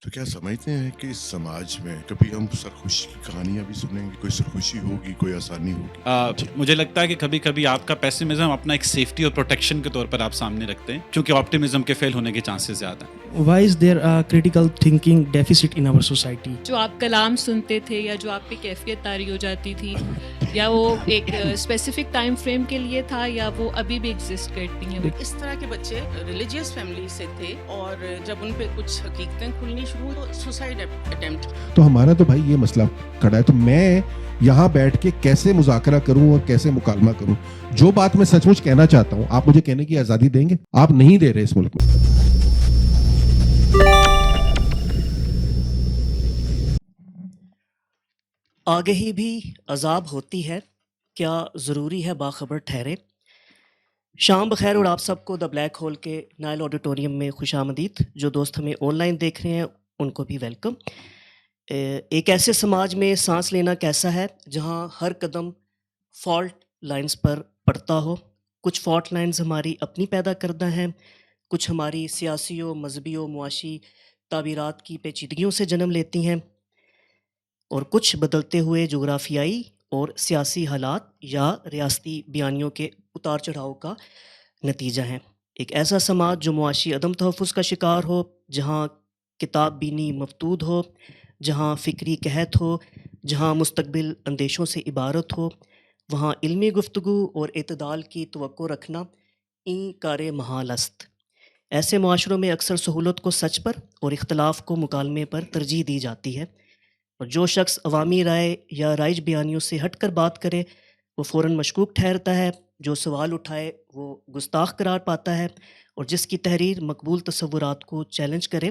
تو کیا سمجھتے ہیں کہ اس سماج میں کبھی ہم سرخوشی کی کہانیاں بھی سنیں گے؟ کوئی سرخوشی ہوگی، کوئی آسانی ہوگی؟ مجھے لگتا ہے کہ کبھی کبھی آپ کا پیسمزم اپنا ایک سیفٹی اور پروٹیکشن کے طور پر آپ سامنے رکھتے ہیں، کیونکہ آپٹیمزم کے فیل ہونے کے چانسز زیادہ ہیں۔ Why is there a critical thinking deficit in our society? جو آپ کلام سنتے تھے یا جو آپ پہ کیفیت طاری ہو جاتی تھی، یا وہ ایک اسپیسیفک ٹائم فریم کے لیے تھا یا وہ ابھی بھی ایگزسٹ کرتی ہیں؟ اس طرح کے بچے ریلیجیس فیملی سے تھے اور جب ان پہ کچھ حقیقتیں کھلنی شروع تو سوسائڈ اٹیمپٹ. تو ہمارا تو بھائی یہ مسئلہ کھڑا ہے، تو میں یہاں بیٹھ کے کیسے مذاکرہ کروں اور کیسے مکالمہ کروں؟ جو بات میں سچ مچ کہنا چاہتا ہوں آپ مجھے کہنے کی آزادی دیں گے؟ آپ نہیں دے رہے اس ملک میں۔ آگہی بھی عذاب ہوتی ہے، کیا ضروری ہے باخبر ٹھہرے؟ شام بخیر اور آپ سب کو دا بلیک ہول کے نائل آڈیٹوریم میں خوش آمدید۔ جو دوست ہمیں آن لائن دیکھ رہے ہیں ان کو بھی ویلکم۔ ایک ایسے سماج میں سانس لینا کیسا ہے جہاں ہر قدم فالٹ لائنز پر پڑتا ہو؟ کچھ فالٹ لائنز ہماری اپنی پیدا کردہ ہیں، کچھ ہماری سیاسی و مذہبی و معاشی تعبیرات کی پیچیدگیوں سے جنم لیتی ہیں، اور کچھ بدلتے ہوئے جغرافیائی اور سیاسی حالات یا ریاستی بیانیوں کے اتار چڑھاؤ کا نتیجہ ہیں۔ ایک ایسا سماج جو معاشی عدم تحفظ کا شکار ہو، جہاں کتاب بینی مفتود ہو، جہاں فکری قحط ہو، جہاں مستقبل اندیشوں سے عبارت ہو، وہاں علمی گفتگو اور اعتدال کی توقع رکھنا این کار محال است۔ ایسے معاشروں میں اکثر سہولت کو سچ پر اور اختلاف کو مکالمے پر ترجیح دی جاتی ہے، اور جو شخص عوامی رائے یا رائج بیانیوں سے ہٹ کر بات کرے وہ فوراً مشکوک ٹھہرتا ہے، جو سوال اٹھائے وہ گستاخ قرار پاتا ہے، اور جس کی تحریر مقبول تصورات کو چیلنج کرے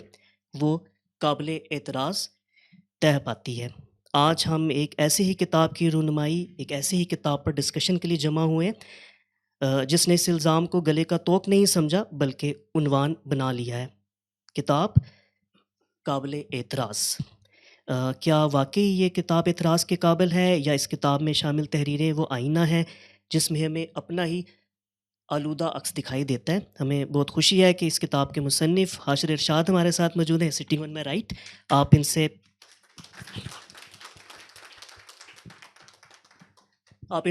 وہ قابل اعتراض طے پاتی ہے۔ آج ہم ایک ایسی ہی کتاب کی رونمائی، ایک ایسی ہی کتاب پر ڈسکشن کے لیے جمع ہوئے جس نے اس الزام کو گلے کا توق نہیں سمجھا بلکہ عنوان بنا لیا ہے، کتاب قابل اعتراض۔ کیا واقعی یہ کتاب اعتراض کے قابل ہے، یا اس کتاب میں شامل تحریریں وہ آئینہ ہیں جس میں ہمیں اپنا ہی آلودہ عکس دکھائی دیتا ہے؟ ہمیں بہت خوشی ہے کہ اس کتاب کے مصنف حاشر ارشاد ہمارے ساتھ موجود ہیں، سٹنگ آن مائی رائٹ۔ آپ ان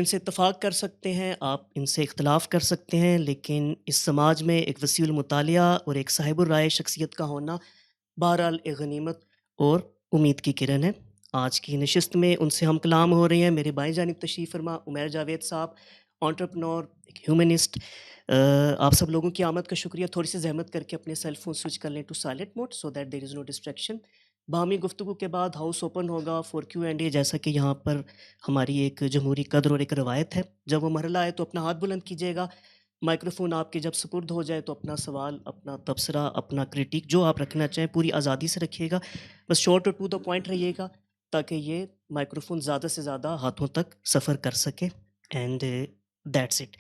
سے اتفاق کر سکتے ہیں، آپ ان سے اختلاف کر سکتے ہیں، لیکن اس سماج میں ایک وسیع المطالعہ اور ایک صاحب الرائے شخصیت کا ہونا بہرحال ایک غنیمت اور امید کی کرن ہے۔ آج کی نشست میں ان سے ہم کلام ہو رہے ہیں۔ میرے بائیں جانب تشریف فرما عمیر جاوید صاحب، انٹرپرنور، ایک ہیومنسٹ۔ آپ سب لوگوں کی آمد کا شکریہ۔ تھوڑی سی زحمت کر کے اپنے سیل فون سوئچ کر لیں to silent mode so that there is no distraction. باہمی گفتگو کے بعد ہاؤس اوپن ہوگا فور کیو اینڈ اے، جیسا کہ یہاں پر ہماری ایک جمہوری قدر اور ایک روایت ہے۔ جب وہ مرحلہ آئے تو اپنا ہاتھ بلند کیجیے گا، مائکروفون آپ کے جب سپرد ہو جائے تو اپنا سوال، اپنا تبصرہ، اپنا کریٹک جو آپ رکھنا چاہیں پوری آزادی سے رکھیے گا، بس شارٹ اور ٹو دا پوائنٹ رہیے گا تاکہ یہ مائکروفون زیادہ سے زیادہ ہاتھوں تک سفر کر سکے، اینڈ دیٹس اٹ۔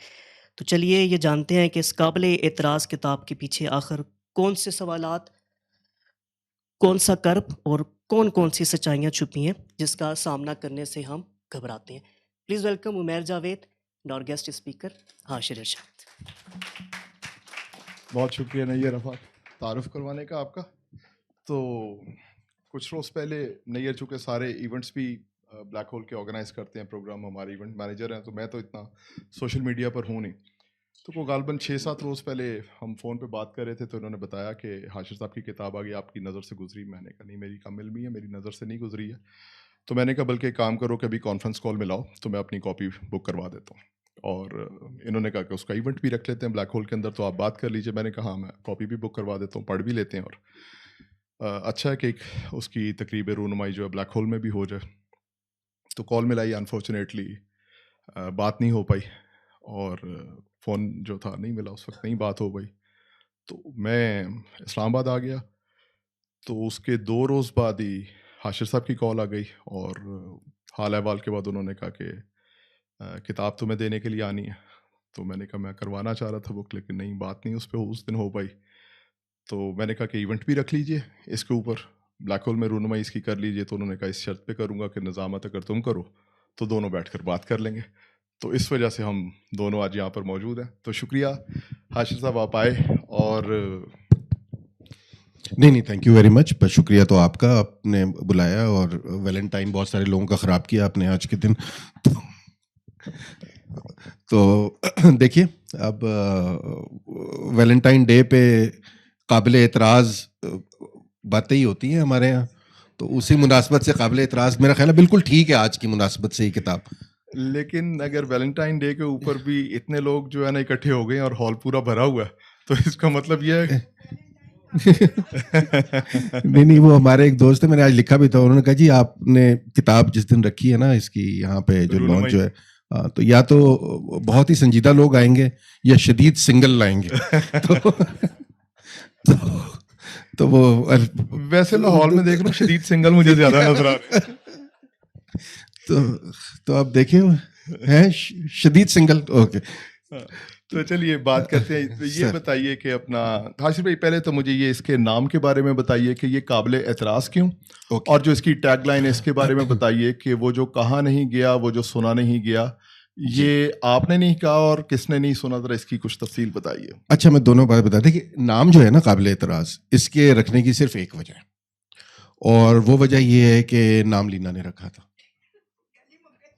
تو چلیے یہ جانتے ہیں کہ اس قابل اعتراض کتاب کے پیچھے آخر کون سے سوالات، کون سا کرب اور کون سی سچائیاں چھپی ہیں جس کا سامنا کرنے سے ہم گھبراتے ہیں۔ Please welcome Umair Javed and اور گیسٹ اسپیکر حاشر ارشاد۔ بہت شکریہ نیّر رفعت تعارف کروانے کا آپ کا۔ تو کچھ روز پہلے نیّر چونکہ سارے ایونٹس بھی بلیک ہول کے آرگنائز کرتے ہیں پروگرام، ہمارے ایونٹ مینیجر ہیں، تو میں تو اتنا سوشل میڈیا پر ہوں نہیں، تو وہ غالباً 6-7 روز پہلے ہم فون پہ بات کر رہے تھے تو انہوں نے بتایا کہ حاشر صاحب کی کتاب آگے آپ کی نظر سے گزری۔ میں نے کہا نہیں، میری کم علمی ہے، میری نظر سے نہیں گزری ہے۔ تو میں نے کہا بلکہ ایک کام کرو کہ ابھی کانفرنس کال میں لاؤ تو میں اپنی کاپی بک کروا دیتا ہوں، اور انہوں نے کہا کہ اس کا ایونٹ بھی رکھ لیتے ہیں بلیک ہول کے اندر، تو آپ بات کر لیجیے۔ میں نے کہا ہاں، میں کاپی بھی بک کروا دیتا ہوں، پڑھ بھی لیتے ہیں، اور اچھا ہے کہ ایک اس کی تقریب رونمائی جو ہے بلیک ہول میں بھی ہو جائے۔ تو کال ملائی، انفارچونیٹلی بات نہیں ہو پائی، اور فون جو تھا نہیں ملا اس وقت، نہیں بات ہو پائی۔ تو میں اسلام آباد آ گیا، تو اس کے 2 روز بعد ہی حاشر صاحب کی کال آ گئی، اور حال احوال کے بعد انہوں نے کہا کہ کتاب تمہیں دینے کے لیے آنی ہے۔ تو میں نے کہا میں کروانا چاہ رہا تھا بک، لیکن نہیں، بات نہیں اس پہ اس دن ہو پائی۔ تو میں نے کہا کہ ایونٹ بھی رکھ لیجئے اس کے اوپر، بلیک ہول میں رونمائی اس کی کر لیجئے۔ تو انہوں نے کہا اس شرط پہ کروں گا کہ نظامت اگر تم کرو تو دونوں بیٹھ کر بات کر لیں گے۔ تو اس وجہ سے ہم دونوں آج یہاں پر موجود ہیں۔ تو شکریہ حاشر صاحب آپ آئے، اور نہیں تھینک یو ویری مچ. بس شکریہ تو آپ کا, آپ نے بلایا اور ویلنٹائن بہت سارے لوگوں کا خراب کیا آپ نے آج کے دن. تو دیکھیے اب ویلنٹائن ڈے پہ قابل اعتراض باتیں ہی ہوتی ہیں ہمارے یہاں, تو اسی مناسبت سے قابل اعتراض میرا خیال ہے بالکل ٹھیک ہے آج کی مناسبت سے یہ کتاب. لیکن اگر ویلنٹائن ڈے کے اوپر بھی اتنے لوگ جو ہے نا اکٹھے ہو گئے اور ہال پورا بھرا ہوا ہے, تو اس کا مطلب یہ ہے نہیں وہ ہمارے ایک دوست ہے, میں نے آج لکھا بھی تھا, انہوں نے کہا جی آپ نے کتاب جس دن رکھی ہے نا اس کی یہاں پہ جو لانچ جو ہے, تو یا تو بہت ہی سنجیدہ لوگ آئیں گے یا شدید سنگل لائیں گے. تو وہ ویسے میں ہال میں دیکھ رہا ہوں شدید سنگل مجھے زیادہ نظر آ رہا ہے. تو آپ دیکھیں ہیں شدید سنگل. اوکے تو چلیے بات کرتے ہیں. یہ بتائیے کہ اپنا حاشر بھائی پہلے تو مجھے یہ اس کے نام کے بارے میں بتائیے کہ یہ قابل اعتراض کیوں, اور جو اس کی ٹیگ لائن ہے اس کے بارے میں بتائیے کہ وہ جو کہا نہیں گیا, وہ جو سنا نہیں گیا, یہ آپ نے نہیں کہا اور کس نے نہیں سنا, ذرا اس کی کچھ تفصیل بتائیے. اچھا میں دونوں بات بتا دیں کہ نام جو ہے نا قابل اعتراض, اس کے رکھنے کی صرف ایک وجہ ہے, اور وہ وجہ یہ ہے کہ نام لینا نے رکھا تھا,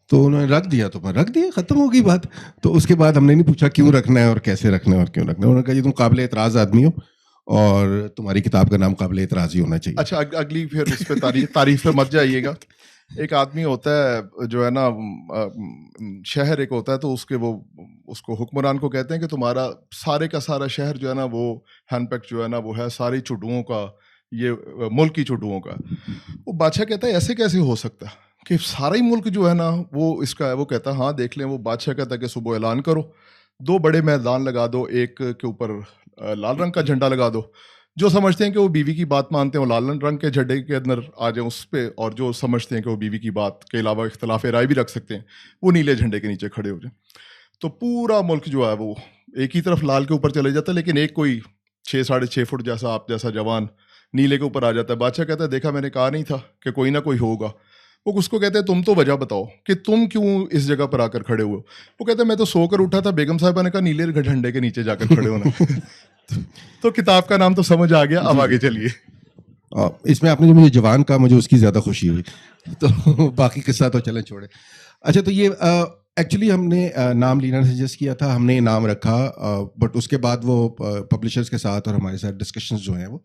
تو انہوں نے رکھ دیا, تو میں رکھ دیا, ختم ہوگی بات. تو اس کے بعد ہم نے نہیں پوچھا کیوں رکھنا ہے اور کیسے رکھنا ہے اور کیوں رکھنا ہے. انہوں نے کہا جی تم قابل اعتراض آدمی ہو اور تمہاری کتاب کا نام قابل اعتراض ہی ہونا چاہیے. اچھا اگلی پھر اس پہ تعریف پہ مت جائیے گا. ایک آدمی ہوتا ہے جو ہے نا شہر ایک ہوتا ہے, تو اس کو حکمران کو کہتے ہیں کہ تمہارا سارے کا سارا شہر جو ہے نا وہ ہینڈ پیک جو ہے نا وہ ہے ساری چٹوؤں کا, یہ ملک کی چٹوؤں کا. وہ بادشاہ کہتا ہے ایسے کیسے ہو سکتا ہے کہ سارا ہی ملک جو ہے نا وہ اس کا ہے. وہ کہتا ہے ہاں دیکھ لیں. وہ بادشاہ کہتا ہے کہ صبح اعلان کرو, 2 بڑے میدان لگا دو, ایک کے اوپر لال رنگ کا جھنڈا لگا دو. جو سمجھتے ہیں کہ وہ بیوی کی بات مانتے ہیں وہ لال رنگ کے جھنڈے کے اندر آ جائیں اس پہ, اور جو سمجھتے ہیں کہ وہ بیوی کی بات کے علاوہ اختلاف رائے بھی رکھ سکتے ہیں وہ نیلے جھنڈے کے نیچے کھڑے ہو جائیں. تو پورا ملک جو ہے وہ ایک ہی طرف لال کے اوپر چلے جاتا ہے, لیکن ایک کوئی 6-6.5 فٹ جیسا آپ جیسا جوان نیلے کے اوپر آ جاتا ہے. بادشاہ کہتا ہے دیکھا میں نے کہا نہیں تھا کہ کوئی نہ کوئی ہوگا. وہ اس کو کہتے ہیں تم تو وجہ بتاؤ کہ تم کیوں اس جگہ پر آ کر کھڑے ہوئے. وہ کہتے ہیں میں تو سو کر اٹھا تھا, بیگم صاحبہ نے کہا نیلے جھنڈے کے نیچے جا کر کھڑے ہونا. تو کتاب کا نام تو سمجھ آ گیا, اب آگے چلیے. اس میں آپ نے جو مجھے جوان کہا مجھے اس کی زیادہ خوشی ہوئی, تو باقی قصہ تو چلیں چھوڑے. اچھا تو یہ ایکچولی ہم نے نام لینا سجیسٹ کیا تھا, ہم نے نام رکھا, بٹ اس کے بعد وہ پبلشرز کے ساتھ اور ہمارے ساتھ ڈسکشنز جو ہیں وہ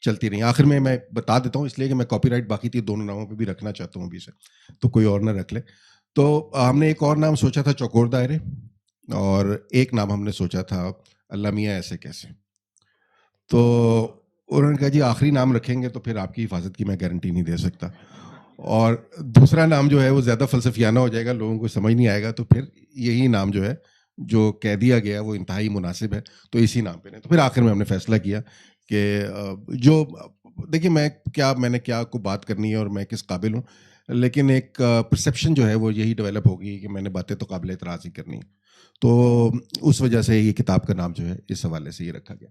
چلتی رہی. آخر میں بتا دیتا ہوں اس لیے کہ میں کاپی رائٹ باقی تھی دونوں ناموں پہ بھی رکھنا چاہتا ہوں ابھی سے, تو کوئی اور نہ رکھ لے. تو ہم نے ایک اور نام سوچا تھا چوکور دائرے, اور ایک نام ہم نے سوچا تھا اللہ میاں ایسے کیسے. تو انہوں نے کہا جی آخری نام رکھیں گے تو پھر آپ کی حفاظت کی میں گارنٹی نہیں دے سکتا, اور دوسرا نام جو ہے وہ زیادہ فلسفیانہ ہو جائے گا, لوگوں کو سمجھ نہیں آئے گا, تو پھر یہی نام جو ہے جو کہہ دیا گیا وہ انتہائی مناسب ہے, تو اسی نام پہ. تو پھر آخر میں ہم نے فیصلہ کیا کہ جو دیکھیے میں نے کیا کو بات کرنی ہے اور میں کس قابل ہوں, لیکن ایک پرسیپشن جو ہے وہ یہی ڈیولپ ہوگی کہ میں نے باتیں تو قابل اعتراض ہی کرنی, تو اس وجہ سے یہ کتاب کا نام جو ہے اس حوالے سے یہ رکھا گیا.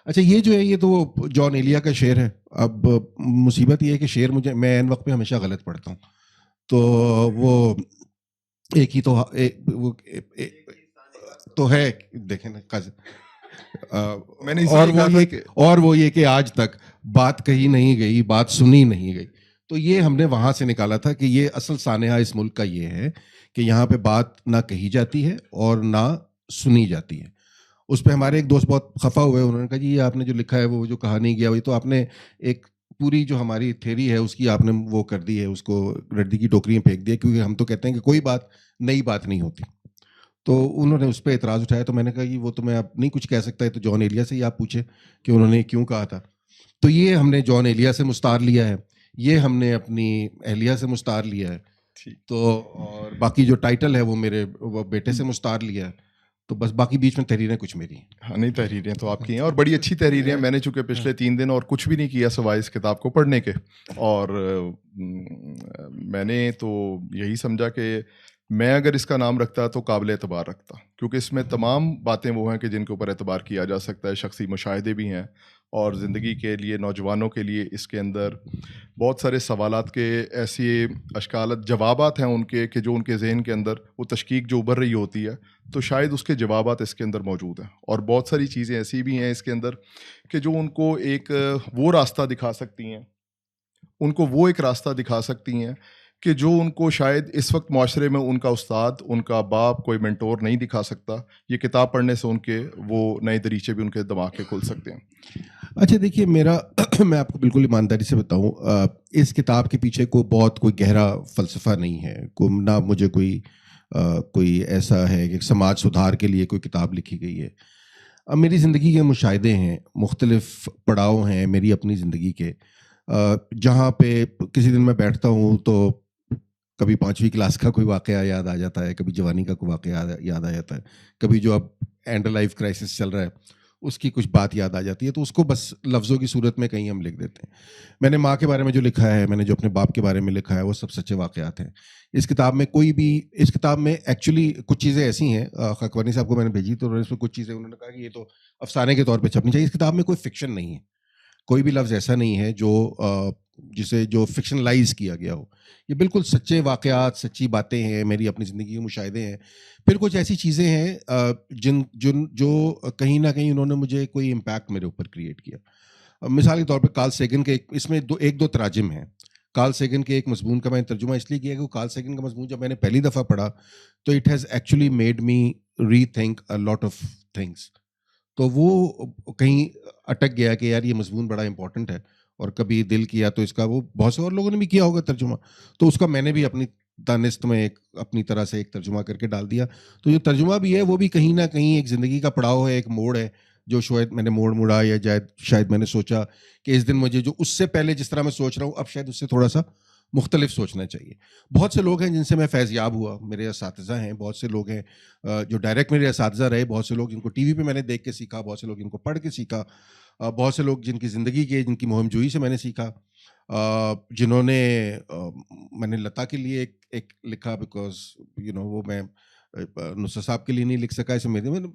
اچھا یہ جو ہے یہ تو جان ایلیا کا شعر ہے. اب مصیبت یہ ہے کہ شعر میں عین وقت پہ ہمیشہ غلط پڑھتا ہوں, تو وہ ایک ہی تو ہے دیکھیں نا, میں نے اور وہ یہ کہ آج تک بات کہی نہیں گئی, بات سنی نہیں گئی. تو یہ ہم نے وہاں سے نکالا تھا کہ یہ اصل سانحہ اس ملک کا یہ ہے کہ یہاں پہ بات نہ کہی جاتی ہے اور نہ سنی جاتی ہے. اس پہ ہمارے ایک دوست بہت خفا ہوئے, انہوں نے کہا جی یہ آپ نے جو لکھا ہے وہ جو کہا نہیں گیا وہی تو آپ نے ایک پوری جو ہماری تھیری ہے اس کی آپ نے وہ کر دی ہے, اس کو ردی کی ٹوکری میں پھینک دیا, کیونکہ ہم تو کہتے ہیں کہ کوئی بات نئی بات نہیں ہوتی. تو انہوں نے اس پہ اعتراض اٹھایا, تو میں نے کہا کہ وہ تو میں اب نہیں کچھ کہہ سکتا ہے, تو جان ایلیا سے ہی آپ پوچھیں کہ انہوں نے کیوں کہا تھا. تو یہ ہم نے جان ایلیا سے مستعار لیا ہے, یہ ہم نے اپنی اہلیہ سے مستعار لیا ہے, تو اور باقی جو ٹائٹل ہے وہ میرے بیٹے سے مستعار لیا ہے. تو بس باقی بیچ میں تحریریں کچھ میری ہیں. ہاں نہیں تحریریں تو آپ کی ہیں, اور بڑی اچھی تحریریں ہیں. میں نے چونکہ پچھلے 3 دن اور کچھ بھی نہیں کیا سوائے اس کتاب کو پڑھنے کے, اور میں نے تو یہی سمجھا کہ میں اگر اس کا نام رکھتا تو قابل اعتبار رکھتا, کیونکہ اس میں تمام باتیں وہ ہیں کہ جن کے اوپر اعتبار کیا جا سکتا ہے. شخصی مشاہدے بھی ہیں اور زندگی کے لیے نوجوانوں کے لیے اس کے اندر بہت سارے سوالات کے ایسی اشکالات جوابات ہیں ان کے کہ جو ان کے ذہن کے اندر وہ تشکیک جو ابھر رہی ہوتی ہے تو شاید اس کے جوابات اس کے اندر موجود ہیں. اور بہت ساری چیزیں ایسی بھی ہیں اس کے اندر کہ جو ان کو ایک وہ راستہ دکھا سکتی ہیں, ان کو وہ ایک راستہ دکھا سکتی ہیں کہ جو ان کو شاید اس وقت معاشرے میں ان کا استاد, ان کا باپ, کوئی مینٹور نہیں دکھا سکتا. یہ کتاب پڑھنے سے ان کے وہ نئے دریچے بھی ان کے دماغ کے کھل سکتے ہیں. اچھا دیکھیے میں آپ کو بالکل ایمانداری سے بتاؤں, اس کتاب کے پیچھے کوئی گہرا فلسفہ نہیں ہے, نہ مجھے کوئی ایسا ہے کہ سماج سدھار کے لیے کوئی کتاب لکھی گئی ہے. اب میری زندگی کے مشاہدے ہیں, مختلف پڑاؤ ہیں میری اپنی زندگی کے, جہاں پہ کسی دن میں بیٹھتا ہوں تو کبھی 5ویں کلاس کا کوئی واقعہ یاد آ جاتا ہے, کبھی جوانی کا کوئی واقعہ یاد آ جاتا ہے, کبھی جو اب اینڈ لائف کرائسس چل رہا ہے اس کی کچھ بات یاد آ جاتی ہے, تو اس کو بس لفظوں کی صورت میں کہیں ہم لکھ دیتے ہیں. میں نے ماں کے بارے میں جو لکھا ہے, میں نے جو اپنے باپ کے بارے میں لکھا ہے, وہ سب سچے واقعات ہیں. اس کتاب میں ایکچولی کچھ چیزیں ایسی ہیں, خاکوانی صاحب کو میں نے بھیجی تو اس میں کچھ چیزیں انہوں نے کہا کہ یہ تو افسانے کے طور پہ چھپنی چاہیے. اس کتاب میں کوئی فکشن نہیں ہے, کوئی بھی لفظ ایسا نہیں ہے جو فکشنلائز کیا گیا ہو. یہ بالکل سچے واقعات, سچی باتیں ہیں, میری اپنی زندگی کے مشاہدے ہیں. پھر کچھ ایسی چیزیں ہیں جو کہیں نہ کہیں انہوں نے مجھے کوئی امپیکٹ میرے اوپر کریٹ کیا. مثال کے طور پہ کارل سیگن کے اس میں ایک دو تراجم ہیں. کارل سیگن کے ایک مضمون کا میں نے ترجمہ اس لیے کیا کہ کارل سیگن کا مضمون جب میں نے پہلی دفعہ پڑھا تو it has actually made me rethink a lot of things. تو وہ کہیں اٹک گیا کہ یار یہ مضمون بڑا امپورٹنٹ ہے, اور کبھی دل کیا تو اس کا وہ بہت سے اور لوگوں نے بھی کیا ہوگا ترجمہ, تو اس کا میں نے بھی اپنی دانست میں اپنی طرح سے ایک ترجمہ کر کے ڈال دیا. تو جو ترجمہ بھی ہے وہ بھی کہیں نہ کہیں ایک زندگی کا پڑاؤ ہے, ایک موڑ ہے جو شاید میں نے موڑا یا شاید میں نے سوچا کہ اس دن مجھے جو اس سے پہلے جس طرح میں سوچ رہا ہوں اب شاید اس سے تھوڑا سا مختلف سوچنا چاہیے. بہت سے لوگ ہیں جن سے میں فیض یاب ہوا, میرے اساتذہ ہیں, بہت سے لوگ ہیں جو ڈائریکٹ میرے اساتذہ رہے, بہت سے لوگ جن کو ٹی وی پہ میں نے دیکھ کے سیکھا, بہت سے لوگ جن کو پڑھ کے سیکھا, بہت سے لوگ جن کی زندگی کے جن کی مہم جوئی سے میں نے سیکھا, جنہوں نے میں نے لتا کے لیے ایک لکھا بیکاز وہ میں نصرت صاحب کے لیے نہیں لکھ سکا,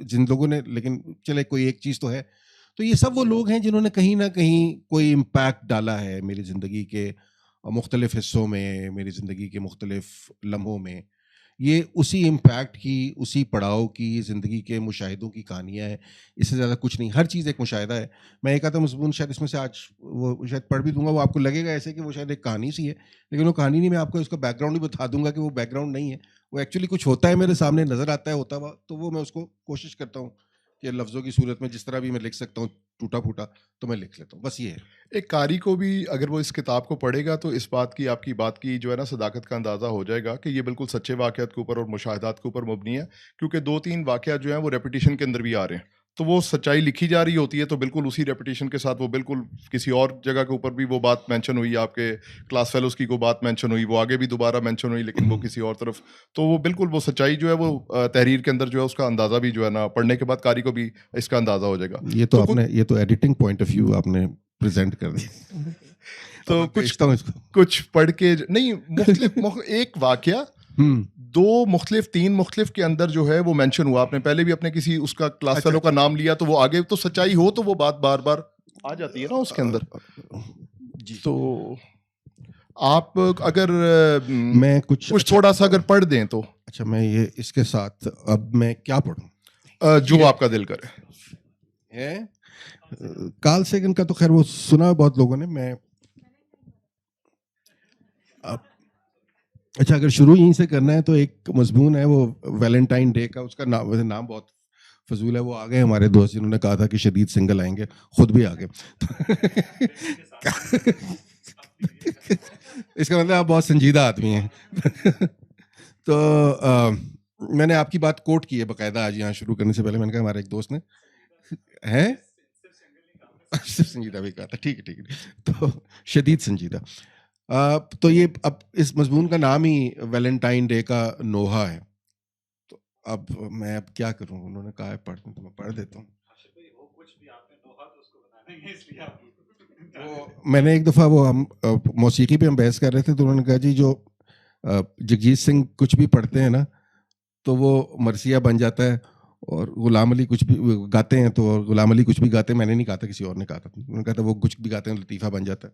جن لوگوں نے, لیکن چلے کوئی ایک چیز تو ہے. تو یہ سب وہ لوگ ہیں جنہوں نے کہیں نہ کہیں کوئی امپیکٹ ڈالا ہے میری زندگی کے مختلف حصوں میں, میری زندگی کے مختلف لمحوں میں. یہ اسی امپیکٹ کی, اسی پڑاؤ کی, زندگی کے مشاہدوں کی کہانیاں ہیں, اس سے زیادہ کچھ نہیں. ہر چیز ایک مشاہدہ ہے. میں ایک آدھا مضمون شاید اس میں سے آج وہ شاید پڑھ بھی دوں گا, وہ آپ کو لگے گا ایسے کہ وہ شاید ایک کہانی سی ہے, لیکن وہ کہانی نہیں, میں آپ کو اس کا بیک گراؤنڈ بھی بتا دوں گا کہ وہ بیک گراؤنڈ نہیں ہے, وہ ایکچولی کچھ ہوتا ہے میرے سامنے نظر آتا ہے ہوتا ہوا, تو وہ میں اس کو کوشش کرتا ہوں کہ لفظوں کی صورت میں جس طرح بھی میں لکھ سکتا ہوں ٹوٹا پھوٹا تو میں لکھ لیتا ہوں. بس یہ ہے. ایک قاری کو بھی اگر وہ اس کتاب کو پڑھے گا تو اس بات کی, آپ کی بات کی جو ہے نا صداقت کا اندازہ ہو جائے گا کہ یہ بالکل سچے واقعات کے اوپر اور مشاہدات کے اوپر مبنی ہے, کیونکہ 2-3 واقعات جو ہیں وہ ریپیٹیشن کے اندر بھی آ رہے ہیں. تو وہ سچائی لکھی جا رہی ہوتی ہے تو بالکل اسی ریپیٹیشن کے ساتھ وہ بالکل کسی اور جگہ کے اوپر بھی وہ بات مینشن ہوئی, آپ کے کلاس فیلوز کی کوئی بات مینشن ہوئی, وہ آگے بھی دوبارہ مینشن ہوئی, لیکن وہ کسی اور طرف, تو وہ بالکل وہ سچائی جو ہے وہ تحریر کے اندر جو ہے اس کا اندازہ بھی جو ہے نا پڑھنے کے بعد قاری کو بھی اس کا اندازہ ہو جائے گا. یہ تو ایڈیٹنگ پوائنٹ آف ویو آپ نے پریزنٹ کر دیا. تو کچھ پڑھ کے نہیں, مختلف ایک واقعہ 3 مختلف کے اندر جو ہے وہ مینشن ہوا. آپ نے پہلے بھی اپنے کسی اس کا کلاس فیلو کا نام لیا, تو وہ آگے تو سچائی ہو تو وہ بات بار بار آ جاتی ہے نا اس کے اندر. تو آپ اگر میں کچھ تھوڑا سا اگر پڑھ دیں تو. اچھا, میں یہ اس کے ساتھ اب میں کیا پڑھوں جو آپ کا دل کرے. کارل سیگن کا تو خیر وہ سنا بہت لوگوں نے. میں اچھا اگر شروع یہیں سے کرنا ہے تو ایک مضمون ہے وہ ویلنٹائن ڈے کا, اس کا نام بہت فضول ہے. وہ آ گئے ہمارے دوست جنہوں نے کہا تھا کہ شدید سنگل آئیں گے, خود بھی آ گئے. اس کا مطلب آپ بہت سنجیدہ آدمی ہیں. تو میں نے آپ کی بات کوٹ کی ہے باقاعدہ آج یہاں شروع کرنے سے پہلے. میں نے کہا ہمارے ایک دوست نے ہے سنجیدہ بھی کہا تھا, ٹھیک ہے. تو شدید سنجیدہ. تو یہ اب اس مضمون کا نام ہی ویلنٹائن ڈے کا نوحہ ہے. تو اب میں اب کیا کروں, انہوں نے کہا ہے پڑھ دوں تو میں پڑھ دیتا ہوں. میں نے ایک دفعہ وہ ہم موسیقی پہ ہم بحث کر رہے تھے تو انہوں نے کہا جی جو جگجیت سنگھ کچھ بھی پڑھتے ہیں نا تو وہ مرثیہ بن جاتا ہے, اور غلام علی کچھ بھی گاتے ہیں تو غلام علی کچھ بھی گاتے ہیں, میں نے نہیں کہا تھا, کسی اور نے کہا تھا, انہوں نے کہا تھا وہ کچھ بھی گاتے ہیں لطیفہ بن جاتا ہے,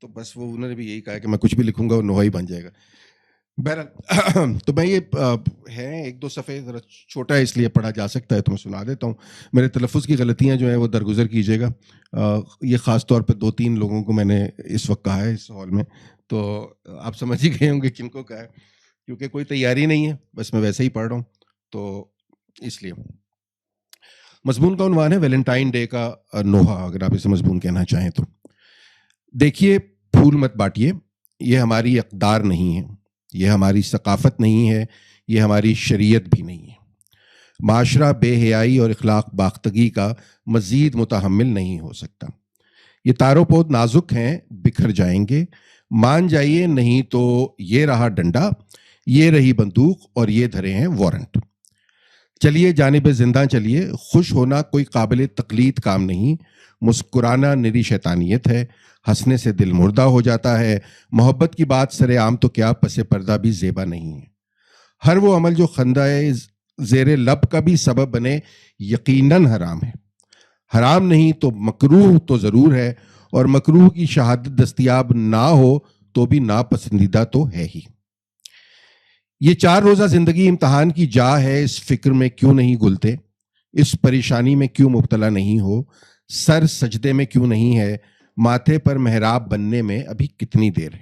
تو بس وہ انہوں نے بھی یہی کہا کہ میں کچھ بھی لکھوں گا وہ نوحہ ہی بن جائے گا. بہرحال تو میں یہ ہے ایک دو صفحے ذرا چھوٹا ہے اس لیے پڑھا جا سکتا ہے تو میں سنا دیتا ہوں. میرے تلفظ کی غلطیاں جو ہیں وہ درگزر کیجیے گا. یہ خاص طور پہ 2-3 لوگوں کو میں نے اس وقت کہا ہے اس ہال میں, تو آپ سمجھ ہی گئے ہوں گے کن کو کہا ہے, کیونکہ کوئی تیاری نہیں ہے, بس میں ویسے ہی پڑھ رہا ہوں تو اس لیے. مضمون کا عنوان ہے ویلنٹائن ڈے کا نوحہ, اگر آپ اسے مضمون کہنا چاہیں تو. دیکھیے پھول مت بانٹیے, یہ ہماری اقدار نہیں ہے, یہ ہماری ثقافت نہیں ہے, یہ ہماری شریعت بھی نہیں ہے. معاشرہ بے حیائی اور اخلاق باختگی کا مزید متحمل نہیں ہو سکتا. یہ تارو پود نازک ہیں, بکھر جائیں گے, مان جائیے نہیں تو یہ رہا ڈنڈا, یہ رہی بندوق اور یہ دھرے ہیں وارنٹ. چلیے جانب زندہ چلیے, خوش ہونا کوئی قابل تقلید کام نہیں, مسکرانا نری شیطانیت ہے, ہنسنے سے دل مردہ ہو جاتا ہے, محبت کی بات سر عام تو کیا پس پردہ بھی زیبا نہیں ہے. ہر وہ عمل جو خندہ زیر لب کا بھی سبب بنے یقیناً حرام ہے. حرام نہیں تو مکروہ تو ضرور ہے, اور مکروہ کی شہادت دستیاب نہ ہو تو بھی ناپسندیدہ تو ہے ہی. یہ 4 روزہ زندگی امتحان کی جا ہے, اس فکر میں کیوں نہیں گلتے, اس پریشانی میں کیوں مبتلا نہیں ہو, سر سجدے میں کیوں نہیں ہے, ماتھے پر محراب بننے میں ابھی کتنی دیر ہے.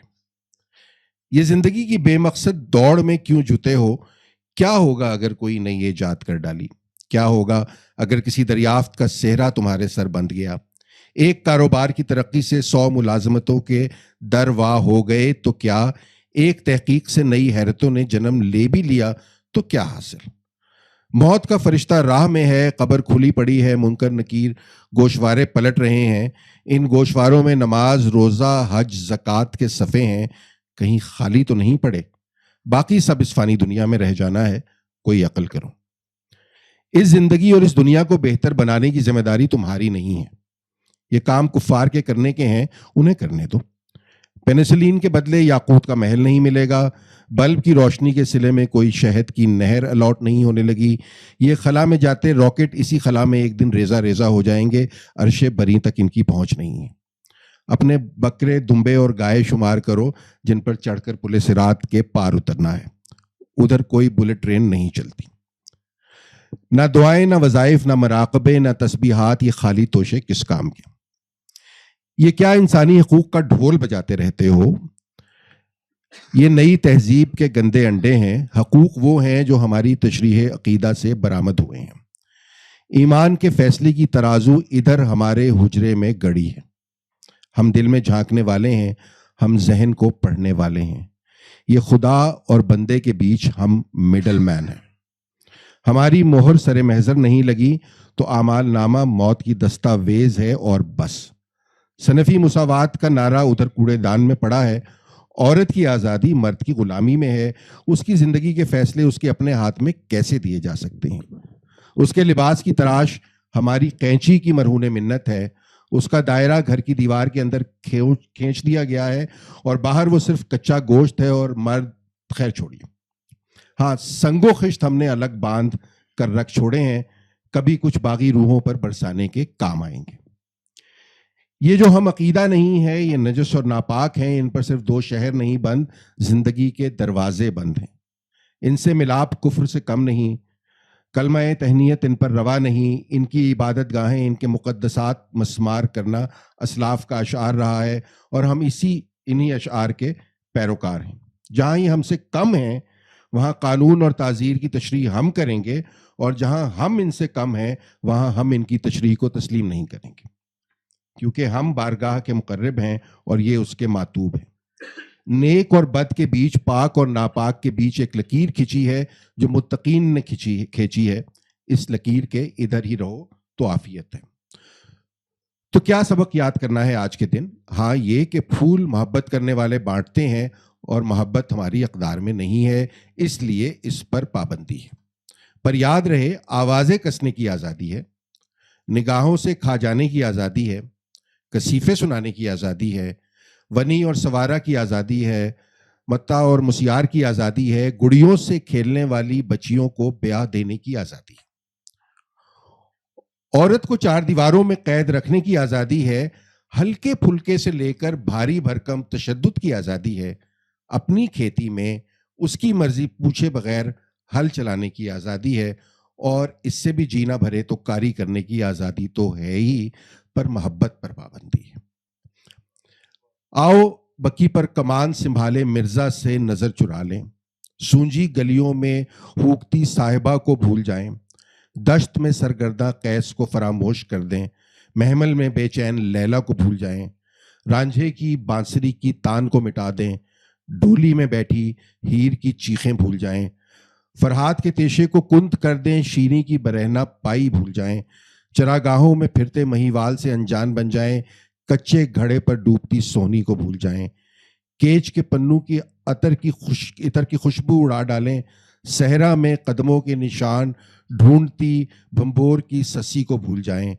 یہ زندگی کی بے مقصد دوڑ میں کیوں جتے ہو, کیا ہوگا اگر کوئی نئی ایجاد کر ڈالی, کیا ہوگا اگر کسی دریافت کا صحرا تمہارے سر بندھ گیا, ایک کاروبار کی ترقی سے 100 ملازمتوں کے در واہ ہو گئے تو کیا, ایک تحقیق سے نئی حیرتوں نے جنم لے بھی لیا تو کیا حاصل. موت کا فرشتہ راہ میں ہے, قبر کھلی پڑی ہے, منکر نکیر گوشوارے پلٹ رہے ہیں, ان گوشواروں میں نماز روزہ حج زکوٰۃ کے صفحے ہیں, کہیں خالی تو نہیں پڑے, باقی سب اس فانی دنیا میں رہ جانا ہے, کوئی عقل کرو. اس زندگی اور اس دنیا کو بہتر بنانے کی ذمہ داری تمہاری نہیں ہے, یہ کام کفار کے کرنے کے ہیں, انہیں کرنے دو. پینسلین کے بدلے یاقوت کا محل نہیں ملے گا, بلب کی روشنی کے سلے میں کوئی شہد کی نہر الاٹ نہیں ہونے لگی, یہ خلا میں جاتے راکٹ اسی خلا میں ایک دن ریزہ ریزہ ہو جائیں گے, عرش بری تک ان کی پہنچ نہیں ہے. اپنے بکرے دمبے اور گائے شمار کرو جن پر چڑھ کر پل صراط کے پار اترنا ہے, ادھر کوئی بلٹ ٹرین نہیں چلتی. نہ دعائیں نہ وظائف نہ مراقبے نہ تسبیحات, یہ خالی توشے کس کام کے. یہ کیا انسانی حقوق کا ڈھول بجاتے رہتے ہو, یہ نئی تہذیب کے گندے انڈے ہیں. حقوق وہ ہیں جو ہماری تشریح عقیدہ سے برآمد ہوئے ہیں. ایمان کے فیصلے کی ترازو ادھر ہمارے حجرے میں گڑی ہے. ہم دل میں جھانکنے والے ہیں, ہم ذہن کو پڑھنے والے ہیں. یہ خدا اور بندے کے بیچ ہم مڈل مین ہیں. ہماری مہر سر محضر نہیں لگی تو اعمال نامہ موت کی دستاویز ہے اور بس. صنفی مساوات کا نعرہ ادھر کوڑے دان میں پڑا ہے. عورت کی آزادی مرد کی غلامی میں ہے. اس کی زندگی کے فیصلے اس کے اپنے ہاتھ میں کیسے دیے جا سکتے ہیں. اس کے لباس کی تراش ہماری قینچی کی مرہون منت ہے. اس کا دائرہ گھر کی دیوار کے اندر کھینچ دیا گیا ہے اور باہر وہ صرف کچا گوشت ہے اور مرد خیر چھوڑیے. ہاں, سنگ و خشت ہم نے الگ باندھ کر رکھ چھوڑے ہیں, کبھی کچھ باغی روحوں پر برسانے کے کام آئیں گے. یہ جو ہم عقیدہ نہیں ہے, یہ نجس اور ناپاک ہیں. ان پر صرف 2 شہر نہیں بند, زندگی کے دروازے بند ہیں. ان سے ملاپ کفر سے کم نہیں, کلمہ تہنیت ان پر روا نہیں. ان کی عبادت گاہیں, ان کے مقدسات مسمار کرنا اسلاف کا اشعار رہا ہے اور ہم انہی اشعار کے پیروکار ہیں. جہاں یہ ہم سے کم ہیں وہاں قانون اور تعزیر کی تشریح ہم کریں گے, اور جہاں ہم ان سے کم ہیں وہاں ہم ان کی تشریح کو تسلیم نہیں کریں گے, کیونکہ ہم بارگاہ کے مقرب ہیں اور یہ اس کے ماتوب ہیں. نیک اور بد کے بیچ, پاک اور ناپاک کے بیچ ایک لکیر کھینچی ہے جو متقین نے کھینچی ہے. اس لکیر کے ادھر ہی رہو تو عافیت ہے. تو کیا سبق یاد کرنا ہے آج کے دن؟ ہاں, یہ کہ پھول محبت کرنے والے بانٹتے ہیں اور محبت ہماری اقدار میں نہیں ہے, اس لیے اس پر پابندی ہے. پر یاد رہے, آوازیں کسنے کی آزادی ہے, نگاہوں سے کھا جانے کی آزادی ہے, کسیفے سنانے کی آزادی ہے, ونی اور سوارا کی آزادی ہے, متا اور مسیار کی آزادی ہے, گڑیوں سے کھیلنے والی بچیوں کو بیاہ دینے کی آزادی ہے. عورت کو 4 دیواروں میں قید رکھنے کی آزادی ہے, ہلکے پھلکے سے لے کر بھاری بھرکم تشدد کی آزادی ہے. اپنی کھیتی میں اس کی مرضی پوچھے بغیر ہل چلانے کی آزادی ہے, اور اس سے بھی جینا بھرے تو کاری کرنے کی آزادی تو ہے ہی, پر محبت پر پابندی ہے. آؤ بکی پر کمان سنبھالے مرزا سے نظر چرا لیں, سونجی گلیوں میں ہوکتی صاحبہ کو بھول جائیں, دشت میں سرگردہ قیس کو فراموش کر دیں, محمل میں بے چین لیلا کو بھول جائیں, رانجھے کی بانسری کی تان کو مٹا دیں, ڈولی میں بیٹھی ہیر کی چیخیں بھول جائیں, فرحات کے تیشے کو کند کر دیں, شیریں کی برہنہ پائی بھول جائیں, چراگاہوں میں پھرتے مہیوال سے انجان بن جائیں, کچے گھڑے پر ڈوبتی سونی کو بھول جائیں, کیچ کے پنوں کی عطر کی خوشبو اڑا ڈالیں, صحرا میں قدموں کے نشان ڈھونڈتی بھمبور کی سسی کو بھول جائیں.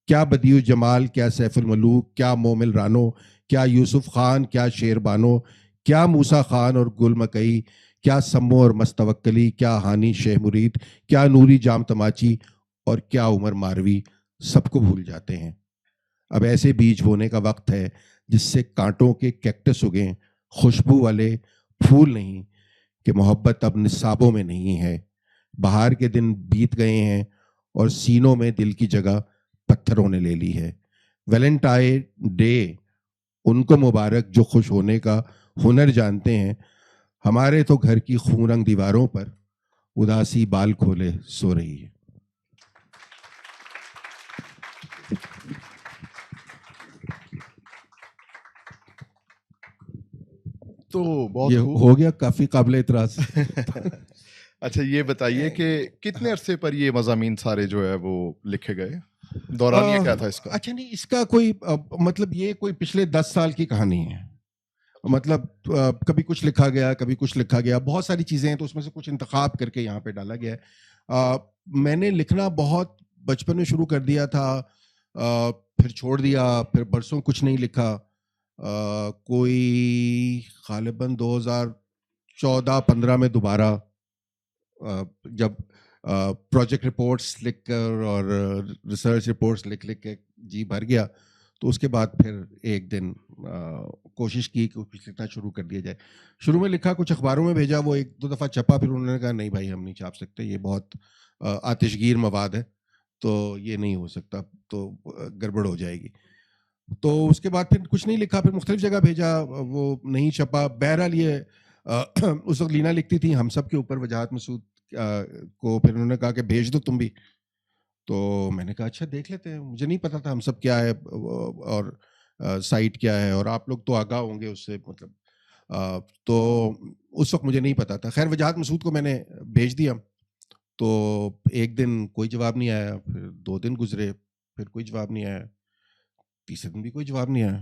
کیا بدیع جمال, کیا سیف الملوک, کیا مومل رانو, کیا یوسف خان, کیا شیر بانو, کیا موسیٰ خان اور گل مکئی, کیا سمو اور مستوکلی, کیا ہانی شیخ مرید, کیا نوری جام تماچی اور کیا عمر ماروی, سب کو بھول جاتے ہیں. اب ایسے بیج بونے کا وقت ہے جس سے کانٹوں کے کیکٹس اگیں, خوشبو والے پھول نہیں, کہ محبت اب نصابوں میں نہیں ہے. بہار کے دن بیت گئے ہیں اور سینوں میں دل کی جگہ پتھروں نے لے لی ہے. ویلنٹائن ڈے ان کو مبارک جو خوش ہونے کا ہنر جانتے ہیں, ہمارے تو گھر کی خون رنگ دیواروں پر اداسی بال کھولے سو رہی ہے. تو بہت یہ ہو گیا کافی قابل اعتراض. اچھا یہ بتائیے کہ کتنے عرصے پر یہ مضامین سارے جو ہے وہ لکھے گئے, دورانیہ کیا تھا اس کا؟ اچھا نہیں, اس کا کوئی مطلب یہ کوئی پچھلے 10 سال کی کہانی ہے. مطلب کبھی کچھ لکھا گیا, کبھی کچھ لکھا گیا, بہت ساری چیزیں ہیں, تو اس میں سے کچھ انتخاب کر کے یہاں پہ ڈالا گیا ہے. میں نے لکھنا بہت بچپن میں شروع کر دیا تھا, پھر چھوڑ دیا, پھر برسوں کچھ نہیں لکھا. کوئی غالباً 2014-15 میں دوبارہ جب پروجیکٹ رپورٹس لکھ کر اور ریسرچ رپورٹس لکھ کے جی بھر گیا, تو اس کے بعد پھر ایک دن کوشش کی کہ کچھ لکھنا شروع کر دیا جائے. شروع میں لکھا, کچھ اخباروں میں بھیجا, وہ 1-2 دفعہ چھپا, پھر انہوں نے کہا نہیں بھائی ہم نہیں چھاپ سکتے, یہ بہت آتش گیر مواد ہے, تو یہ نہیں ہو سکتا, تو گڑبڑ ہو جائے گی. تو اس کے بعد پھر کچھ نہیں لکھا, پھر مختلف جگہ بھیجا, وہ نہیں چھپا. بہرحال یہ اس وقت لینا لکھتی تھی ہم سب کے اوپر, وجاہت مسعود کو, پھر انہوں نے کہا کہ بھیج دو تم بھی. تو میں نے کہا اچھا دیکھ لیتے ہیں. مجھے نہیں پتا تھا ہم سب کیا ہے اور سائٹ کیا ہے, اور آپ لوگ تو آگاہ ہوں گے اس سے, مطلب تو اس وقت مجھے نہیں پتا تھا. خیر وجاہت مسعود کو میں نے بھیج دیا, تو ایک دن کوئی جواب نہیں آیا, پھر 2 دن گزرے, پھر کوئی جواب نہیں آیا, تیسرے دن بھی کوئی جواب نہیں آیا.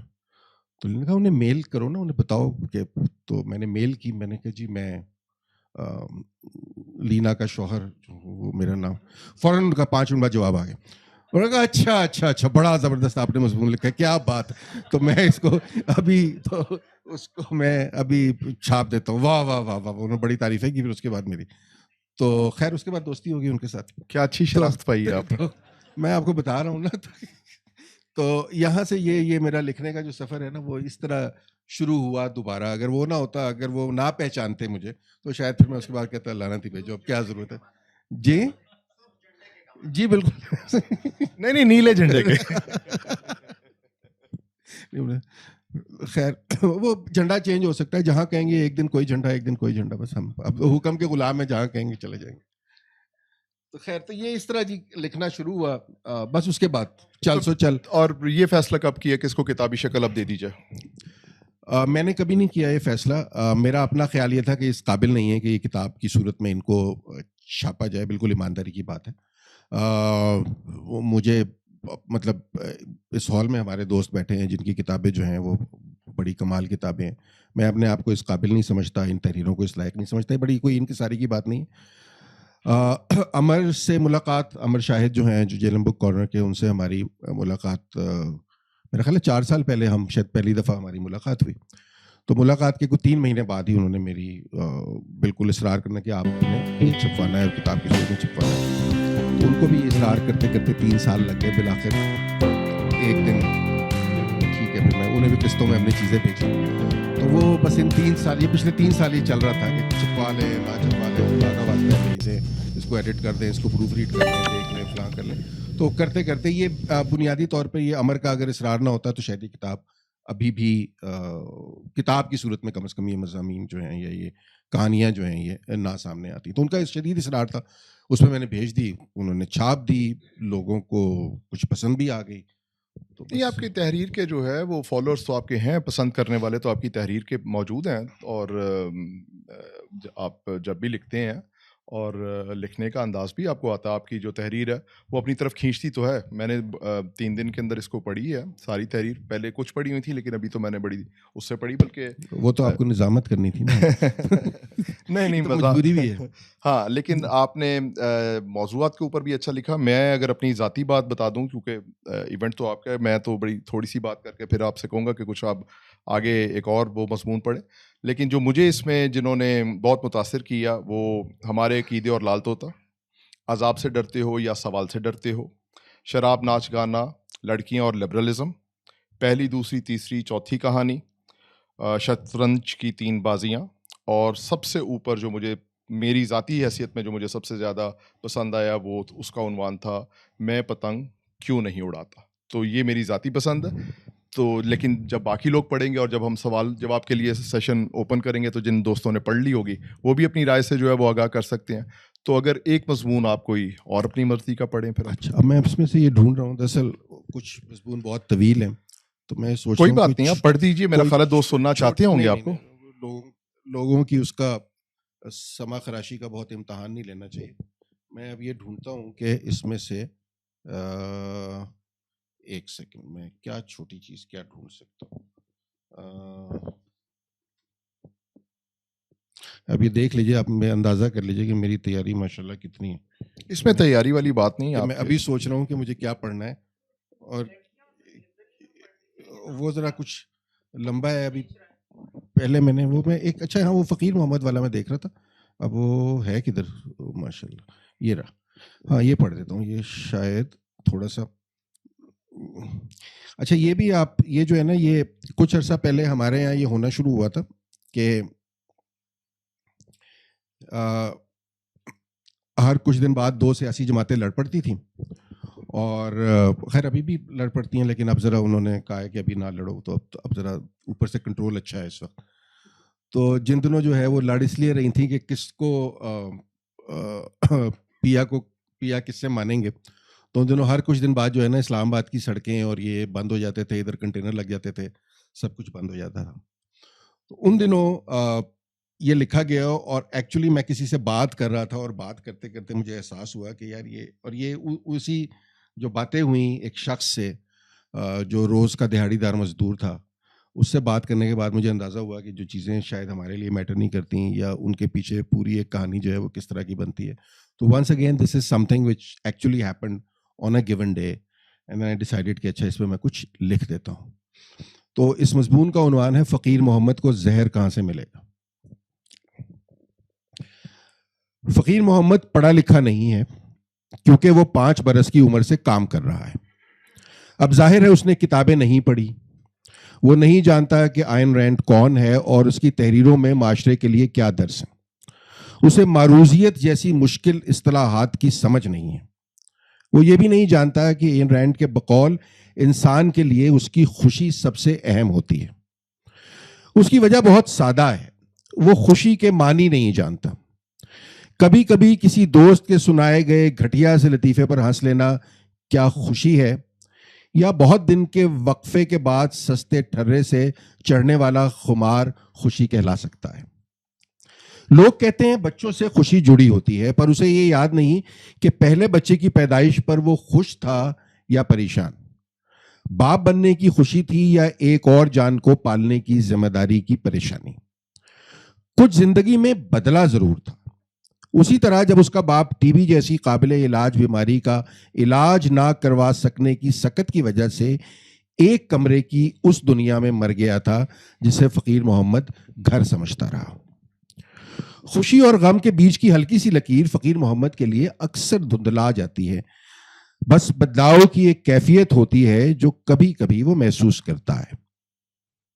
تو انہوں نے کہا انہیں میل کرو نا, انہیں بتاؤ کہ. تو میں نے میل کی, میں نے کہا جی میں لینا کا شوہر, وہ میرا نام. فوراً ان کا 5 منٹ بعد جواب آ گیا. انہوں نے کہا اچھا اچھا اچھا بڑا زبردست آپ نے مضمون لکھا ہے, کیا بات ہے. تو میں اس کو ابھی تو اس کو میں ابھی چھاپ دیتا ہوں. واہ واہ واہ واہ, انہوں نے بڑی تعریفیں کی پھر اس کے بعد میری. تو خیر اس کے بعد دوستی ہوگی ان کے ساتھ. کیا اچھی شناخت پائی ہے آپ نے. میں آپ کو بتا رہا ہوں نا. تو یہاں سے یہ میرا لکھنے کا جو سفر ہے نا, وہ اس طرح شروع ہوا دوبارہ. اگر وہ نہ ہوتا, اگر وہ نہ پہچانتے مجھے, تو شاید پھر میں اس کے بعد کہتا لعنت ہی بھیجو, اب کیا ضرورت ہے. جی جی بالکل. نہیں نیلے جھنڈے کے. خیر وہ جھنڈا چینج ہو سکتا ہے, جہاں کہیں گے ایک دن کوئی جھنڈا, ایک دن کوئی جھنڈا, بس ہم اب حکم کے غلام ہیں, جہاں کہیں گے چلے جائیں گے. تو خیر تو یہ اس طرح جی لکھنا شروع ہوا. بس اس کے بعد چل سو چل. اور یہ فیصلہ کب کیا کہ اس کو کتابی شکل اب دے دی جائے؟ میں نے کبھی نہیں کیا یہ فیصلہ. میرا اپنا خیال یہ تھا کہ اس قابل نہیں ہے کہ یہ کتاب کی صورت میں ان کو چھاپا جائے. بالکل ایمانداری کی بات ہے. مجھے مطلب اس ہال میں ہمارے دوست بیٹھے ہیں جن کی کتابیں جو ہیں وہ بڑی کمال کتابیں ہیں. میں اپنے آپ کو اس قابل نہیں سمجھتا, ان تحریروں کو اس لائق نہیں سمجھتا. بڑی کوئی انکساری کی بات نہیں. امر سے ملاقات, امر شاہد جو ہیں جو جیلم بک کارنر کے, ان سے ہماری ملاقات میرا خیال ہے 4 سال پہلے, ہم شاید پہلی دفعہ ہماری ملاقات ہوئی. تو ملاقات کے کوئی 3 مہینے بعد ہی انہوں نے میری بالکل اصرار کرنا کہ آپ نے یہ چھپوانا ہے اور کتاب کی صورت میں چھپوانا ہے. تو ان کو بھی اصرار کرتے کرتے 3 سال لگ گئے. بالآخر ایک دن ٹھیک ہے پھر میں انہیں بھی قسطوں میں اپنی چیزیں بھیجی. تو وہ بس ان 3 سال یہ پچھلے 3 سال یہ چل رہا تھا کہ چھپوا لیں نہ چھپوا لیں, فلانا واسطے بھیج دیں, اس کو ایڈٹ کر دیں, اس کو پروف ریڈ کر لیں, دیکھ لیں, فلاں کر لیں. تو کرتے کرتے یہ بنیادی طور پہ یہ امر کا اگر اصرار نہ ہوتا تو شاید یہ کتاب ابھی بھی کتاب کی صورت میں کم از کم یہ مضامین جو ہیں یا یہ کہانیاں جو ہیں یہ نہ سامنے آتی. تو ان کا شدید اصرار تھا, اس میں نے بھیج دی, انہوں نے چھاپ دی, لوگوں کو کچھ پسند بھی آ گئی. تو یہ آپ کی تحریر کے جو ہے وہ فالوورز تو آپ کے ہیں, پسند کرنے والے تو آپ کی تحریر کے موجود ہیں, اور آپ جب بھی لکھتے ہیں اور لکھنے کا انداز بھی آپ کو آتا ہے, آپ کی جو تحریر ہے وہ اپنی طرف کھینچتی تو ہے. میں نے 3 دن کے اندر اس کو پڑھی ہے ساری تحریر, پہلے کچھ پڑھی ہوئی تھی لیکن ابھی تو میں نے بڑی اس سے پڑھی, بلکہ وہ تو آپ کو نظامت کرنی تھی نا. نہیں مجبوری بھی ہے. ہاں, لیکن آپ نے موضوعات کے اوپر بھی اچھا لکھا. میں اگر اپنی ذاتی بات بتا دوں, کیونکہ ایونٹ تو آپ کا ہے, میں تو بڑی تھوڑی سی بات کر کے پھر آپ سے کہوں گا کہ کچھ آپ آگے ایک اور وہ مضمون پڑھیں. لیکن جو مجھے اس میں جنہوں نے بہت متاثر کیا وہ ہمارے عقیدے اور لال طوطا, عذاب سے ڈرتے ہو یا سوال سے ڈرتے ہو, شراب ناچ گانا, لڑکیاں اور لبرلزم, پہلی دوسری تیسری چوتھی کہانی, شطرنج کی 3 بازیاں, اور سب سے اوپر جو مجھے میری ذاتی حیثیت میں جو مجھے سب سے زیادہ پسند آیا وہ اس کا عنوان تھا میں پتنگ کیوں نہیں اڑاتا. تو یہ میری ذاتی پسند ہے. تو لیکن جب باقی لوگ پڑھیں گے اور جب ہم سوال جواب کے لیے سیشن اوپن کریں گے تو جن دوستوں نے پڑھ لی ہوگی وہ بھی اپنی رائے سے جو ہے وہ آگاہ کر سکتے ہیں. تو اگر ایک مضمون آپ کوئی اور اپنی مرضی کا پڑھیں پھر. اچھا, اب میں اس میں سے یہ ڈھونڈ رہا ہوں, دراصل کچھ مضمون بہت طویل ہیں تو میں سوچ کوئی بات نہیں, آپ پڑھ دیجئے, میرا خیال ہے دوست سننا چاہتے ہوں گے آپ کو. لوگوں کی اس کا سما خراشی کا بہت امتحان نہیں لینا چاہیے. میں اب یہ ڈھونڈتا ہوں کہ اس میں سے ایک سیکنڈ میں کیا چھوٹی چیز کیا ڈھونڈ سکتا ہوں. اب یہ دیکھ لیجیے, آپ میں اندازہ کر لیجیے کہ میری تیاری ماشاءاللہ کتنی ہے. اس میں تیاری والی بات نہیں ہے. میں ابھی سوچ رہا ہوں کہ مجھے کیا پڑھنا ہے, اور وہ ذرا کچھ لمبا ہے. ابھی پہلے میں ایک اچھا, ہاں وہ فقیر محمد والا میں دیکھ رہا تھا, اب وہ ہے کدھر, ماشاءاللہ یہ رہا. ہاں یہ پڑھ دیتا ہوں, یہ شاید تھوڑا سا اچھا. یہ بھی آپ یہ جو ہے نا, یہ کچھ عرصہ پہلے ہمارے یہاں یہ ہونا شروع ہوا تھا کہ ہر کچھ دن بعد 2 سیاسی جماعتیں لڑ پڑتی تھیں, اور خیر ابھی بھی لڑ پڑتی ہیں لیکن اب ذرا انہوں نے کہا ہے کہ ابھی نہ لڑو, تو اب ذرا اوپر سے کنٹرول اچھا ہے اس وقت. تو جن دنوں جو ہے وہ لڑ اس لیے رہی تھیں کہ کس کو پیا کس سے مانیں گے. تو ان دنوں ہر کچھ دن بعد جو ہے نا اسلام آباد کی سڑکیں اور یہ بند ہو جاتے تھے, ادھر کنٹینر لگ جاتے تھے, سب کچھ بند ہو جاتا تھا. تو ان دنوں یہ لکھا گیا, اور ایکچولی میں کسی سے بات کر رہا تھا اور بات کرتے کرتے مجھے احساس ہوا کہ یار یہ اسی جو باتیں ہوئیں ایک شخص سے جو روز کا دہاڑی دار مزدور تھا, اس سے بات کرنے کے بعد مجھے اندازہ ہوا کہ جو چیزیں شاید ہمارے لیے میٹر نہیں کرتی یا ان کے پیچھے پوری ایک کہانی جو ہے وہ کس طرح کی بنتی ہے. تو once again this is something which actually happened on a given day, and میں نے ڈیسائیڈڈ کہ اچھا اس پہ میں کچھ لکھ دیتا ہوں. تو اس مضمون کا عنوان ہے فقیر محمد کو زہر کہاں سے ملے گا. فقیر محمد پڑھا لکھا نہیں ہے کیونکہ وہ 5 برس کی عمر سے کام کر رہا ہے. اب ظاہر ہے اس نے کتابیں نہیں پڑھی, وہ نہیں جانتا کہ آئن رینڈ کون ہے اور اس کی تحریروں میں معاشرے کے لیے کیا درس ہیں. اسے معروضیت جیسی مشکل اصطلاحات کی سمجھ نہیں ہے. وہ یہ بھی نہیں جانتا کہ آئن رینڈ کے بقول انسان کے لیے اس کی خوشی سب سے اہم ہوتی ہے. اس کی وجہ بہت سادہ ہے, وہ خوشی کے معنی نہیں جانتا. کبھی کبھی کسی دوست کے سنائے گئے گھٹیا سے لطیفے پر ہنس لینا کیا خوشی ہے, یا بہت دن کے وقفے کے بعد سستے ٹھرے سے چڑھنے والا خمار خوشی کہلا سکتا ہے. لوگ کہتے ہیں بچوں سے خوشی جڑی ہوتی ہے, پر اسے یہ یاد نہیں کہ پہلے بچے کی پیدائش پر وہ خوش تھا یا پریشان, باپ بننے کی خوشی تھی یا ایک اور جان کو پالنے کی ذمہ داری کی پریشانی. کچھ زندگی میں بدلا ضرور تھا. اسی طرح جب اس کا باپ ٹی بی جیسی قابل علاج بیماری کا علاج نہ کروا سکنے کی سکت کی وجہ سے ایک کمرے کی اس دنیا میں مر گیا تھا جسے فقیر محمد گھر سمجھتا رہا. خوشی اور غم کے بیچ کی ہلکی سی لکیر فقیر محمد کے لیے اکثر دھندلا جاتی ہے. بس بدلاؤ کی ایک کیفیت ہوتی ہے جو کبھی کبھی وہ محسوس کرتا ہے.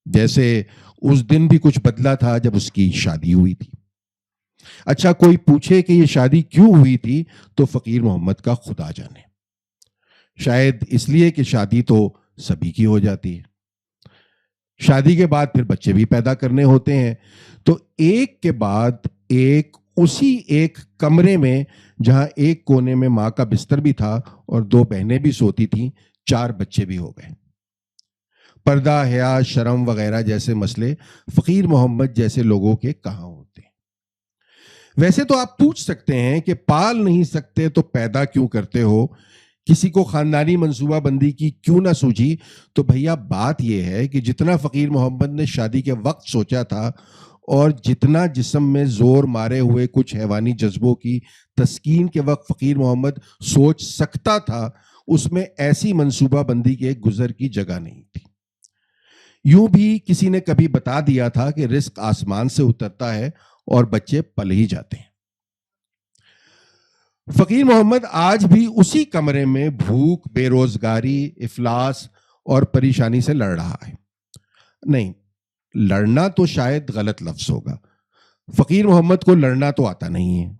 جیسے اس دن بھی کچھ بدلا تھا جب اس کی شادی ہوئی تھی. اچھا کوئی پوچھے کہ یہ شادی کیوں ہوئی تھی تو فقیر محمد کا خدا جانے. شاید اس لیے کہ شادی تو سبھی کی ہو جاتی ہے. شادی کے بعد پھر بچے بھی پیدا کرنے ہوتے ہیں, تو ایک کے بعد ایک اسی ایک کمرے میں جہاں ایک کونے میں ماں کا بستر بھی تھا اور 2 بہنیں بھی سوتی تھیں, 4 بچے بھی ہو گئے. پردہ, حیا, شرم وغیرہ جیسے مسئلے فقیر محمد جیسے لوگوں کے کہاں ہوتے ہیں. ویسے تو آپ پوچھ سکتے ہیں کہ پال نہیں سکتے تو پیدا کیوں کرتے ہو, کسی کو خاندانی منصوبہ بندی کی کیوں نہ سوچی. تو بھیا بات یہ ہے کہ جتنا فقیر محمد نے شادی کے وقت سوچا تھا اور جتنا جسم میں زور مارے ہوئے کچھ حیوانی جذبوں کی تسکین کے وقت فقیر محمد سوچ سکتا تھا, اس میں ایسی منصوبہ بندی کے گزر کی جگہ نہیں تھی. یوں بھی کسی نے کبھی بتا دیا تھا کہ رزق آسمان سے اترتا ہے اور بچے پل ہی جاتے ہیں. فقیر محمد آج بھی اسی کمرے میں بھوک, بے روزگاری, افلاس اور پریشانی سے لڑ رہا ہے. نہیں, لڑنا تو شاید غلط لفظ ہوگا. فقیر محمد کو لڑنا تو آتا نہیں ہے.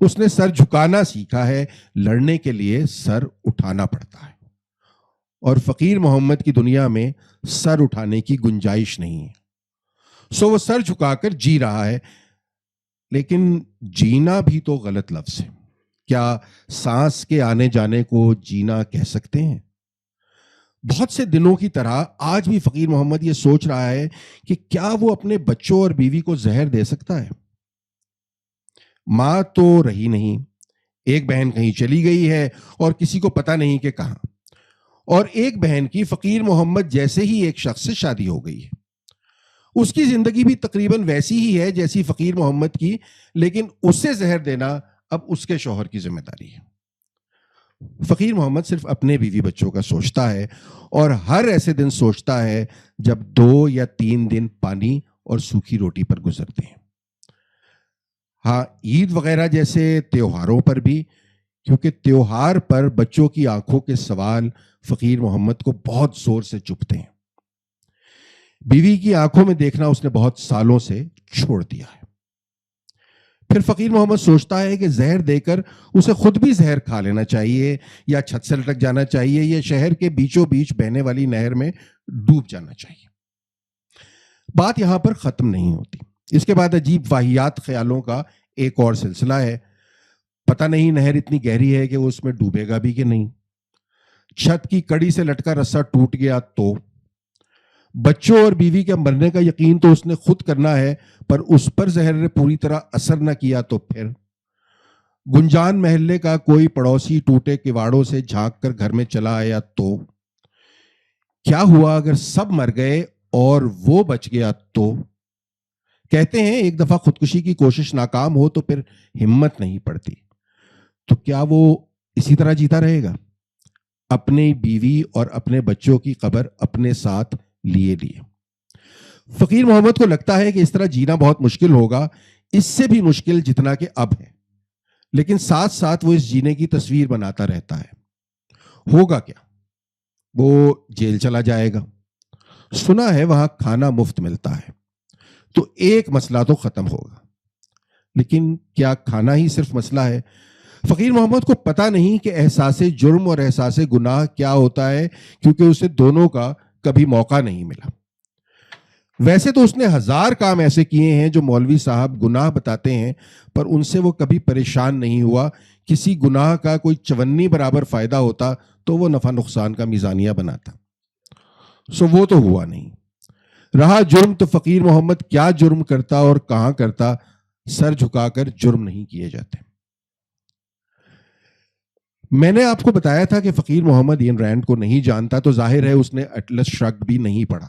اس نے سر جھکانا سیکھا ہے, لڑنے کے لیے سر اٹھانا پڑتا ہے. اور فقیر محمد کی دنیا میں سر اٹھانے کی گنجائش نہیں ہے. سو وہ سر جھکا کر جی رہا ہے. لیکن جینا بھی تو غلط لفظ ہے. کیا سانس کے آنے جانے کو جینا کہہ سکتے ہیں؟ بہت سے دنوں کی طرح آج بھی فقیر محمد یہ سوچ رہا ہے کہ کیا وہ اپنے بچوں اور بیوی کو زہر دے سکتا ہے. ماں تو رہی نہیں, ایک بہن کہیں چلی گئی ہے اور کسی کو پتہ نہیں کہ کہاں, اور ایک بہن کی فقیر محمد جیسے ہی ایک شخص سے شادی ہو گئی ہے. اس کی زندگی بھی تقریباً ویسی ہی ہے جیسی فقیر محمد کی, لیکن اسے زہر دینا اب اس کے شوہر کی ذمہ داری ہے. فقیر محمد صرف اپنے بیوی بچوں کا سوچتا ہے, اور ہر ایسے دن سوچتا ہے جب 2 یا 3 دن پانی اور سوکھی روٹی پر گزرتے ہیں. ہاں, عید وغیرہ جیسے تیوہاروں پر بھی, کیونکہ تیوہار پر بچوں کی آنکھوں کے سوال فقیر محمد کو بہت زور سے چبھتے ہیں. بیوی کی آنکھوں میں دیکھنا اس نے بہت سالوں سے چھوڑ دیا ہے. پھر فقیر محمد سوچتا ہے کہ زہر دے کر اسے خود بھی زہر کھا لینا چاہیے, یا چھت سے لٹک جانا چاہیے, یا شہر کے بیچوں بیچ بہنے والی نہر میں ڈوب جانا چاہیے. بات یہاں پر ختم نہیں ہوتی. اس کے بعد عجیب واہیات خیالوں کا ایک اور سلسلہ ہے. پتہ نہیں نہر اتنی گہری ہے کہ وہ اس میں ڈوبے گا بھی کہ نہیں. چھت کی کڑی سے لٹکا رسا ٹوٹ گیا تو. بچوں اور بیوی کے مرنے کا یقین تو اس نے خود کرنا ہے, پر اس پر زہر نے پوری طرح اثر نہ کیا تو پھر. گنجان محلے کا کوئی پڑوسی ٹوٹے کواڑوں سے جھانک کر گھر میں چلا آیا تو. کیا ہوا اگر سب مر گئے اور وہ بچ گیا تو. کہتے ہیں ایک دفعہ خودکشی کی کوشش ناکام ہو تو پھر ہمت نہیں پڑتی. تو کیا وہ اسی طرح جیتا رہے گا, اپنی بیوی اور اپنے بچوں کی قبر اپنے ساتھ لیے لیے. فقیر محمد کو لگتا ہے کہ اس طرح جینا بہت مشکل ہوگا, اس سے بھی مشکل جتنا کہ اب ہے. لیکن ساتھ ساتھ وہ اس جینے کی تصویر بناتا رہتا ہے. ہوگا کیا, وہ جیل چلا جائے گا. سنا ہے وہاں کھانا مفت ملتا ہے, تو ایک مسئلہ تو ختم ہوگا. لیکن کیا کھانا ہی صرف مسئلہ ہے؟ فقیر محمد کو پتہ نہیں کہ احساس جرم اور احساس گناہ کیا ہوتا ہے, کیونکہ اسے دونوں کا کبھی موقع نہیں ملا. ویسے تو اس نے 1000 کام ایسے کیے ہیں جو مولوی صاحب گناہ بتاتے ہیں, پر ان سے وہ کبھی پریشان نہیں ہوا. کسی گناہ کا کوئی 54 برابر فائدہ ہوتا تو وہ نفع نقصان کا میزانیہ بناتا. سو وہ تو ہوا نہیں. رہا جرم, تو فقیر محمد کیا جرم کرتا اور کہاں کرتا, سر جھکا کر جرم نہیں کیے جاتے. میں نے آپ کو بتایا تھا کہ فقیر محمد این رینڈ کو نہیں جانتا, تو ظاہر ہے اس نے اٹلس شرگڈ بھی نہیں پڑھا.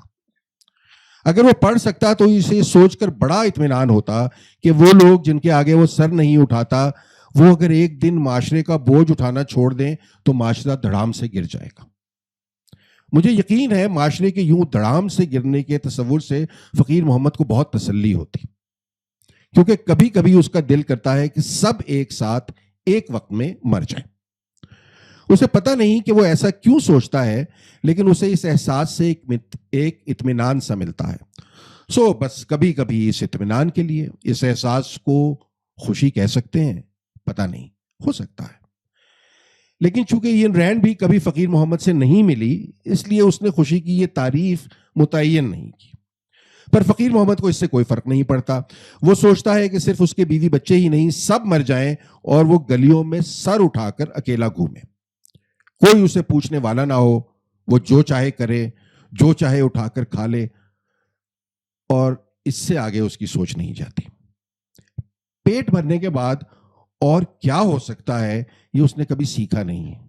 اگر وہ پڑھ سکتا تو اسے سوچ کر بڑا اطمینان ہوتا کہ وہ لوگ جن کے آگے وہ سر نہیں اٹھاتا, وہ اگر ایک دن معاشرے کا بوجھ اٹھانا چھوڑ دیں تو معاشرہ دھڑام سے گر جائے گا. مجھے یقین ہے معاشرے کے یوں دڑام سے گرنے کے تصور سے فقیر محمد کو بہت تسلی ہوتی، کیونکہ کبھی کبھی اس کا دل کرتا ہے کہ سب ایک ساتھ ایک وقت میں مر جائیں۔ اسے پتہ نہیں کہ وہ ایسا کیوں سوچتا ہے، لیکن اسے اس احساس سے ایک اطمینان سا ملتا ہے۔ بس کبھی کبھی اس اطمینان کے لیے اس احساس کو خوشی کہہ سکتے ہیں، پتہ نہیں، ہو سکتا ہے۔ لیکن چونکہ ایان رینڈ بھی کبھی فقیر محمد سے نہیں ملی، اس لیے اس نے خوشی کی یہ تعریف متعین نہیں کی۔ پر فقیر محمد کو اس سے کوئی فرق نہیں پڑتا۔ وہ سوچتا ہے کہ صرف اس کے بیوی بچے ہی نہیں، سب مر جائیں اور وہ گلیوں میں سر اٹھا کر اکیلا گھومے، کوئی اسے پوچھنے والا نہ ہو، وہ جو چاہے کرے، جو چاہے اٹھا کر کھا لے، اور اس سے آگے اس کی سوچ نہیں جاتی۔ پیٹ بھرنے کے بعد اور کیا ہو سکتا ہے یہ اس نے کبھی سیکھا نہیں ہے۔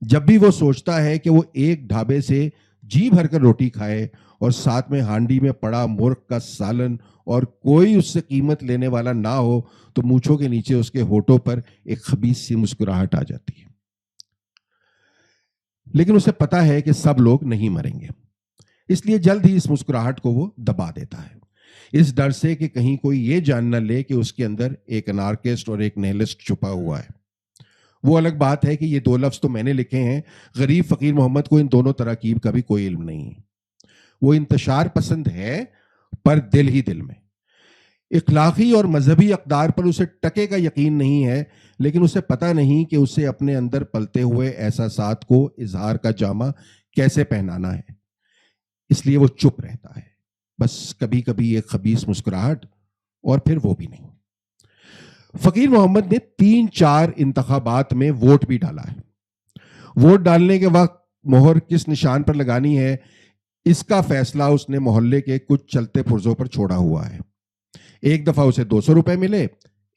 جب بھی وہ سوچتا ہے کہ وہ ایک ڈھابے سے جی بھر کر روٹی کھائے اور ساتھ میں ہانڈی میں پڑا مرغ کا سالن اور کوئی اس سے قیمت لینے والا نہ ہو، تو مونچھوں کے نیچے اس کے ہونٹوں پر ایک خبیث سی مسکراہٹ آ جاتی ہے۔ لیکن اسے پتا ہے کہ سب لوگ نہیں مریں گے، اس لیے جلد ہی اس مسکراہٹ کو وہ دبا دیتا ہے، اس ڈر سے کہ کہیں کوئی یہ جان نہ لے کہ اس کے اندر ایک انارکسٹ اور ایک نہلسٹ چھپا ہوا ہے۔ وہ الگ بات ہے کہ یہ دو لفظ تو میں نے لکھے ہیں، غریب فقیر محمد کو ان دونوں تراکیب کا بھی کوئی علم نہیں ہے۔ وہ انتشار پسند ہے، پر دل ہی دل میں اخلاقی اور مذہبی اقدار پر اسے ٹکے کا یقین نہیں ہے، لیکن اسے پتہ نہیں کہ اسے اپنے اندر پلتے ہوئے احساسات کو اظہار کا جامہ کیسے پہنانا ہے، اس لیے وہ چپ رہتا ہے، بس کبھی کبھی ایک خبیث مسکراہٹ، اور پھر وہ بھی نہیں۔ فقیر محمد نے 3-4 انتخابات میں ووٹ بھی ڈالا ہے۔ ووٹ ڈالنے کے وقت مہر کس نشان پر لگانی ہے، اس کا فیصلہ اس نے محلے کے کچھ چلتے پرزوں پر چھوڑا ہوا ہے۔ ایک دفعہ اسے 200 روپے ملے،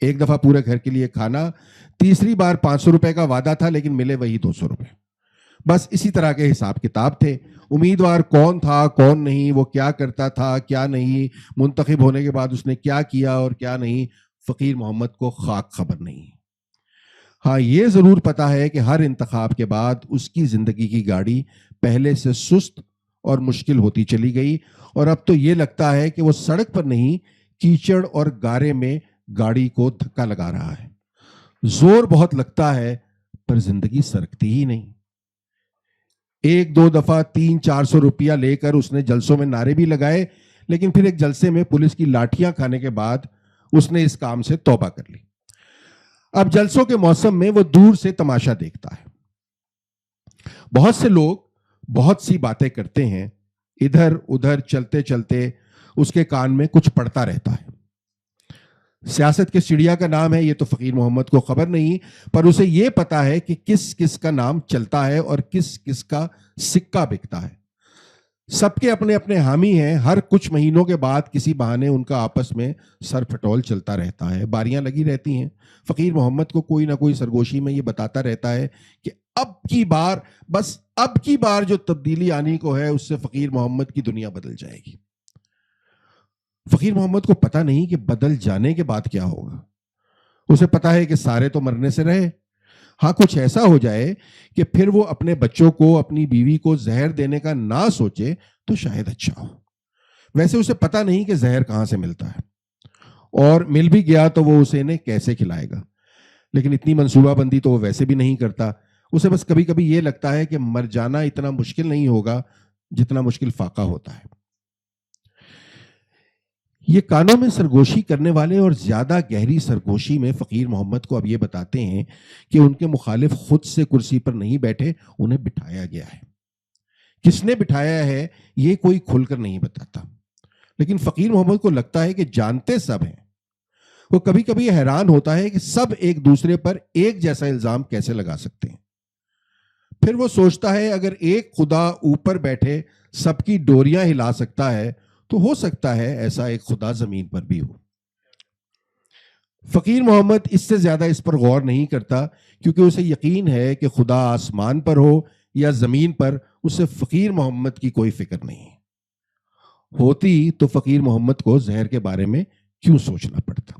ایک دفعہ پورے گھر کے لیے کھانا، تیسری بار 500 روپے کا وعدہ تھا لیکن ملے وہی 200 روپے۔ بس اسی طرح کے حساب کتاب تھے۔ امیدوار کون تھا کون نہیں، وہ کیا کرتا تھا کیا نہیں، منتخب ہونے کے بعد اس نے کیا کیا اور کیا نہیں، فقیر محمد کو خاک خبر نہیں۔ ہاں یہ ضرور پتا ہے کہ ہر انتخاب کے بعد اس کی زندگی کی گاڑی پہلے سے سست اور مشکل ہوتی چلی گئی، اور اب تو یہ لگتا ہے کہ وہ سڑک پر نہیں، کیچڑ اور گارے میں گاڑی کو دھکا لگا رہا ہے۔ زور بہت لگتا ہے پر زندگی سرکتی ہی نہیں۔ 1-2 دفعہ 300-400 روپیہ لے کر اس نے جلسوں میں نعرے بھی لگائے، لیکن پھر ایک جلسے میں پولیس کی لاٹھیاں کھانے کے بعد اس نے اس کام سے توبہ کر لی۔ اب جلسوں کے موسم میں وہ دور سے تماشا دیکھتا ہے۔ بہت سے لوگ بہت سی باتیں کرتے ہیں، ادھر ادھر چلتے چلتے اس کے کان میں کچھ پڑتا رہتا ہے۔ سیاست کے چڑیا کا نام ہے یہ تو فقیر محمد کو خبر نہیں، پر اسے یہ پتا ہے کہ کس کس کا نام چلتا ہے اور کس کس کا سکہ بکتا ہے۔ سب کے اپنے اپنے حامی ہیں، ہر کچھ مہینوں کے بعد کسی بہانے ان کا آپس میں سر پھٹول چلتا رہتا ہے، باریاں لگی رہتی ہیں۔ فقیر محمد کو کوئی نہ کوئی سرگوشی میں یہ بتاتا رہتا ہے کہ اب کی بار، بس اب کی بار جو تبدیلی آنی کو ہے اس سے فقیر محمد کی دنیا بدل جائے گی۔ فقیر محمد کو پتا نہیں کہ بدل جانے کے بعد کیا ہوگا۔ اسے پتا ہے کہ سارے تو مرنے سے رہے، ہاں کچھ ایسا ہو جائے کہ پھر وہ اپنے بچوں کو، اپنی بیوی کو زہر دینے کا نہ سوچے تو شاید اچھا ہو۔ ویسے اسے پتا نہیں کہ زہر کہاں سے ملتا ہے، اور مل بھی گیا تو وہ اسے انہیں کیسے کھلائے گا، لیکن اتنی منصوبہ بندی تو وہ ویسے بھی نہیں کرتا۔ اسے بس کبھی کبھی یہ لگتا ہے کہ مر جانا اتنا مشکل نہیں ہوگا جتنا مشکل فاقہ ہوتا ہے۔ یہ کانوں میں سرگوشی کرنے والے اور زیادہ گہری سرگوشی میں فقیر محمد کو اب یہ بتاتے ہیں کہ ان کے مخالف خود سے کرسی پر نہیں بیٹھے، انہیں بٹھایا گیا ہے۔ کس نے بٹھایا ہے یہ کوئی کھل کر نہیں بتاتا، لیکن فقیر محمد کو لگتا ہے کہ جانتے سب ہیں۔ وہ کبھی کبھی حیران ہوتا ہے کہ سب ایک دوسرے پر ایک جیسا الزام کیسے لگا سکتے ہیں۔ پھر وہ سوچتا ہے اگر ایک خدا اوپر بیٹھے سب کی ڈوریاں ہلا سکتا ہے تو ہو سکتا ہے ایسا ایک خدا زمین پر بھی ہو۔ فقیر محمد اس سے زیادہ اس پر غور نہیں کرتا، کیونکہ اسے یقین ہے کہ خدا آسمان پر ہو یا زمین پر، اسے فقیر محمد کی کوئی فکر نہیں ہوتی تو فقیر محمد کو زہر کے بارے میں کیوں سوچنا پڑتا۔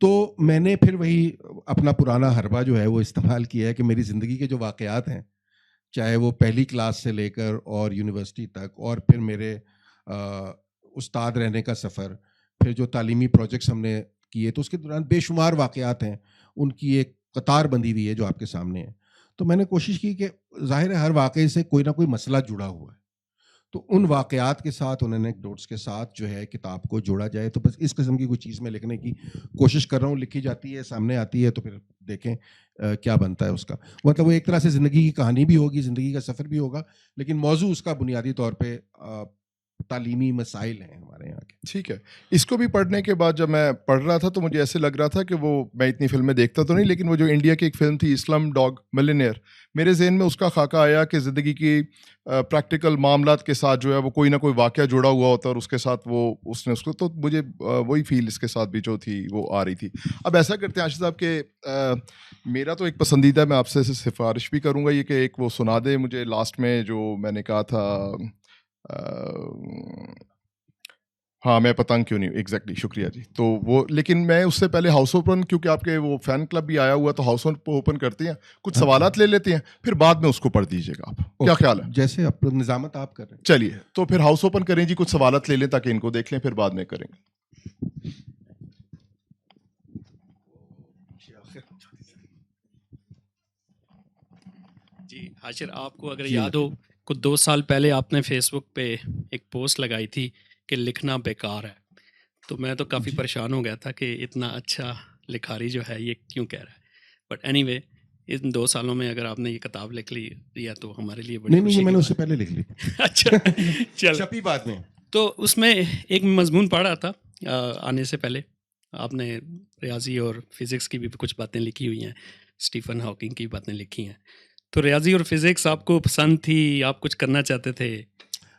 تو میں نے پھر وہی اپنا پرانا حربہ جو ہے وہ استعمال کیا ہے کہ میری زندگی کے جو واقعات ہیں، چاہے وہ پہلی کلاس سے لے کر اور یونیورسٹی تک، اور پھر میرے استاد رہنے کا سفر، پھر جو تعلیمی پروجیکٹس ہم نے کیے، تو اس کے دوران بے شمار واقعات ہیں، ان کی ایک قطار بندی ہوئی ہے جو آپ کے سامنے ہے. تو میں نے کوشش کی کہ ظاہر ہے ہر واقعے سے کوئی نہ کوئی مسئلہ جڑا ہوا ہے، تو ان واقعات کے ساتھ، ان انیکڈوٹس کے ساتھ جو ہے کتاب کو جوڑا جائے. تو بس اس قسم کی کوئی چیز میں لکھنے کی کوشش کر رہا ہوں. لکھی جاتی ہے، سامنے آتی ہے، تو پھر دیکھیں کیا بنتا ہے اس کا. مطلب وہ ایک طرح سے زندگی کی کہانی بھی ہوگی، زندگی کا سفر بھی ہوگا، لیکن موضوع اس کا بنیادی طور پہ تعلیمی مسائل ہیں ہمارے یہاں کے. ٹھیک ہے. اس کو بھی پڑھنے کے بعد جب میں پڑھ رہا تھا تو مجھے ایسے لگ رہا تھا کہ وہ، میں اتنی فلمیں دیکھتا تو نہیں، لیکن وہ جو انڈیا کی ایک فلم تھی اسلم ڈاگ ملینئر، میرے ذہن میں اس کا خاکہ آیا کہ زندگی کی پریکٹیکل معاملات کے ساتھ جو ہے وہ کوئی نہ کوئی واقعہ جڑا ہوا ہوتا ہے، اور اس کے ساتھ وہ اس نے اس کو، تو مجھے وہی فیل اس کے ساتھ بھی جو تھی وہ آ رہی تھی. اب ایسا کرتے ہیں عاشق صاحب کہ میرا تو ایک پسندیدہ، میں آپ سے سفارش بھی کروں گا یہ کہ ایک وہ سنا دے مجھے لاسٹ میں جو میں نے کہا تھا، ہاں میں پتنگ کیوں نہیں، ایگزیکٹلی، شکریہ جی. تو وہ، لیکن میں اس سے پہلے ہاؤس اوپن، کیونکہ آپ کے وہ فین کلب بھی آیا ہوا، تو ہاؤس اوپن کرتے ہیں، کچھ سوالات لے لیتے ہیں، پھر بعد میں اس کو پڑھ دیجیے گا. آپ کیا خیال ہے؟ جیسے آپ نظامت آپ کر رہے ہیں. چلیے تو پھر ہاؤس اوپن کریں جی، کچھ سوالات لے لیں تاکہ ان کو دیکھ لیں، پھر بعد میں کریں گے. جی حاشر، آپ کو اگر یاد ہو، کچھ 2 سال پہلے آپ نے فیس بک پہ ایک پوسٹ لگائی تھی کہ لکھنا بیکار ہے، تو میں تو کافی پریشان ہو گیا تھا کہ اتنا اچھا لکھاری جو ہے یہ کیوں کہہ رہا ہے. بٹ اینی وے، ان 2 سالوں میں اگر آپ نے یہ کتاب لکھ لی یا تو ہمارے لیے بڑی خوشی. نہیں، میں نے اس سے پہلے لکھ لی. اچھا چل، چھپی بات میں. تو اس میں ایک مضمون پڑھ رہا تھا آنے سے پہلے، آپ نے ریاضی اور فزکس کی بھی کچھ باتیں لکھی ہوئی ہیں، اسٹیفن ہاکنگ کی باتیں لکھی ہیں. تو ریاضی اور فزکس آپ کو پسند تھی، آپ کچھ کرنا چاہتے تھے؟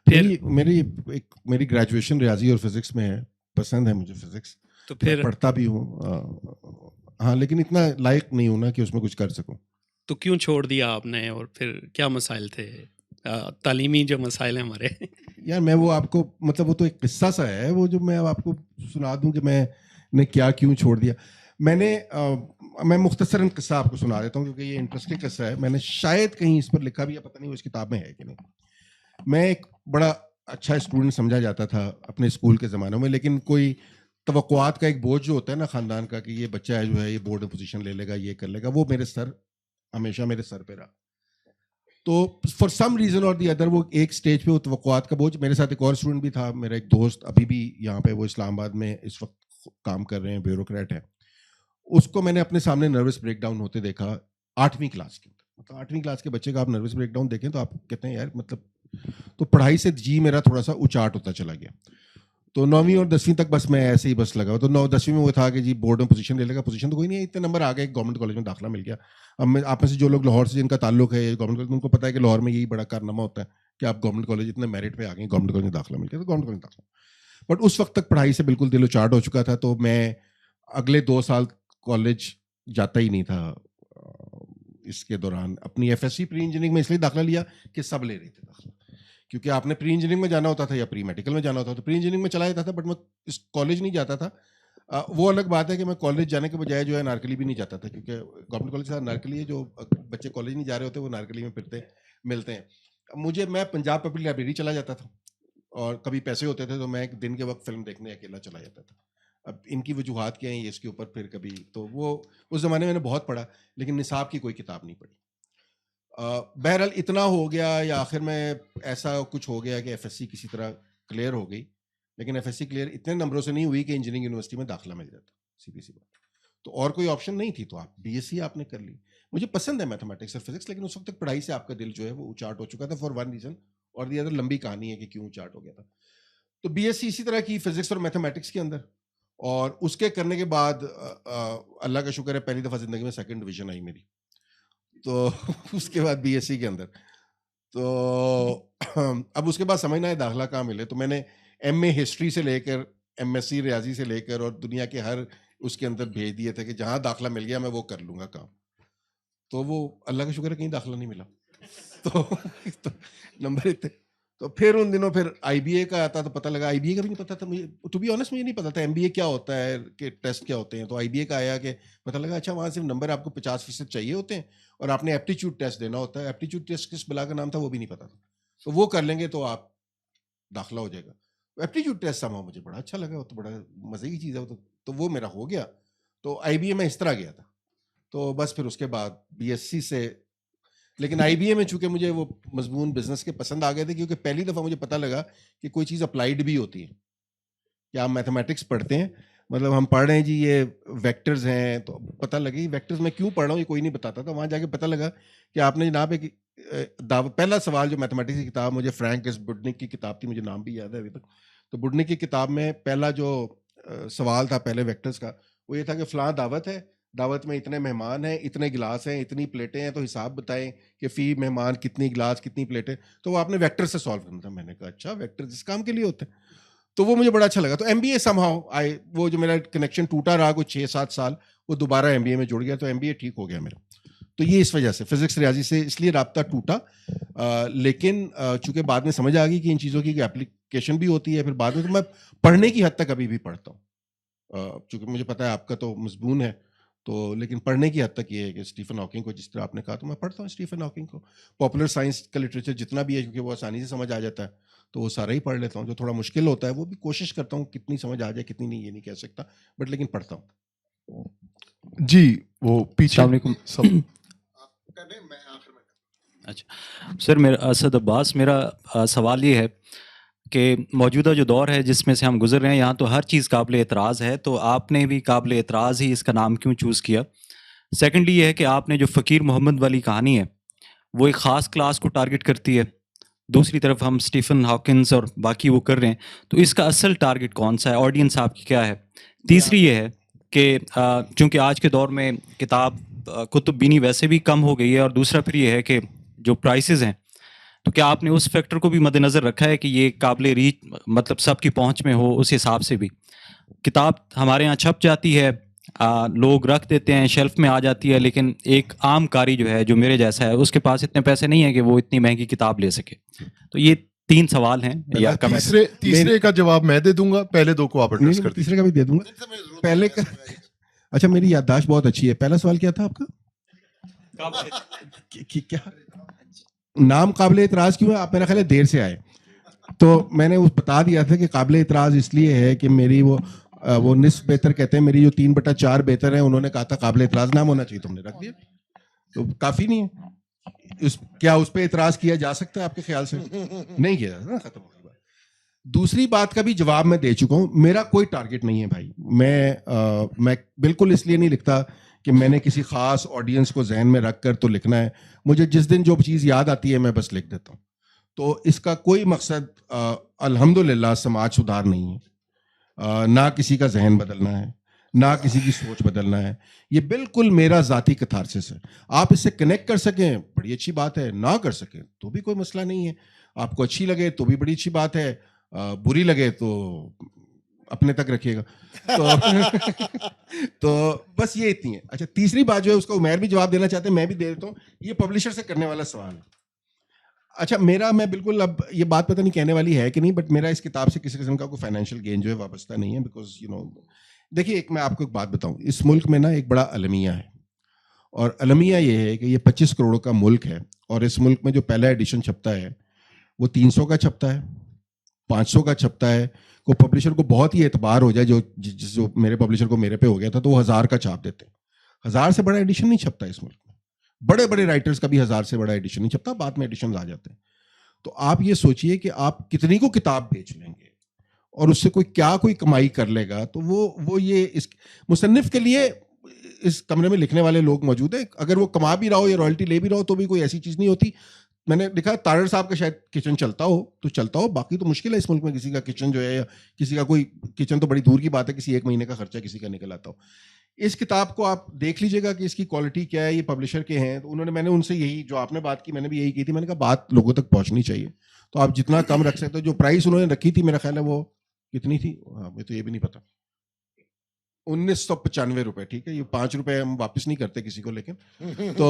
پھر میری گریجویشن ریاضی اور فزکس میں ہے، پسند ہے مجھے فزکس، تو پھر پڑھتا بھی ہوں، ہاں، لیکن اتنا لائق نہیں ہوں نا کہ اس میں کچھ کر سکوں. تو کیوں چھوڑ دیا آپ نے، اور پھر کیا مسائل تھے تعلیمی جو مسائل ہیں ہمارے؟ یار میں وہ آپ کو، مطلب وہ تو ایک قصہ سا ہے وہ، جو میں آپ کو سنا دوں کہ میں نے کیوں چھوڑ دیا. میں مختصراً قصہ آپ کو سنا دیتا ہوں کیونکہ یہ انٹرسٹنگ قصہ ہے. میں نے شاید کہیں اس پر لکھا بھی ہے، پتہ نہیں وہ اس کتاب میں ہے کہ نہیں. میں ایک بڑا اچھا اسٹوڈنٹ سمجھا جاتا تھا اپنے اسکول کے زمانوں میں، لیکن کوئی توقعات کا ایک بوجھ جو ہوتا ہے نا خاندان کا، کہ یہ بچہ ہے جو ہے یہ بورڈ میں پوزیشن لے لے گا، یہ کر لے گا، وہ ہمیشہ میرے سر پہ رہا. تو فار سم ریزن اور دی ادر وہ ایک سٹیج پہ وہ توقعات کا بوجھ. میرے ساتھ ایک اور اسٹوڈنٹ بھی تھا، میرا ایک دوست، ابھی بھی یہاں پہ وہ اسلام آباد میں اس وقت کام کر رہے ہیں، بیوروکریٹ ہے. اس کو میں نے اپنے سامنے نروس بریک ڈاؤن ہوتے دیکھا 8ویں کلاس کے اندر. مطلب 8ویں کلاس کے بچے کا آپ نروس بریک ڈاؤن دیکھیں تو آپ کہتے ہیں یار، مطلب تو پڑھائی سے جی میرا تھوڑا سا اچاٹ ہوتا چلا گیا. تو 9ویں اور 10ویں تک بس میں ایسے ہی بس لگا. تو 9-10ویں میں وہ تھا کہ جی بورڈ میں پوزیشن لے لے گا، پوزیشن تو کوئی نہیں ہے، اتنے نمبر آ گئے، گورنمنٹ کالج میں داخلہ مل گیا. اب میں آپ میں سے جو لوگ لاہور سے جن کا تعلق ہے گورنمنٹ کالج، ان کو پتا ہے کہ لاہور میں یہی بڑا کارنامہ ہوتا ہے کہ آپ گورنمنٹ کالج اتنے میرٹ پہ آ گئے، گورنمنٹ کالج میں داخلہ مل گیا، تو گورنمنٹ کالج داخلہ. بٹ اس وقت تک پڑھائی سے بالکل دل اچاٹ ہو چکا تھا. تو میں اگلے 2 سال کالج جاتا ہی نہیں تھا. اس کے دوران اپنی F S C pre engineering میں اس لیے داخلہ لیا کہ سب لے رہے تھے داخلہ، کیونکہ آپ نے پری انجینئرنگ میں جانا ہوتا تھا یا پری میڈیکل میں جانا ہوتا تھا. تو پری انجینئرنگ میں چلا جاتا تھا، بٹ میں اس کالج نہیں جاتا تھا. وہ الگ بات ہے کہ میں کالج جانے کے بجائے جو ہے نارکلی بھی نہیں جاتا تھا، کیونکہ گورنمنٹ کالج سے نارکلی ہے، جو بچے کالج نہیں جا رہے ہوتے وہ نارکلی میں پھرتے ملتے ہیں. میں پنجاب پبلک لائبریری چلا جاتا تھا، اور کبھی پیسے ہوتے تھے تو میں ایک دن کے وقت فلم دیکھنے اکیلا چلا جاتا تھا. اب ان کی وجوہات کیا ہیں یہ اس کے اوپر پھر کبھی، تو وہ اس زمانے میں نے بہت پڑھا، لیکن نصاب کی کوئی کتاب نہیں پڑھی. بہرحال اتنا ہو گیا، یا آخر میں ایسا کچھ ہو گیا کہ ایف ایس سی کسی طرح کلیئر ہو گئی. لیکن ایف ایس سی کلیئر اتنے نمبروں سے نہیں ہوئی کہ انجینئرنگ یونیورسٹی میں داخلہ مل جاتا، سیدھی سی بات. تو اور کوئی آپشن نہیں تھی، تو آپ بی ایس سی آپ نے کر لی. مجھے پسند ہے میتھمیٹکس اور فزکس، لیکن اس وقت تک پڑھائی سے آپ کا دل جو ہے وہ اچاٹ ہو چکا تھا فار ون ریزن اور دی ادر. لمبی کہانی ہے کہ کیوں اچاٹ ہو گیا تھا. تو بی ایس سی اسی طرح کی فزکس اور میتھمیٹکس کے اندر، اور اس کے کرنے کے بعد اللہ کا شکر ہے پہلی دفعہ زندگی میں 2nd ڈویژن آئی میری. تو اس کے بعد بی ایس سی کے اندر، تو اب اس کے بعد سمجھنا ہے داخلہ کہاں ملے. تو میں نے ایم اے ہسٹری سے لے کر ایم ایس سی ریاضی سے لے کر اور دنیا کے ہر اس کے اندر بھیج دیے تھے کہ جہاں داخلہ مل گیا میں وہ کر لوں گا کام. تو وہ اللہ کا شکر ہے کہیں داخلہ نہیں ملا. تو نمبر اتنے تو پھر ان دنوں پھر آئی بی اے کا آتا تو پتہ لگا, آئی بی اے کا بھی نہیں پتا تھا مجھے, ٹو بی آنیسٹ مجھے نہیں پتا تھا ایم بی اے کیا ہوتا ہے, کہ ٹیسٹ کیا ہوتے ہیں. تو آئی بی اے کا آیا کہ پتہ لگا اچھا وہاں صرف نمبر آپ کو 50% چاہیے ہوتے ہیں اور آپ نے ایپٹیچیوڈ ٹیسٹ دینا ہوتا ہے. ایپٹیچیوڈ ٹیسٹ کس بلا کا نام تھا وہ بھی نہیں پتا تھا, تو وہ کر لیں گے تو آپ داخلہ ہو جائے گا. ایپٹیچیوڈ ٹیسٹ سما مجھے بڑا اچھا لگا, وہ تو بڑا مزے کی چیز ہے, تو وہ میرا ہو گیا. تو آئی بی اے میں اس طرح گیا تھا. تو بس پھر اس کے بعد بی ایس سی سے, لیکن آئی بی اے میں چونکہ مجھے وہ مضمون بزنس کے پسند آ گئے تھے, کیونکہ پہلی دفعہ مجھے پتہ لگا کہ کوئی چیز اپلائیڈ بھی ہوتی ہے. کہ آپ میتھمیٹکس پڑھتے ہیں, مطلب ہم پڑھ رہے ہیں جی یہ ویکٹرز ہیں, تو پتہ لگی ویکٹرز میں کیوں پڑھ رہا ہوں یہ کوئی نہیں بتاتا تھا. وہاں جا کے پتہ لگا کہ آپ نے جناب ایک پہلا سوال جو میتھمیٹکس کی کتاب, مجھے فرینک ایس بڈنک کی کتاب تھی, مجھے نام بھی یاد ہے ابھی تک. تو بڈنک کی کتاب میں پہلا جو سوال تھا پہلے ویکٹرز کا, وہ یہ تھا کہ فلاں دعوت ہے, دعوت میں اتنے مہمان ہیں, اتنے گلاس ہیں, اتنی پلیٹیں ہیں, تو حساب بتائیں کہ فی مہمان کتنی گلاس کتنی پلیٹیں. تو وہ آپ نے ویکٹر سے سالو کرنا تھا. میں نے کہا اچھا ویکٹر جس کام کے لیے ہوتے ہیں, تو وہ مجھے بڑا اچھا لگا. تو M B A somehow وہ جو میرا کنیکشن ٹوٹا رہا کوئی 6-7 سال, وہ دوبارہ ایم بی اے میں جڑ گیا, تو ایم بی اے ٹھیک ہو گیا میرا. تو یہ اس وجہ سے فزکس ریاضی سے اس لیے رابطہ ٹوٹا. لیکن چونکہ بعد میں سمجھ آ گئی کہ ان چیزوں کی اپلیکیشن بھی ہوتی ہے, پھر بعد میں تو میں پڑھنے کی حد تک ابھی بھی پڑھتا ہوں, چونکہ مجھے پتا ہے آپ کا تو مضمون ہے, تو لیکن پڑھنے کی حد تک یہ ہے کہ اسٹیفن ہاکنگ کو جس طرح آپ نے کہا, تو میں پڑھتا ہوں اسٹیفن ہاکنگ کو. پاپولر سائنس کا لٹریچر جتنا بھی ہے, کیونکہ وہ آسانی سے سمجھ آ جاتا ہے, تو وہ سارا ہی پڑھ لیتا ہوں. جو تھوڑا مشکل ہوتا ہے وہ بھی کوشش کرتا ہوں, کتنی سمجھ آ جائے کتنی نہیں یہ نہیں کہہ سکتا, بٹ لیکن پڑھتا ہوں. جی وہ پیچھے. السلام علیکم. اچھا سر, میرا اسد عباس, میرا سوال یہ ہے کہ موجودہ جو دور ہے جس میں سے ہم گزر رہے ہیں, یہاں تو ہر چیز قابل اعتراض ہے, تو آپ نے بھی قابل اعتراض ہی اس کا نام کیوں چوز کیا؟ سیکنڈلی یہ ہے کہ آپ نے جو فقیر محمد والی کہانی ہے وہ ایک خاص کلاس کو ٹارگٹ کرتی ہے, دوسری طرف ہم اسٹیفن ہاکنز اور باقی وہ کر رہے ہیں, تو اس کا اصل ٹارگٹ کون سا ہے, آڈینس آپ کی کیا ہے؟ تیسری یہ ہے کہ چونکہ آج کے دور میں کتاب کتب بینی ویسے بھی کم ہو گئی ہے, اور دوسرا پھر یہ ہے کہ جو پرائسز ہیں, تو کیا آپ نے اس فیکٹر کو بھی مد نظر رکھا ہے کہ یہ قابل ریچ مطلب سب کی پہنچ میں ہو, اس حساب سے بھی کتاب ہمارے یہاں چھپ جاتی ہے, لوگ رکھ دیتے ہیں, شیلف میں آ جاتی ہے, لیکن ایک عام قاری جو ہے جو میرے جیسا ہے اس کے پاس اتنے پیسے نہیں ہیں کہ وہ اتنی مہنگی کتاب لے سکے. تو یہ 3 سوال ہیں. یا تیسرے کا جواب میں دے دوں گا, پہلے 2 کو آپ ایڈریس کر. تیسرے کا بھی دے دوں گا. پہلے کا اچھا, میری یادداشت بہت اچھی ہے. پہلا سوال کیا تھا آپ کا؟ کیا نام قابل اعتراض کیوں ہے؟ آپ میرا خیال ہے دیر سے آئے, تو میں نے بتا دیا تھا کہ قابل اعتراض اس لیے ہے کہ میری وہ نصف بہتر کہتے ہیں, میری جو 3/4 بہتر ہیں, انہوں نے کہا تھا قابل اعتراض نام ہونا چاہیے, تم نے رکھ دیا, تو کافی نہیں ہے. کیا اس پہ اعتراض کیا جا سکتا ہے آپ کے خیال سے؟ نہیں کیا جاتا نا, ختم ہو گئی بات. دوسری بات کا بھی جواب میں دے چکا ہوں, میرا کوئی ٹارگٹ نہیں ہے بھائی. میں بالکل اس لیے نہیں لکھتا کہ میں نے کسی خاص آڈینس کو ذہن میں رکھ کر تو لکھنا ہے. مجھے جس دن جو چیز یاد آتی ہے میں بس لکھ دیتا ہوں. تو اس کا کوئی مقصد الحمدللہ سماج سدھار نہیں ہے, نہ کسی کا ذہن بدلنا ہے, نہ کسی کی سوچ بدلنا ہے. یہ بالکل میرا ذاتی کتھارسس ہے. آپ اس سے کنیکٹ کر سکیں بڑی اچھی بات ہے, نہ کر سکیں تو بھی کوئی مسئلہ نہیں ہے. آپ کو اچھی لگے تو بھی بڑی اچھی بات ہے, بری لگے تو اپنے تک رکھیے گا. تو بس یہ اتنی ہے. اچھا, تیسری بات جو ہے اس کو عمیر بھی جواب دینا چاہتے ہیں, میں بھی دے دیتا ہوں. یہ پبلشر سے کرنے والا سوال ہے. اچھا, میں بالکل اب یہ بات پتہ نہیں کہنے والی ہے کہ نہیں, بٹ میرا اس کتاب سے کسی قسم کا کوئی فائنینشیل گین جو ہے وابستہ نہیں ہے. بیکاز دیکھیے, ایک میں آپ کو ایک بات بتاؤں, اس ملک میں نا ایک بڑا المیہ ہے, اور المیہ یہ ہے کہ یہ 25 کروڑ کا ملک ہے, اور اس ملک میں جو پہلا ایڈیشن چھپتا ہے وہ 300 کا چھپتا ہے, 500 کا چھپتا ہے. کو پبلشر کو بہت ہی اعتبار ہو جائے, جو میرے پبلشر کو میرے پہ ہو گیا تھا, تو وہ 1000 کا چھاپ دیتے ہیں. 1000 سے بڑا ایڈیشن نہیں چھپتا اس ملک میں. بڑے بڑے رائٹرز کا بھی 1000 سے بڑا ایڈیشن نہیں چھپتا, بعد میں ایڈیشنز آ جاتے ہیں. تو آپ یہ سوچئے کہ آپ کتنی کو کتاب بیچ لیں گے, اور اس سے کوئی کمائی کر لے گا. تو وہ یہ اس مصنف کے لیے اس کمرے میں لکھنے والے لوگ موجود ہیں, اگر وہ کما بھی رہا ہو یا رائلٹی لے بھی رہا ہو تو بھی کوئی ایسی چیز نہیں ہوتی. میں نے دیکھا تارڑ صاحب کا شاید کچن چلتا ہو تو چلتا ہو, باقی تو مشکل ہے اس ملک میں کسی کا کچن جو ہے, یا کسی کا کوئی کچن تو بڑی دور کی بات ہے, کسی 1 مہینے کا خرچہ کسی کا نکل آتا ہو. اس کتاب کو آپ دیکھ لیجئے گا کہ اس کی کوالٹی کیا ہے. یہ پبلشر کے ہیں, تو میں نے ان سے یہی, جو آپ نے بات کی میں نے بھی یہی کی تھی, میں نے کہا بات لوگوں تک پہنچنی چاہیے, تو آپ جتنا کم رکھ سکتے ہو. جو پرائس انہوں نے رکھی تھی میرا خیال ہے وہ کتنی تھی, مجھے تو یہ بھی نہیں پتا, 1995 روپے. ٹھیک ہے, یہ 5 روپے ہم واپس نہیں کرتے کسی کو, لیکن تو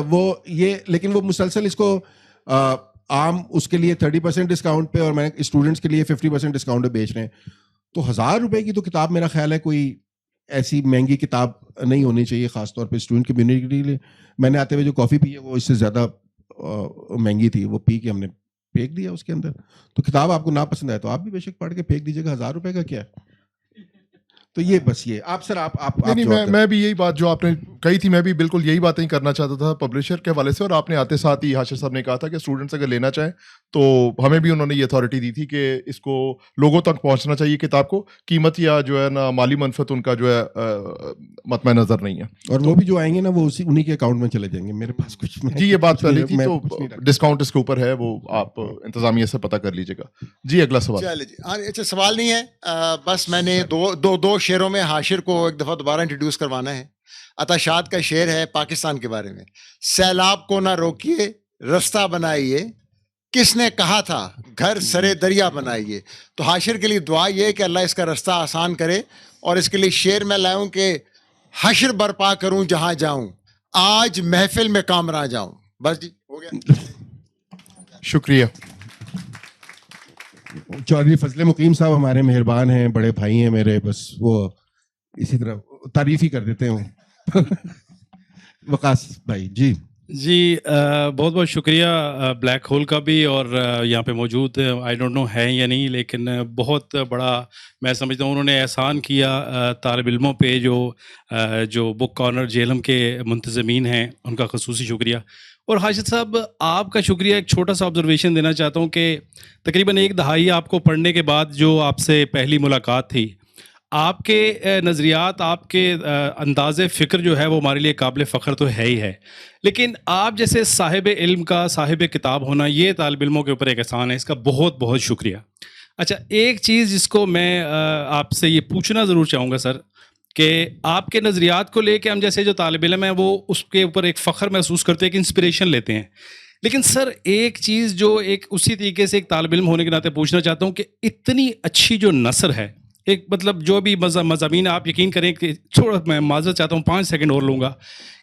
وہ یہ, لیکن وہ مسلسل اس کو عام اس کے لیے 30% ڈسکاؤنٹ پہ اور میں اسٹوڈنٹس کے لیے 50% ڈسکاؤنٹ پہ بیچ رہے ہیں. تو 1000 روپے کی تو کتاب میرا خیال ہے کوئی ایسی مہنگی کتاب نہیں ہونی چاہیے, خاص طور پہ اسٹوڈنٹ کمیونٹی کے لیے. میں نے آتے ہوئے جو کافی پی ہے وہ اس سے زیادہ مہنگی تھی, وہ پی کے ہم نے پھینک دیا اس کے اندر. تو کتاب آپ کو نہ پسند آئے تو آپ بھی بے شک پڑھ کے پھینک دیجیے گا, 1000 روپے کا کیا ہے. تو یہ بس یہ آپ سر آپ نہیں, میں بھی یہی بات جو آپ نے کہی تھی, میں بھی بالکل یہی باتیں کرنا چاہتا تھا پبلشر کے حوالے سے. اور آپ نے آتے ساتھ ہی حاشر صاحب نے کہا تھا کہ اسٹوڈنٹس اگر لینا چاہیں تو ہمیں بھی انہوں نے یہ اتھارٹی دی تھی کہ اس کو لوگوں تک پہنچنا چاہیے کتاب کو. قیمت یا جو ہے نا مالی منفعت ان کا جو ہے مطمع نظر نہیں ہے. اور وہ بھی جو آئیں گے نا وہ انہی کے اکاؤنٹ میں چلے جائیں گے, میرے پاس کچھ. جی یہ بات پہلے تھی, تو ڈسکاؤنٹ اس کے اوپر ہے, وہ آپ انتظامیہ سے پتہ کر لیجیے گا. جی اگلا سوال. اچھا سوال نہیں ہے, بس میں نے دو شعروں میں حاشر کو ایک دفعہ دوبارہ انٹروڈیوس کروانا ہے. عطا شاد کا شعر ہے پاکستان کے بارے میں. سیلاب کو نہ روکیے رستہ بنائیے, کس نے کہا تھا گھر سرے دریا بنائیے. تو حاشر کے لیے دعا یہ ہے کہ اللہ اس کا رستہ آسان کرے, اور اس کے لیے شعر میں لاؤں کہ حشر برپا کروں جہاں جاؤں, آج محفل میں کامراں جاؤں. بس جی ہو گیا. شکریہ. چودھری فضل مقیم صاحب ہمارے مہربان ہیں, بڑے بھائی ہیں میرے, بس وہ اسی طرح تعریف ہی کر دیتے ہیں. وقاص بھائی جی. جی بہت بہت شکریہ بلیک ہول کا بھی, اور یہاں پہ موجود آئی ڈونٹ نو ہیں یا نہیں, لیکن بہت بڑا میں سمجھتا ہوں انہوں نے احسان کیا طالب علموں پہ جو بک کارنر جیلم کے منتظمین ہیں, ان کا خصوصی شکریہ. اور حاشد صاحب آپ کا شکریہ. ایک چھوٹا سا آبزرویشن دینا چاہتا ہوں کہ تقریباً 1 دہائی آپ کو پڑھنے کے بعد جو آپ سے پہلی ملاقات تھی, آپ کے نظریات, آپ کے انداز فکر جو ہے وہ ہمارے لیے قابل فخر تو ہے ہی ہے, لیکن آپ جیسے صاحب علم کا صاحب کتاب ہونا یہ طالب علموں کے اوپر ایک احسان ہے, اس کا بہت بہت شکریہ. اچھا ایک چیز جس کو میں آپ سے یہ پوچھنا ضرور چاہوں گا سر, کہ آپ کے نظریات کو لے کے ہم جیسے جو طالب علم ہیں وہ اس کے اوپر ایک فخر محسوس کرتے ہیں, ایک انسپریشن لیتے ہیں, لیکن سر ایک چیز جو ایک اسی طریقے سے ایک طالب علم ہونے کے ناطے پوچھنا چاہتا ہوں کہ اتنی اچھی جو نثر ہے, ایک مطلب جو بھی مضامین آپ یقین کریں کہ تھوڑا میں معذرت چاہتا ہوں 5 سیکنڈ اور لوں گا,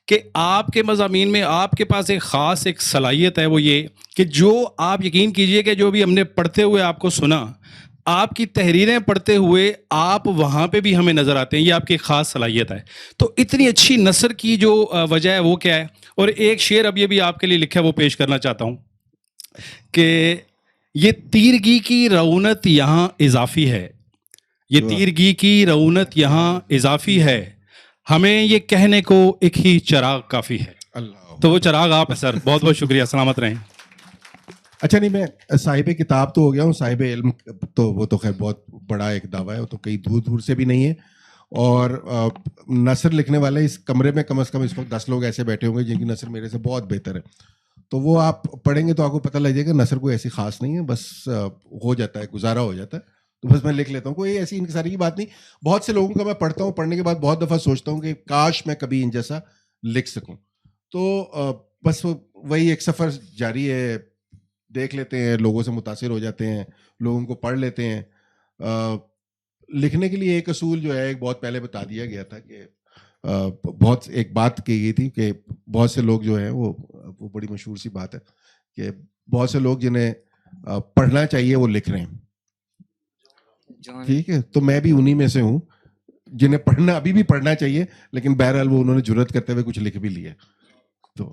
کہ آپ کے مضامین میں آپ کے پاس ایک خاص ایک صلاحیت ہے, وہ یہ کہ جو آپ یقین کیجئے کہ جو بھی ہم نے پڑھتے ہوئے آپ کو سنا, آپ کی تحریریں پڑھتے ہوئے آپ وہاں پہ بھی ہمیں نظر آتے ہیں, یہ آپ کی خاص صلاحیت ہے. تو اتنی اچھی نثر کی جو وجہ ہے وہ کیا ہے؟ اور ایک شعر اب یہ بھی آپ کے لیے لکھا ہے وہ پیش کرنا چاہتا ہوں کہ یہ تیرگی کی رونت یہاں اضافی ہے, یہ تیرگی کی رونت یہاں اضافی ہے, ہمیں یہ کہنے کو ایک ہی چراغ کافی ہے. تو وہ چراغ آپ ہے سر. بہت بہت شکریہ, سلامت رہیں. اچھا نہیں, میں صاحب کتاب تو ہو گیا ہوں, صاحب علم تو وہ تو خیر بہت بڑا ایک دعویٰ ہے, وہ تو کئی دور دور سے بھی نہیں ہے. اور نثر لکھنے والے اس کمرے میں کم از کم اس وقت 10 لوگ ایسے بیٹھے ہوں گے جن کی نثر میرے سے بہت بہتر ہے. تو وہ آپ پڑھیں گے تو آپ کو پتہ لگ جائے گا نثر کوئی ایسی خاص نہیں ہے, بس ہو جاتا ہے, گزارا ہو جاتا ہے. تو بس میں لکھ لیتا ہوں, کوئی ایسی انکساری کی بات نہیں. بہت سے لوگوں کا میں پڑھتا ہوں, پڑھنے کے بعد بہت دفعہ سوچتا ہوں کہ کاش میں کبھی ان جیسا لکھ سکوں. تو بس وہی ایک سفر جاری ہے, دیکھ لیتے ہیں, لوگوں سے متاثر ہو جاتے ہیں, لوگوں کو پڑھ لیتے ہیں. لکھنے کے لیے ایک اصول جو ہے ایک بہت پہلے بتا دیا گیا تھا کہ بہت ایک بات کی گئی تھی کہ بہت سے لوگ جو ہیں وہ بڑی مشہور سی بات ہے کہ بہت سے لوگ جنہیں پڑھنا چاہیے وہ لکھ رہے ہیں. ٹھیک ہے, تو میں بھی انہی میں سے ہوں جنہیں پڑھنا ابھی بھی پڑھنا چاہیے, لیکن بہرحال وہ انہوں نے جرات کرتے ہوئے کچھ لکھ بھی لیا. تو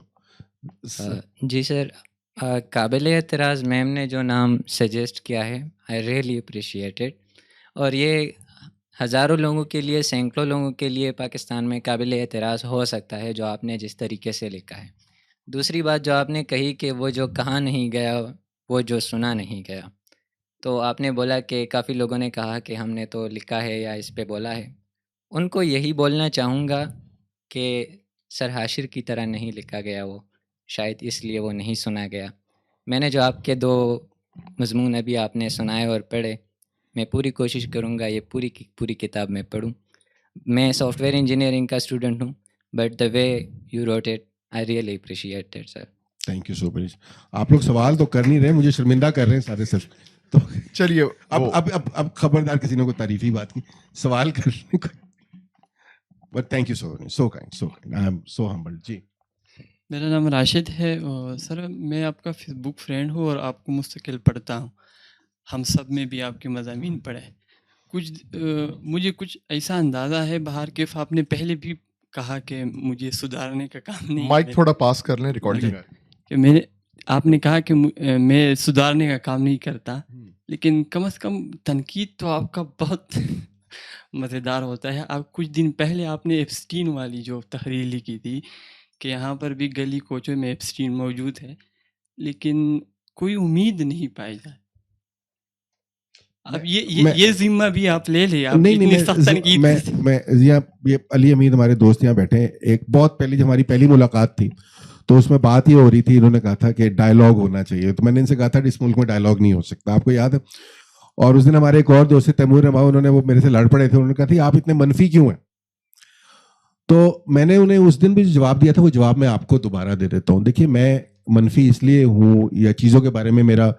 جی سر, قابل اعتراض میم نے جو نام سجیسٹ کیا ہے آئی ریئلی اپریشیٹ. اور یہ ہزاروں لوگوں کے لیے, سینکڑوں لوگوں کے لیے پاکستان میں قابل اعتراض ہو سکتا ہے جو آپ نے جس طریقے سے لکھا ہے. دوسری بات جو آپ نے کہی کہ وہ جو کہا نہیں گیا وہ جو سنا نہیں گیا, تو آپ نے بولا کہ کافی لوگوں نے کہا کہ ہم نے تو لکھا ہے یا اس پہ بولا ہے. ان کو یہی بولنا چاہوں گا کہ سر حاشر کی طرح نہیں لکھا گیا, وہ شاید اس لیے وہ نہیں سنا گیا. میں نے جو آپ کے 2 مضمون ابھی آپ نے سنائے اور پڑھے, میں پوری کوشش کروں گا یہ پوری کتاب میں پڑھوں. میں سافٹ ویئر انجینئرنگ کا اسٹوڈنٹ ہوں, but the way you wrote it I really appreciate it sir. Thank you so much. آپ لوگ سوال تو کر نہیں رہے, مجھے شرمندہ کر رہے ہیں سارے سر. تو چلیے اب خبردار کسی نے کوئی تعریفی بات کی, سوال کرنے کو. But thank you so much, so kind, I am so humble. جی میرا نام راشد ہے اور سر میں آپ کا فیس بک فرینڈ ہوں اور آپ کو مستقل پڑھتا ہوں. ہم سب میں بھی آپ کے مضامین پڑھے. مجھے کچھ ایسا اندازہ ہے باہر کے آپ نے پہلے بھی کہا کہ مجھے سدھارنے کا کام نہیں. مائک تھوڑا پاس کر لیں, ریکارڈنگ ہے. کہ آپ نے کہا کہ میں سدھارنے کا کام نہیں کرتا, لیکن کم از کم تنقید تو آپ کا بہت مزیدار ہوتا ہے. آپ کچھ دن پہلے آپ نے ایپسٹین والی جو تحریر لکھی تھی کہ یہاں پر بھی گلی کوچوں میں ایپسٹین موجود ہے لیکن کوئی امید نہیں پائی جائے. اب یہ ذمہ بھی آپ لے لیں. میں یہ علی امید ہمارے دوست یہاں بیٹھے ہیں. ایک بہت پہلی جب ہماری پہلی ملاقات تھی تو اس میں بات یہ ہو رہی تھی, انہوں نے کہا تھا کہ ڈائلاگ ہونا چاہیے. تو میں نے ان سے کہا تھا اس ملک میں ڈائلاگ نہیں ہو سکتا, آپ کو یاد ہے. اور اس دن ہمارے ایک اور دوست تیمور رما, انہوں نے وہ میرے سے لڑ پڑے تھے. انہوں نے کہا تھا آپ اتنے منفی کیوں ہیں. تو میں نے انہیں اس دن بھی جو جواب دیا تھا وہ جواب میں آپ کو دوبارہ دے دیتا ہوں. دیکھیے میں منفی اس لیے ہوں یا چیزوں کے بارے میں میرا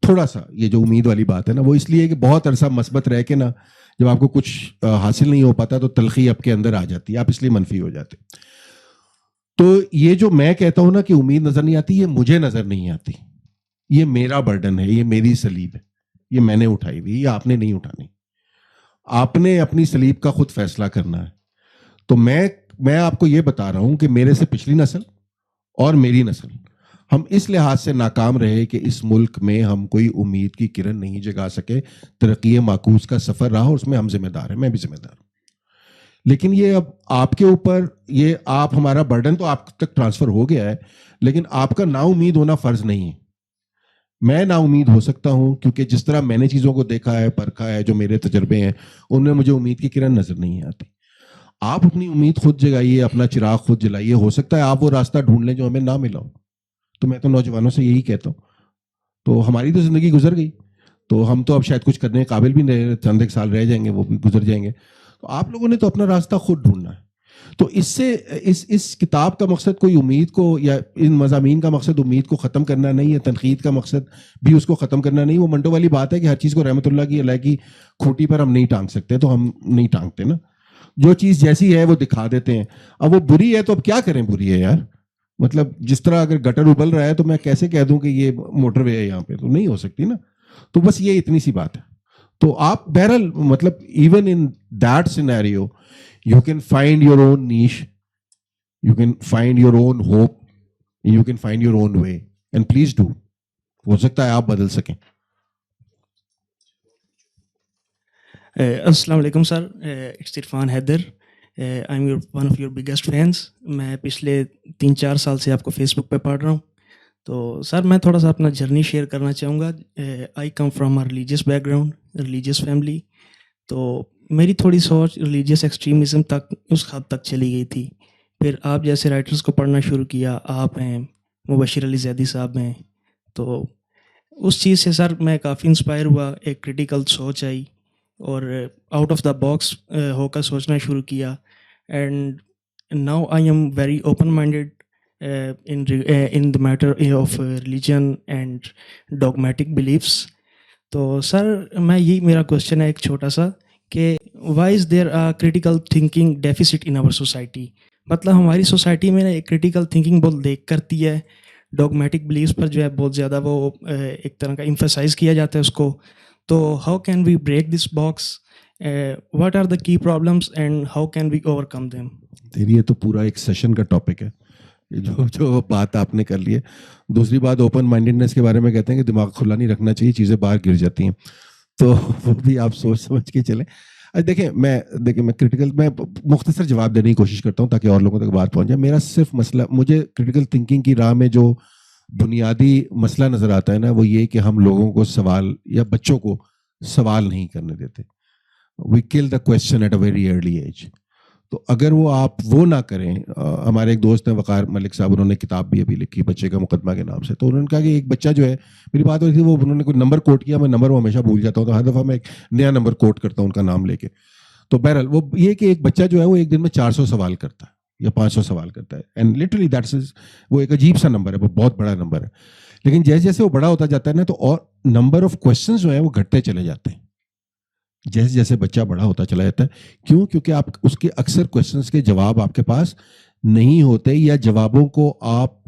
تھوڑا سا یہ جو امید والی بات ہے نا, وہ اس لیے کہ بہت عرصہ مثبت رہ کے نا جب آپ کو کچھ حاصل نہیں ہو پاتا تو تلخی آپ کے اندر آ جاتی ہے, آپ اس لیے منفی ہو جاتے. تو یہ جو میں کہتا ہوں نا کہ امید نظر نہیں آتی, یہ مجھے نظر نہیں آتی. یہ میرا برڈن ہے, یہ میری سلیب ہے, یہ میں نے اٹھائی ہوئی, یہ آپ نے نہیں اٹھانی. آپ نے اپنی سلیب کا خود فیصلہ کرنا ہے. تو میں آپ کو یہ بتا رہا ہوں کہ میرے سے پچھلی نسل اور میری نسل ہم اس لحاظ سے ناکام رہے کہ اس ملک میں ہم کوئی امید کی کرن نہیں جگا سکے. ترقی معکوس کا سفر رہا اور اس میں ہم ذمہ دار ہیں, میں بھی ذمہ دار ہوں. لیکن یہ اب آپ کے اوپر, یہ آپ ہمارا برڈن تو آپ تک ٹرانسفر ہو گیا ہے, لیکن آپ کا نا امید ہونا فرض نہیں ہے. میں نا امید ہو سکتا ہوں کیونکہ جس طرح میں نے چیزوں کو دیکھا ہے, پرکھا ہے, جو میرے تجربے ہیں ان میں مجھے امید کی کرن نظر نہیں آتی. آپ اپنی امید خود جگائیے, اپنا چراغ خود جلائیے. ہو سکتا ہے آپ وہ راستہ ڈھونڈ لیں جو ہمیں نہ ملا ہو. تو میں تو نوجوانوں سے یہی کہتا ہوں. تو ہماری تو زندگی گزر گئی, تو ہم تو اب شاید کچھ کرنے کے قابل بھی نہیں, چند ایک سال رہ جائیں گے, وہ بھی گزر جائیں گے. تو آپ لوگوں نے تو اپنا راستہ خود ڈھونڈنا ہے. تو اس سے اس کتاب کا مقصد کوئی امید کو یا ان مضامین کا مقصد امید کو ختم کرنا نہیں ہے, تنقید کا مقصد بھی اس کو ختم کرنا نہیں. وہ منٹو والی بات ہے کہ ہر چیز کو رحمت اللہ کی علیہ کی کھوٹی پر ہم نہیں ٹانگ سکتے, تو ہم نہیں ٹانگتے نا. جو چیز جیسی ہے وہ دکھا دیتے ہیں. اب وہ بری ہے تو اب کیا کریں, بری ہے یار. مطلب جس طرح اگر گٹر ابل رہا ہے تو میں کیسے کہہ دوں کہ یہ موٹر وے ہے یہاں پہ, تو نہیں ہو سکتی نا. تو بس یہ اتنی سی بات ہے. تو آپ بہرحال مطلب even in that scenario you can find your own niche, you can find your own hope, you can find your own way, and please do. ہو سکتا ہے آپ بدل سکیں. السلام علیکم sir, it's Irfan Haider, I am one of your biggest fans. میں پچھلے 3-4 سال سے آپ کو فیس بک پہ پڑھ رہا ہوں. تو سر میں تھوڑا سا اپنا جرنی شیئر کرنا چاہوں گا. I come from a religious background, religious family. تو میری تھوڑی سوچ ریلیجیس ایکسٹریمزم تک اس حد تک چلی گئی تھی. پھر آپ جیسے رائٹرز کو پڑھنا شروع کیا, آپ ہیں, مبشر علی زیدی صاحب ہیں, تو اس چیز سے سر میں کافی انسپائر ہوا. ایک کریٹیکل سوچ آئی اور آؤٹ آف دا باکس ہو کر سوچنا شروع کیا. And now I am very open minded in the matter of religion and dogmatic beliefs. تو سر میں یہی میرا کوشچن ہے ایک چھوٹا سا کہ why is there a critical thinking deficit in our society. مطلب ہماری سوسائٹی میں ایک critical thinking بہت دیکھ کرتی ہے, dogmatic beliefs پر جو ہے بہت زیادہ وہ ایک طرح کا emphasize کیا جاتا ہے اس کو. تو how can we break this box, what are the key problems and how can we overcome them. یہ تو پورا ایک سیشن کا ٹاپک ہے جو بات آپ نے کر لی ہے. دوسری بات اوپن مائنڈیڈنس کے بارے میں کہتے ہیں کہ دماغ کھلا نہیں رکھنا چاہیے, چیزیں باہر گر جاتی ہیں, تو وہ بھی آپ سوچ سمجھ کے چلیں. دیکھیں میں کریٹیکل میں مختصر جواب دینے کی کوشش کرتا ہوں تاکہ اور لوگوں تک بات پہنچ جائے. میرا صرف مسئلہ, مجھے کریٹیکل تھنکنگ کی راہ میں جو بنیادی مسئلہ نظر آتا ہے نا, وہ یہ کہ ہم لوگوں کو سوال یا بچوں کو سوال نہیں کرنے دیتے. We kill the question at a very early age. تو اگر وہ آپ وہ نہ کریں, ہمارے ایک دوست ہیں وقار ملک صاحب, انہوں نے کتاب بھی ابھی لکھی بچے کا مقدمہ کے نام سے. تو انہوں نے کہا کہ ایک بچہ جو ہے, میری بات ہو رہی تھی, وہ انہوں نے کوئی نمبر کوٹ کیا, میں نمبر وہ ہمیشہ بھول جاتا ہوں, تو ہر دفعہ میں ایک نیا نمبر کوٹ کرتا ہوں ان کا نام لے کے. تو بہرحال وہ یہ کہ ایک بچہ جو ہے وہ ایک دن میں 400 سوال کرتا ہے یا 500 سوال کرتا ہے, اینڈ لٹرلی دیٹس وہ ایک عجیب سا نمبر ہے, وہ بہت بڑا نمبر ہے. لیکن جیسے جیسے وہ بڑا ہوتا جاتا ہے نا, تو اور نمبر آف کویشچنز جو ہیں وہ گھٹتے چلے جاتے ہیں جیسے جیسے بچہ بڑا ہوتا چلا جاتا ہے. کیوں؟ کیونکہ آپ اس کے اکثر کویشچنس کے جواب آپ کے پاس نہیں ہوتے, یا جوابوں کو آپ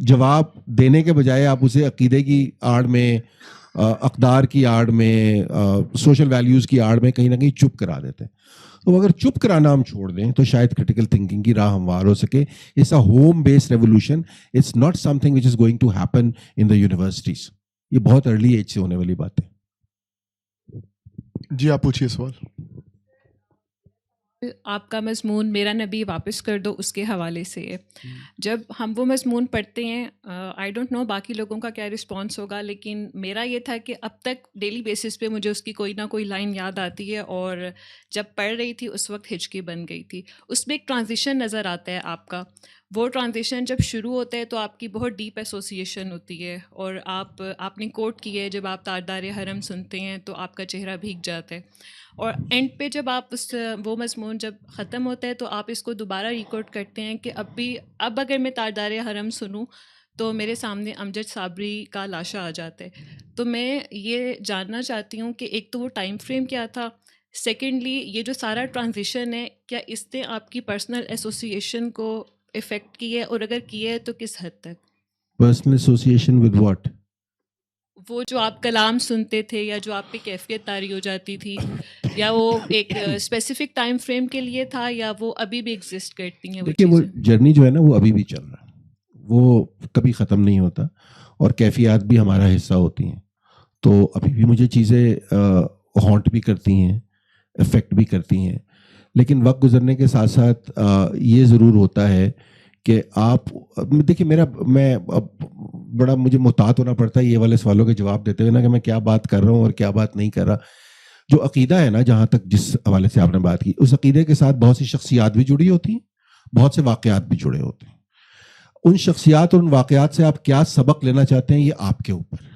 جواب دینے کے بجائے آپ اسے عقیدے کی آڑ میں, اقدار کی آڑ میں, سوشل ویلیوز کی آڑ میں کہیں نہ کہیں چپ کرا دیتے ہیں. تو اگر چپ کرانا ہم چھوڑ دیں تو شاید کرٹیکل تھنکنگ کی راہ ہموار ہو سکے. It's a home based revolution, it's not something which is going to happen in the universities. یہ بہت ارلی ایج سے ہونے والی بات ہے. جی آپ پوچھیے سوال. آپ کا مضمون میرا نبی واپس کر دو اس کے حوالے سے ہے. جب ہم وہ مضمون پڑھتے ہیں, آئی ڈونٹ نو باقی لوگوں کا کیا رسپانس ہوگا, لیکن میرا یہ تھا کہ اب تک ڈیلی بیسس پہ مجھے اس کی کوئی نہ کوئی لائن یاد آتی ہے, اور جب پڑھ رہی تھی اس وقت ہچکی بن گئی تھی. اس میں ایک ٹرانزیشن نظر آتا ہے آپ کا. وہ ٹرانزیشن جب شروع ہوتا ہے تو آپ کی بہت ڈیپ ایسوسیشن ہوتی ہے, اور آپ نے کوٹ کی ہے جب آپ تاجدار حرم سنتے ہیں تو آپ کا چہرہ بھیگ جاتا ہے, اور اینڈ پہ جب آپ وہ مضمون جب ختم ہوتا ہے تو آپ اس کو دوبارہ ریکارڈ کرتے ہیں کہ اب اگر میں تاجدار حرم سنوں تو میرے سامنے امجد صابری کا لاشا آ جاتا ہے. تو میں یہ جاننا چاہتی ہوں کہ ایک تو وہ ٹائم فریم کیا تھا, سیکنڈلی یہ جو سارا ٹرانزیشن ہے کیا اس نے آپ کی پرسنل ایسوسیشن کو افیکٹ کی ہے, اور اگر کی ہے تو کس حد تک؟ Personal association with what? وہ جو آپ کلام سنتے تھے, یا جو آپ پہ کیفیت طاری ہو جاتی تھی, یا وہ ایک اسپیسیفک ٹائم فریم کے لیے تھا, یا وہ ابھی بھی ایگزسٹ کرتی ہیں؟ دیکھیے وہ جرنی جو ہے نا وہ ابھی بھی چل رہا ہے, وہ کبھی ختم نہیں ہوتا, اور کیفیات بھی ہمارا حصہ ہوتی ہیں. تو ابھی بھی مجھے چیزیں ہانٹ بھی کرتی ہیں, افیکٹ بھی کرتی ہیں, لیکن وقت گزرنے کے ساتھ ساتھ یہ ضرور ہوتا ہے کہ آپ دیکھیے میں بڑا مجھے محتاط ہونا پڑتا ہے یہ والے سوالوں کے جواب دیتے ہوئے نا, کہ میں کیا بات کر رہا ہوں اور کیا بات نہیں کر رہا. جو عقیدہ ہے نا, جہاں تک جس حوالے سے آپ نے بات کی, اس عقیدے کے ساتھ بہت سی شخصیات بھی جڑی ہوتی ہیں, بہت سے واقعات بھی جڑے ہوتے ہیں. ان شخصیات اور ان واقعات سے آپ کیا سبق لینا چاہتے ہیں یہ آپ کے اوپر ہے,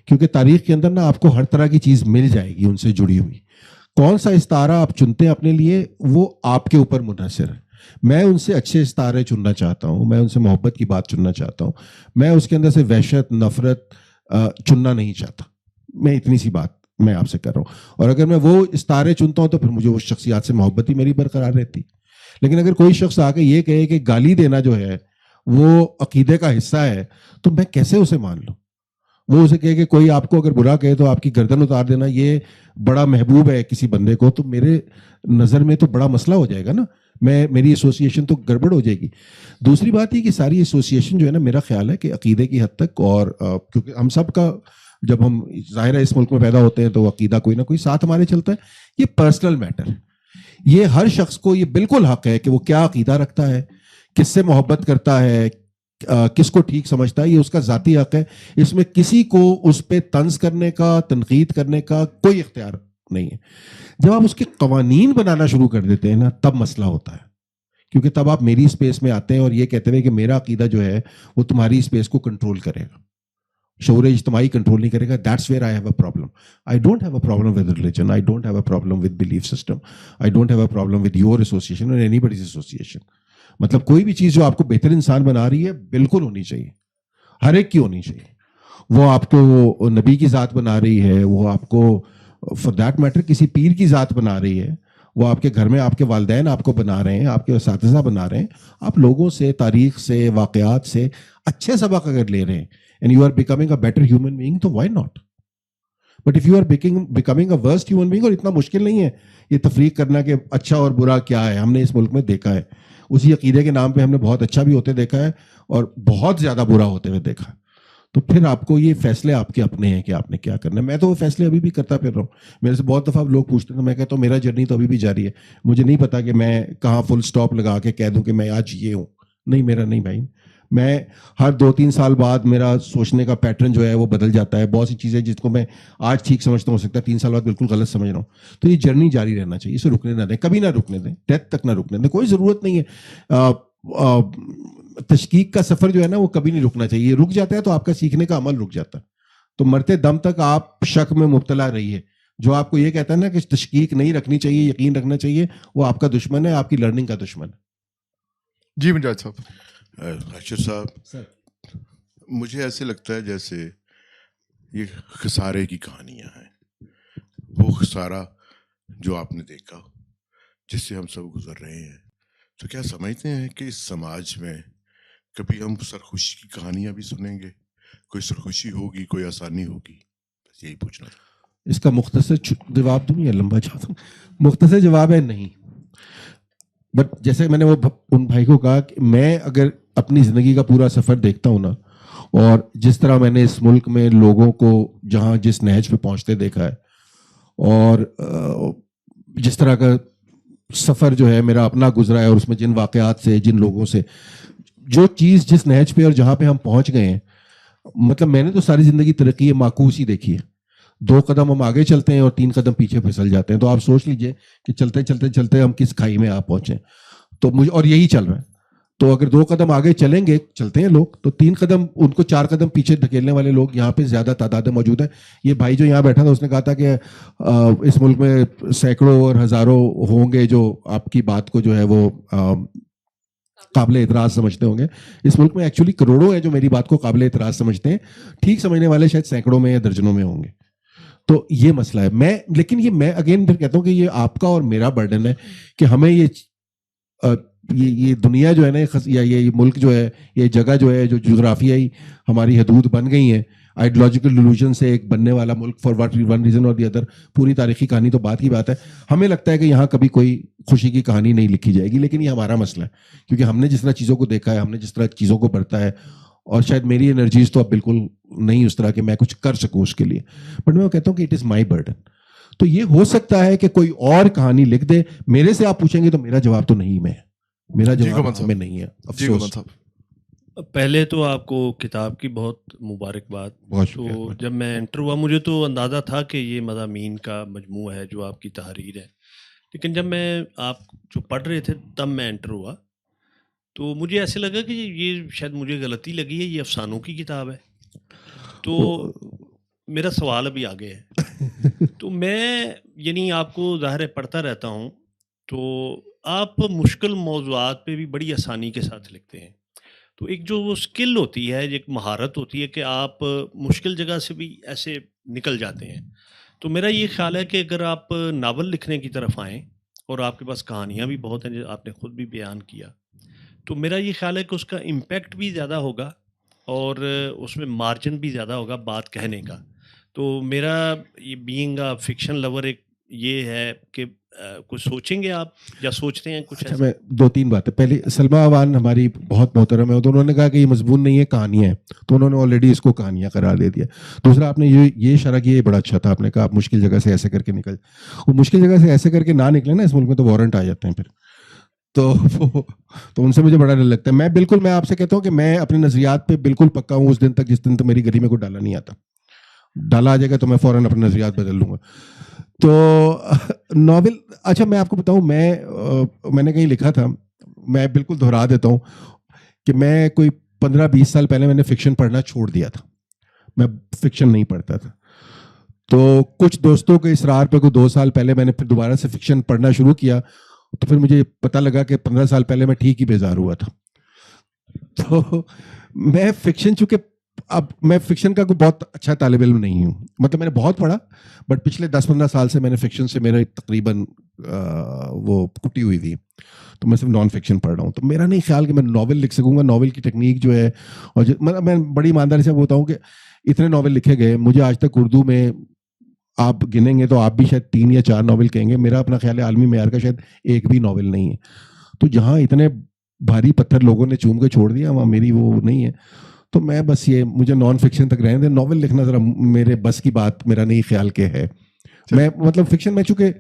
کیونکہ تاریخ کے اندر نا آپ کو ہر طرح کی چیز مل جائے گی ان سے جڑی ہوئی. کون سا استعارہ آپ چنتے ہیں اپنے لیے وہ آپ کے اوپر منحصر ہے. میں ان سے اچھے استعارے چننا چاہتا ہوں, میں ان سے محبت کی بات چننا چاہتا ہوں, میں اس کے اندر سے وحشت نفرت چننا نہیں چاہتا. میں اتنی سی بات میں آپ سے کر رہا ہوں. اور اگر میں وہ استعارے چنتا ہوں تو پھر مجھے اس شخصیات سے محبت ہی میری برقرار رہتی. لیکن اگر کوئی شخص آ کے یہ کہے کہ گالی دینا جو ہے وہ عقیدے کا حصہ ہے, تو میں کیسے اسے مان لوں؟ وہ اسے کہے کہ کوئی آپ کو اگر برا کہے تو آپ کی گردن اتار دینا یہ بڑا محبوب ہے کسی بندے کو, تو میرے نظر میں تو بڑا مسئلہ ہو جائے گا نا, میری ایسوسیشن تو گڑبڑ ہو جائے گی. دوسری بات یہ کہ ساری ایسوسیشن جو ہے نا, میرا خیال ہے کہ عقیدے کی حد تک, اور کیونکہ ہم سب کا جب ہم ظاہر ہے اس ملک میں پیدا ہوتے ہیں تو عقیدہ کوئی نہ کوئی ساتھ ہمارے چلتا ہے. یہ پرسنل میٹر ہے, یہ ہر شخص کو یہ بالکل حق ہے کہ وہ کیا عقیدہ رکھتا ہے, کس سے محبت کرتا ہے, کس کو ٹھیک سمجھتا ہے, یہ اس کا ذاتی حق ہے. اس میں کسی کو اس پہ طنز کرنے کا, تنقید کرنے کا کوئی اختیار نہیں ہے. جب آپ اس کے قوانین بنانا شروع کر دیتے ہیں نا, تب مسئلہ ہوتا ہے, کیونکہ تب آپ میری اسپیس میں آتے ہیں اور یہ کہتے ہیں کہ میرا عقیدہ جو ہے وہ تمہاری اسپیس کو کنٹرول کرے گا, شعور اجتماعی کنٹرول نہیں کرے گا. That's where I have a problem. I don't have a problem with religion. I don't have a problem with belief system. I don't have a problem with your association or anybody's association. مطلب کوئی بھی چیز جو آپ کو بہتر انسان بنا رہی ہے بالکل ہونی چاہیے, ہر ایک کی ہونی چاہیے. وہ آپ کو نبی کی ذات بنا رہی ہے, وہ آپ کو فار دیٹ میٹر کسی پیر کی ذات بنا رہی ہے, وہ آپ کے گھر میں آپ کے والدین آپ کو بنا رہے ہیں, آپ کے اساتذہ بنا رہے ہیں. آپ لوگوں سے, تاریخ سے, واقعات سے اچھے سبق اگر لے رہے ہیں and you are becoming a better human being, تو why not? But if you are becoming a worst human being, اور اتنا مشکل نہیں ہے یہ تفریق کرنا کہ اچھا اور برا کیا ہے, ہم نے اس ملک میں دیکھا ہے. اسی عقیدے کے نام پہ ہم نے بہت اچھا بھی ہوتے دیکھا ہے اور بہت زیادہ برا ہوتے ہوئے دیکھا ہے. تو پھر آپ کو یہ فیصلے آپ کے اپنے ہیں کہ آپ نے کیا کرنا ہے. میں تو وہ فیصلے ابھی بھی کرتا پھر رہا ہوں. میرے سے بہت دفعہ لوگ پوچھتے ہیں تو میں کہتا ہوں میرا جرنی تو ابھی بھی جاری ہے. مجھے نہیں پتا کہ میں کہاں فل سٹاپ لگا کے کہہ دوں کہ میں آج یہ ہوں. نہیں, میرا نہیں بھائی. میں ہر 2-3 سال بعد میرا سوچنے کا پیٹرن جو ہے وہ بدل جاتا ہے. بہت سی چیزیں جس کو میں آج ٹھیک سمجھتا ہوں ہو سکتا ہے 3 سال بعد بالکل غلط سمجھ رہا ہوں. تو یہ جرنی جاری رہنا چاہیے, اسے رکنے نہ دیں, کبھی نہ رکنے دیں, ڈیتھ تک نہ رکنے دیں. کوئی ضرورت نہیں ہے. تشکیک کا سفر جو ہے نا وہ کبھی نہیں رکنا چاہیے. رک جاتا ہے تو آپ کا سیکھنے کا عمل رک جاتا ہے. تو مرتے دم تک آپ شک میں مبتلا رہیے. جو آپ کو یہ کہتا ہے نا کہ تشکیک نہیں رکھنی چاہیے, یقین رکھنا چاہیے, وہ آپ کا دشمن ہے, آپ کی لرننگ کا دشمن ہے. جی مجاہد صاحب. حاشر صاحب, مجھے ایسے لگتا ہے جیسے یہ خسارے کی کہانیاں ہیں. وہ خسارہ جو آپ نے دیکھا, جس سے ہم سب گزر رہے ہیں, تو کیا سمجھتے ہیں کہ اس سماج میں کبھی ہم سرخوشی کی کہانیاں بھی سنیں گے؟ کوئی سرخوشی ہوگی، کوئی آسانی ہوگی؟ بس یہی پوچھنا تھا. اس کا مختصر جواب دوں یا لمبا جواب دوں؟ مختصر جواب ہے نہیں. بٹ جیسے میں نے وہ ان بھائی کو کہا کہ میں اگر اپنی زندگی کا پورا سفر دیکھتا ہوں نا، اور جس طرح میں نے اس ملک میں لوگوں کو جہاں جس نہج پہ پہنچتے دیکھا ہے، اور جس طرح کا سفر جو ہے میرا اپنا گزرا ہے، اور اس میں جن واقعات سے، جن لوگوں سے، جو چیز جس نہج پہ اور جہاں پہ ہم پہنچ گئے ہیں، مطلب میں نے تو ساری زندگی ترقی معکوس ہی دیکھی ہے. 2 قدم ہم آگے چلتے ہیں اور 3 قدم پیچھے پھسل جاتے ہیں. تو آپ سوچ لیجئے کہ چلتے چلتے چلتے ہم کس کھائی میں آپ پہنچے. تو مجھے، اور یہی چل رہا ہے. تو اگر 2 قدم آگے چلیں گے، چلتے ہیں لوگ، تو 3 قدم ان کو 4 قدم پیچھے دھکیلنے والے لوگ یہاں پہ زیادہ تعداد میں موجود ہیں. یہ بھائی جو یہاں بیٹھا تھا اس نے کہا تھا کہ اس ملک میں سینکڑوں اور ہزاروں ہوں گے جو آپ کی بات کو جو ہے وہ قابل اعتراض سمجھتے ہوں گے. اس ملک میں ایکچولی کروڑوں ہیں جو میری بات کو قابل اعتراض سمجھتے ہیں. ٹھیک سمجھنے والے شاید سینکڑوں میں یا درجنوں میں ہوں گے. تو یہ مسئلہ ہے. لیکن یہ میں اگین پھر کہتا ہوں کہ یہ آپ کا اور میرا برڈن ہے کہ ہمیں یہ دنیا جو ہے نا، یا یہ ملک جو ہے، یہ جگہ جو ہے، جو جغرافیائی ہماری حدود بن گئی ہیں آئیڈیالوجیکل ڈیلوژن سے ایک بننے والا ملک، فار واٹ ون ریزن اور دی ادر، پوری تاریخی کہانی تو بات کی بات ہے. ہمیں لگتا ہے کہ یہاں کبھی کوئی خوشی کی کہانی نہیں لکھی جائے گی، لیکن یہ ہمارا مسئلہ ہے کیونکہ ہم نے جس طرح چیزوں کو دیکھا ہے، ہم نے جس طرح چیزوں کو برتا ہے، اور شاید میری انرجیز تو اب بالکل نہیں اس طرح کہ میں کچھ کر سکوں اس کے لیے. بٹ میں کہتا ہوں کہ اٹ از مائی برڈن. تو یہ ہو سکتا ہے کہ کوئی اور کہانی لکھ دے. میرے سے آپ پوچھیں گے تو میرا جواب تو نہیں میں، میرا جواب ہمیں نہیں ہے. افسوس. پہلے تو آپ کو کتاب کی بہت مبارکباد. تو جب میں انٹر ہوا مجھے تو اندازہ تھا کہ یہ مضامین کا مجموعہ ہے جو آپ کی تحریر ہے، لیکن جب میں آپ جو پڑھ رہے تھے تب میں انٹر ہوا تو مجھے ایسے لگا کہ یہ شاید مجھے غلطی لگی ہے، یہ افسانوں کی کتاب ہے. تو میرا سوال ابھی آگے ہے. تو میں یعنی آپ کو ظاہر ہے پڑھتا رہتا ہوں، تو آپ مشکل موضوعات پہ بھی بڑی آسانی کے ساتھ لکھتے ہیں. تو ایک جو وہ اسکل ہوتی ہے، ایک مہارت ہوتی ہے کہ آپ مشکل جگہ سے بھی ایسے نکل جاتے ہیں. تو میرا یہ خیال ہے کہ اگر آپ ناول لکھنے کی طرف آئیں، اور آپ کے پاس کہانیاں بھی بہت ہیں جو آپ نے خود بھی بیان کیا، تو میرا یہ خیال ہے کہ اس کا امپیکٹ بھی زیادہ ہوگا اور اس میں مارجن بھی زیادہ ہوگا بات کہنے کا. تو میرا یہ بینگ اے فکشن لور ایک یہ ہے کہ کچھ سوچیں گے آپ یا سوچتے ہیں کچھ؟ میں 2-3 باتیں. پہلے سلمیٰ اوان ہماری بہت محترم ہے، تو انہوں نے کہا کہ یہ مضمون نہیں ہے، کہانیاں ہیں. تو انہوں نے آلریڈی اس کو کہانیاں قرار دے دیا. دوسرا آپ نے یہ اشارہ کیا، یہ بڑا اچھا تھا. آپ نے کہا آپ مشکل جگہ سے ایسے کر کے نکل، وہ مشکل جگہ سے ایسے کر کے نہ نکلے نا، اس ملک میں تو وارنٹ آ جاتے ہیں پھر. تو ان سے مجھے بڑا ڈر لگتا ہے. میں آپ سے کہتا ہوں کہ میں اپنے نظریات پہ بالکل پکا ہوں اس دن تک جس دن تک میری گلی میں کوئی ڈالا نہیں آتا. ڈالا آ جائے گا تو میں فوراً اپنے نظریات بدل لوں گا. تو ناول، اچھا میں آپ کو بتاؤں، میں نے کہیں لکھا تھا، میں بالکل دہرا دیتا ہوں کہ میں کوئی 15-20 سال پہلے میں نے فکشن پڑھنا چھوڑ دیا تھا. میں فکشن نہیں پڑھتا تھا. تو کچھ دوستوں کے اصرار پہ کوئی 2 سال پہلے میں نے پھر دوبارہ سے فکشن پڑھنا شروع کیا. تو پھر مجھے پتہ لگا کہ 15 سال پہلے میں ٹھیک ہی بیزار ہوا تھا. تو میں فکشن، چونکہ اب میں فکشن کا کوئی بہت اچھا طالب علم نہیں ہوں، مطلب میں نے بہت پڑھا، بٹ پچھلے 10-15 سال سے میں نے فکشن سے میرے تقریباً وہ کٹی ہوئی تھی. تو میں صرف نان فکشن پڑھ رہا ہوں. تو میرا نہیں خیال کہ میں ناول لکھ سکوں گا. ناول کی ٹیکنیک جو ہے، اور میں بڑی ایمانداری سے بتاؤں کہ اتنے ناول لکھے گئے، مجھے آج تک اردو میں آپ گنیں گے تو آپ بھی شاید 3 یا 4 ناول کہیں گے. میرا اپنا خیال ہے عالمی معیار کا شاید ایک بھی ناول نہیں ہے. تو جہاں اتنے بھاری پتھر لوگوں نے چوم کے چھوڑ دیا، وہاں میری وہ نہیں ہے. تو میں بس یہ، مجھے نان فکشن تک رہنے دیں. ناول لکھنا ذرا میرے بس کی بات میرا نہیں خیال کہ ہے. میں مطلب فکشن میں چونکہ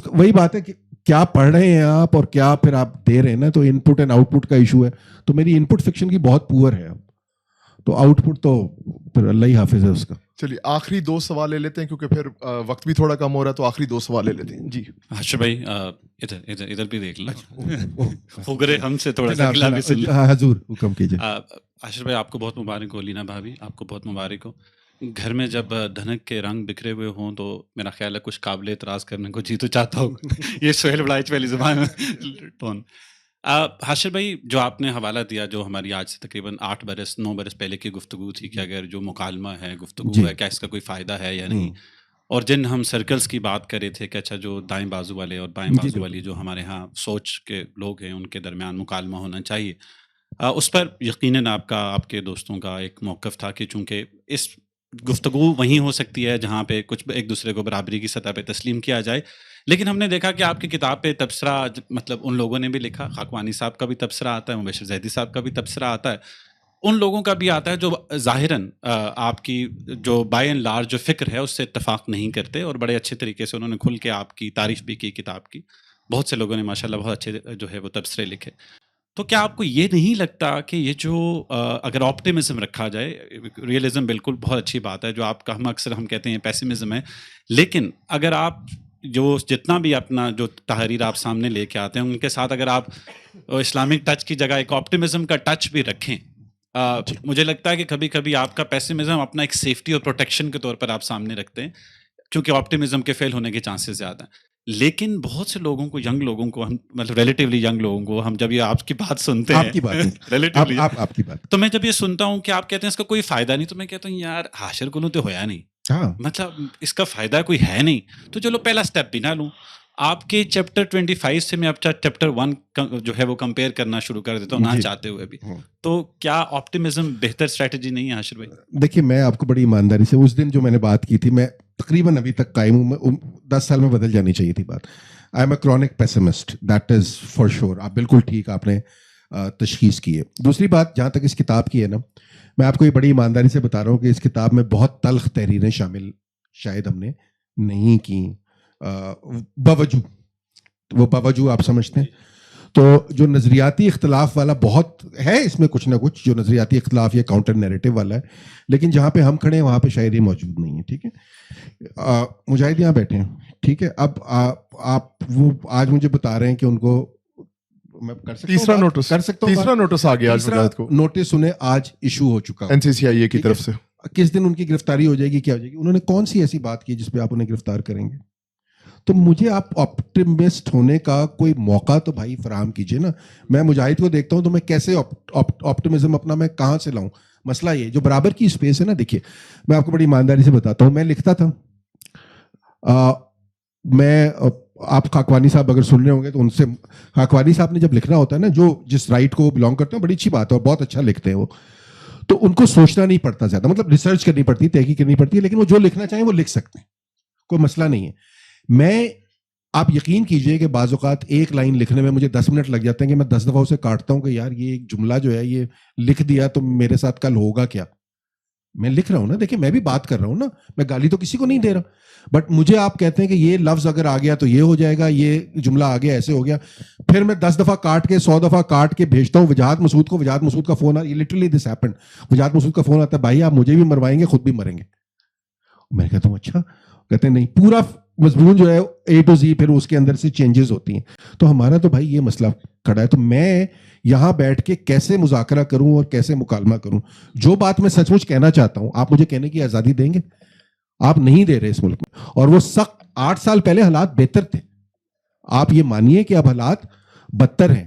وہی بات ہے کہ کیا پڑھ رہے ہیں آپ اور کیا پھر آپ دے رہے ہیں نا، تو ان پٹ اینڈ آؤٹ پٹ کا ایشو ہے. تو میری ان پٹ فکشن کی بہت پور ہے اب، تو آؤٹ پٹ تو پھر اللہ ہی حافظ ہے اس کا. چلیے آخری 2 سوال لے لیتے ہیں کیونکہ پھر وقت بھی تھوڑا کم ہو رہا ہے. تو آخری 2 سوال لے لیتے ہیں. جی حاشر بھائی ادھر بھی دیکھ لیں، فکرے ہم سے تھوڑا سا حضور حکم کیجیے. حاشر بھائی آپ کو بہت مبارک ہو. لینا بھابھی آپ کو بہت مبارک ہو. گھر میں جب دھنک کے رنگ بکھرے ہوئے ہوں تو میرا خیال ہے کچھ قابل اعتراض کرنے کو جی تو چاہتا ہوں. یہ سہیل بڑائچ والی زبان ٹون. حاشر بھائی جو آپ نے حوالہ دیا، جو ہماری آج سے تقریباً 8-9 برس پہلے کی گفتگو تھی کہ اگر جو مکالمہ ہے، گفتگو ہے، کیا اس کا کوئی فائدہ ہے یا نہیں، اور جن ہم سرکلز کی بات کر رہے تھے کہ اچھا جو دائیں بازو والے اور بائیں بازو والی جو ہمارے ہاں سوچ کے لوگ ہیں ان کے درمیان مکالمہ ہونا چاہیے، اس پر یقیناً آپ کے دوستوں کا ایک موقف تھا کہ چونکہ اس گفتگو وہیں ہو سکتی ہے جہاں پہ کچھ ایک دوسرے کو برابری کی سطح پہ تسلیم کیا جائے، لیکن ہم نے دیکھا کہ آپ کی کتاب پہ تبصرہ مطلب ان لوگوں نے بھی لکھا، خاکوانی صاحب کا بھی تبصرہ آتا ہے، مبشر زیدی صاحب کا بھی تبصرہ آتا ہے، ان لوگوں کا بھی آتا ہے جو ظاہراً آپ کی جو بائی اینڈ لارج جو فکر ہے اس سے اتفاق نہیں کرتے، اور بڑے اچھے طریقے سے انہوں نے کھل کے آپ کی تعریف بھی کی کتاب کی. بہت سے لوگوں نے ماشاءاللہ بہت اچھے جو ہے وہ تبصرے لکھے. تو کیا آپ کو یہ نہیں لگتا کہ یہ جو اگر آپٹیمزم رکھا جائے، ریئلزم بالکل بہت اچھی بات ہے جو آپ کا ہم کہتے ہیں پیسمزم ہے، لیکن اگر آپ جو جتنا بھی اپنا جو تحریر آپ سامنے لے کے آتے ہیں ان کے ساتھ اگر آپ اسلامک ٹچ کی جگہ ایک آپٹیمزم کا ٹچ بھی رکھیں، مجھے لگتا ہے کہ کبھی کبھی آپ کا پیسمزم اپنا ایک سیفٹی اور پروٹیکشن کے طور پر آپ سامنے رکھتے ہیں کیونکہ آپٹیمزم کے فیل ہونے کے چانسز زیادہ ہیں. لیکن بہت سے لوگوں کو، ینگ لوگوں کو، ہم مطلب ریلیٹیولی ینگ لوگوں کو، ہم جب یہ آپ کی بات سنتے ہیں، آپ کی بات ریلیٹیولی آپ کی بات، تو میں جب یہ سنتا ہوں کہ آپ کہتے ہیں اس کا کوئی فائدہ نہیں، تو میں کہتا ہوں یار حاشر کو تو ہویا نہیں، مطلب اس کا فائدہ کوئی ہے نہیں، تو چلو پہلا سٹیپ بھی نہ لوں. آپ کے چیپٹر 25 سے میں اب چیپٹر 1 جو ہے وہ کمپیئر کرنا شروع کر دیتا ہوں نہ چاہتے ہوئے بھی. تو کیا آپٹیمزم بہتر اسٹریٹجی نہیں ہے حاشر بھائی؟ دیکھیے میں آپ کو بڑی ایمانداری سے اس دن جو میں نے بات کی تھی، میں تقریباً ابھی تک قائم ہوں، 10 سال میں بدل جانی چاہیے تھی بات. I am a chronic pessimist, that is for sure. آپ بالکل ٹھیک آپ نے تشخیص کی ہے. دوسری بات جہاں تک اس کتاب کی ہے نا، میں آپ کو یہ بڑی ایمانداری سے بتا رہا ہوں کہ اس کتاب میں بہت تلخ تحریریں شامل شاید ہم نے نہیں کی، باوجود آپ سمجھتے ہیں. تو جو نظریاتی اختلاف والا بہت ہے اس میں، کچھ نہ کچھ جو نظریاتی اختلاف یا کاؤنٹر نیریٹو والا ہے، لیکن جہاں پہ ہم کھڑے ہیں وہاں پہ شاید یہ موجود نہیں ہے. ٹھیک ہے، مجاہد یہاں بیٹھے ہیں، ٹھیک ہے. اب آپ وہ آج مجھے بتا رہے ہیں کہ ان کو میں کر سکتا ہوں تیسرا نوٹس کر سکتا ہوں تیسرا نوٹس آ گیا آج مجاہد کو، نوٹس انہیں آج ایشو ہو چکا NCCIA کی طرف سے. کس دن ان کی گرفتاری ہو جائے گی، کیا ہو جائے گی، انہوں نے کون سی ایسی بات کی جس پہ آپ انہیں گرفتار کریں گے؟ تو مجھے آپ آپٹیمسٹ ہونے کا کوئی موقع تو بھائی فراہم کیجیے نا. میں مجاہد کو دیکھتا ہوں تو میں کیسے آپٹیمزم اپنا میں کہاں سے لاؤں؟ مسئلہ یہ جو برابر کی اسپیس ہے نا، دیکھیے میں آپ کو بڑی ایمانداری سے بتاتا ہوں، میں لکھتا تھا، میں آپ خاکوانی صاحب اگر سن رہے ہوں گے تو ان سے، خاکوانی صاحب نے جب لکھنا ہوتا ہے نا، جو جس رائٹ کو وہ بلانگ کرتے ہیں بڑی اچھی بات ہے اور بہت اچھا لکھتے ہیں وہ، تو ان کو سوچنا نہیں پڑتا زیادہ، مطلب ریسرچ کرنی پڑتی، تحقیق کرنی پڑتی ہے، لیکن وہ جو لکھنا چاہیں وہ لکھ سکتے ہیں، کوئی مسئلہ نہیں ہے. میں آپ یقین کیجئے کہ بعض اوقات ایک لائن لکھنے میں مجھے 10 منٹ لگ جاتے ہیں کہ میں 10 دفعہ اسے کاٹتا ہوں کہ یار یہ ایک جملہ جو ہے یہ لکھ دیا تو میرے ساتھ کل ہوگا کیا. میں لکھ رہا ہوں نا، دیکھیں میں بھی بات کر رہا ہوں نا، میں گالی تو کسی کو نہیں دے رہا، بٹ مجھے آپ کہتے ہیں کہ یہ لفظ اگر آ گیا تو یہ ہو جائے گا، یہ جملہ آ گیا ایسے ہو گیا، پھر میں 10 دفعہ کاٹ کے 100 دفعہ کاٹ کے بھیجتا ہوں وجاہت مسعود کو. وجاہت مسعود کا فون آتا ہے، لٹرلی دس ہیپنڈ، وجاہت مسعود کا فون آتا ہے، بھائی آپ مجھے بھی مروائیں گے، خود بھی مریں گے. میں کہتا ہوں اچھا، کہتے ہیں نہیں، پورا مضمون جو ہے A to Z پھر اس کے اندر سے چینجز ہوتی ہیں. تو ہمارا تو بھائی یہ مسئلہ کھڑا ہے، تو میں یہاں بیٹھ کے کیسے مذاکرہ کروں اور کیسے مکالمہ کروں؟ جو بات میں سچ مچ کہنا چاہتا ہوں آپ مجھے کہنے کی آزادی دیں گے؟ آپ نہیں دے رہے اس ملک میں. اور وہ سخت 8 سال پہلے حالات بہتر تھے، آپ یہ مانیے کہ اب حالات بدتر ہیں.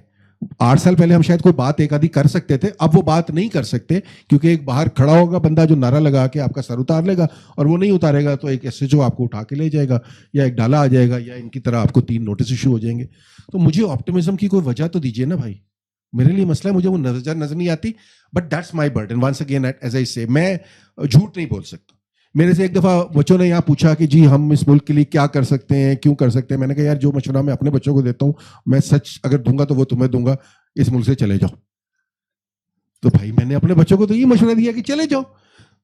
8 سال پہلے ہم شاید کوئی بات ایک آدھی کر سکتے تھے، اب وہ بات نہیں کر سکتے کیونکہ ایک باہر کھڑا ہوگا بندہ جو نعرہ لگا کے آپ کا سر اتار لے گا، اور وہ نہیں اتارے گا تو ایک SHO آپ کو اٹھا کے لے جائے گا، یا ایک ڈالا آ جائے گا، یا ان کی طرح آپ کو 3 نوٹس ایشو ہو جائیں گے. تو مجھے آپٹیمزم کی کوئی وجہ تو دیجیے نا بھائی. میرے لیے مسئلہ ہے، مجھے وہ نظر نہیں آتی، but that's my burden. Once again as I say, میں جھوٹ نہیں بول سکتا. میرے سے ایک دفعہ بچوں نے یہاں پوچھا کہ جی ہم اس ملک کے لیے کیا کر سکتے ہیں، کیوں کر سکتے ہیں. میں نے کہا یار جو مشورہ میں اپنے بچوں کو دیتا ہوں، میں سچ اگر دوں گا تو وہ تمہیں دوں گا، اس ملک سے چلے جاؤ. تو بھائی میں نے اپنے بچوں کو تو یہ مشورہ دیا کہ چلے جاؤ.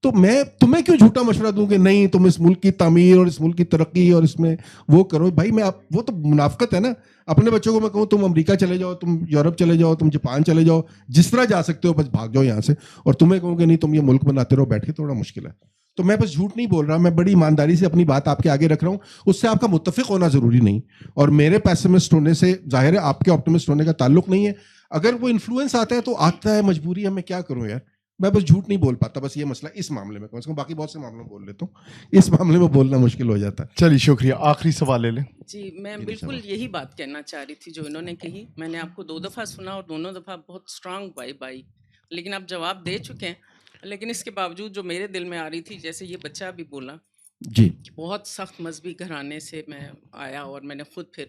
تو میں تمہیں کیوں جھوٹا مشورہ دوں کہ نہیں تم اس ملک کی تعمیر اور اس ملک کی ترقی اور اس میں وہ کرو؟ بھائی میں وہ تو منافقت ہے نا. اپنے بچوں کو میں کہوں تم امریکہ چلے جاؤ، تم یورپ چلے جاؤ، تم جاپان چلے جاؤ، جس طرح جا سکتے ہو بس بھاگ جاؤ یہاں سے، اور تمہیں کہوں کہ نہیں تم یہ ملک بناتے رہو بیٹھ کے، تھوڑا مشکل ہے. تو میں بس جھوٹ نہیں بول رہا، میں بڑی ایمانداری سے اپنی بات آپ کے آگے رکھ رہا ہوں. اس سے آپ کا متفق ہونا ضروری نہیں، اور میرے پیسمسٹ ہونے سے ظاہر ہے آپ کے آپٹیمسٹ ہونے کا تعلق نہیں ہے. اگر وہ انفلوئنس آتا ہے تو آتا ہے، مجبوری ہے، میں کیا کروں یار. میں بس جھوٹ نہیں بول پاتا، بس یہ مسئلہ اس معاملے میں، کم سے کم باقی بہت سے معاملوں میں بول لیتا ہوں، اس معاملے میں بولنا مشکل ہو جاتا ہے. چلیے شکریہ. آخری سوال لے لیں. جی میں بالکل یہی بات کہنا چاہ رہی تھی جو انہوں نے کہی. میں نے آپ کو 2 دفعہ سنا اور دونوں دفعہ بہت اسٹرانگ وائب آئی، لیکن آپ جواب دے چکے ہیں. لیکن اس کے باوجود جو میرے دل میں آ رہی تھی، جیسے یہ بچہ بھی بولا جی بہت سخت مذہبی گھرانے سے میں آیا اور میں نے خود پھر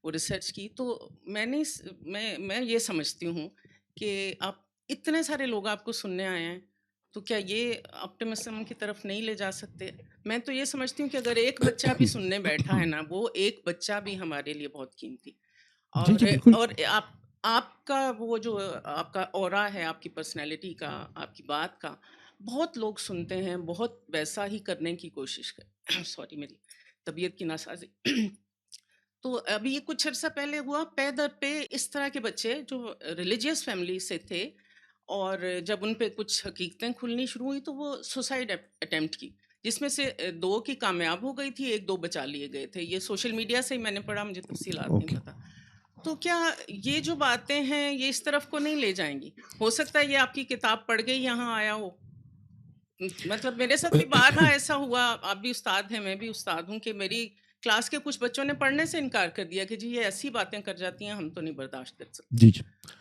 وہ ریسرچ کی، تو میں یہ سمجھتی ہوں کہ آپ اتنے سارے لوگ آپ کو سننے آئے ہیں، تو کیا یہ آپٹمزم کی طرف نہیں لے جا سکتے؟ میں تو یہ سمجھتی ہوں کہ اگر ایک بچہ بھی سننے بیٹھا ہے نا، وہ ایک بچہ بھی ہمارے لیے بہت قیمتی، اور آپ کا وہ جو آپ کا اورا ہے، آپ کی پرسنالٹی کا، آپ کی بات کا، بہت لوگ سنتے ہیں، بہت ویسا ہی کرنے کی کوشش سوری میری طبیعت کی ناسازی تو ابھی یہ کچھ عرصہ پہلے ہوا، پے در پہ اس طرح کے بچے جو ریلیجیس فیملی سے تھے، اور جب ان پہ کچھ حقیقتیں کھلنی شروع ہوئی تو وہ سوسائڈ اٹیمپٹ کی، جس میں سے 2 کی کامیاب ہو گئی تھی، 1-2 بچا لیے گئے تھے. یہ سوشل میڈیا سے ہی میں نے پڑھا، مجھے تفصیلات نہیں پتہ. تو کیا یہ جو باتیں ہیں یہ اس طرف کو نہیں لے جائیں گی؟ ہو سکتا ہے یہ آپ کی کتاب پڑھ کے یہاں آیا ہو. مطلب میرے ساتھ بھی بارہا ایسا ہوا، آپ بھی استاد ہیں، میں بھی استاد ہوں، کہ میری کلاس کے کچھ بچوں نے پڑھنے سے انکار کر دیا کہ جی یہ ایسی باتیں کر جاتی ہیں، ہم تو نہیں برداشت کر سکتے. جی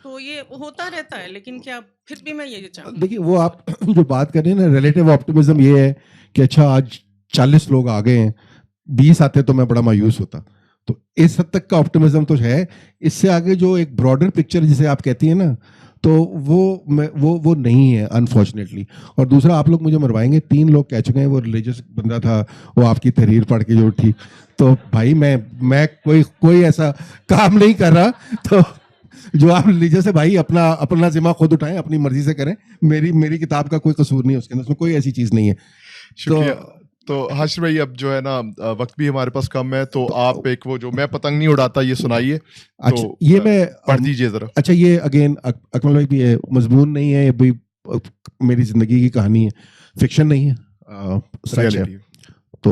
تو یہ ہوتا رہتا ہے، لیکن کیا پھر بھی میں یہ چاہوں دیکھیے وہ آپ جو بات کر رہے ہیں نا ریلیٹیو آپٹمزم، یہ ہے کہ اچھا آج 40 لوگ آ گئے ہیں، 20 آتے تو میں بڑا مایوس ہوتا. تو اس حد تک کا آپٹمزم تو ہے. اس سے آگے جو ایک براڈر پکچر جسے آپ کہتی ہیں نا، تو وہ نہیں ہے انفارچونیٹلی. اور دوسرا آپ لوگ مجھے مروائیں گے، 3 لوگ کہہ چکے ہیں وہ ریلیجس بندہ تھا، وہ آپ کی تحریر پڑھ کے جو اٹھی. تو بھائی میں کوئی ایسا کام نہیں کر رہا. تو جو آپ ریلیجس ہے بھائی اپنا ذمہ خود اٹھائیں، اپنی مرضی سے کریں. میری کتاب کا کوئی قصور نہیں ہے اس کے اندر، اس میں کوئی ایسی چیز نہیں ہے. شکریہ. تو حاشر بھائی اب جو ہے نا وقت بھی ہمارے پاس کم ہے، تو آپ ایک وہ جو میں پتنگ نہیں اڑاتا یہ سنائیے. اچھا یہ میں پڑھ دیجیے ذرا. اچھا یہ اگین اکمل بھائی بھی ہے، مضمون نہیں ہے، یہ بھی میری زندگی کی کہانی ہے، فکشن نہیں ہے، سچ ہے. تو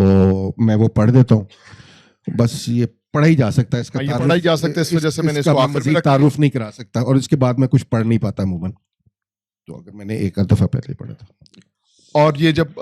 میں وہ پڑھ دیتا ہوں. بس یہ پڑھا ہی جا سکتا ہے، اس کا پڑھا ہی جا سکتا ہے، اس وجہ سے میں نے اس کو آخر میں مزید تعارف نہیں کرا سکتا، اور اس کے بعد میں کچھ پڑھ نہیں پاتا عموماً. تو اگر میں نے ایک دفعہ پہلے پڑھا تھا. اور یہ جب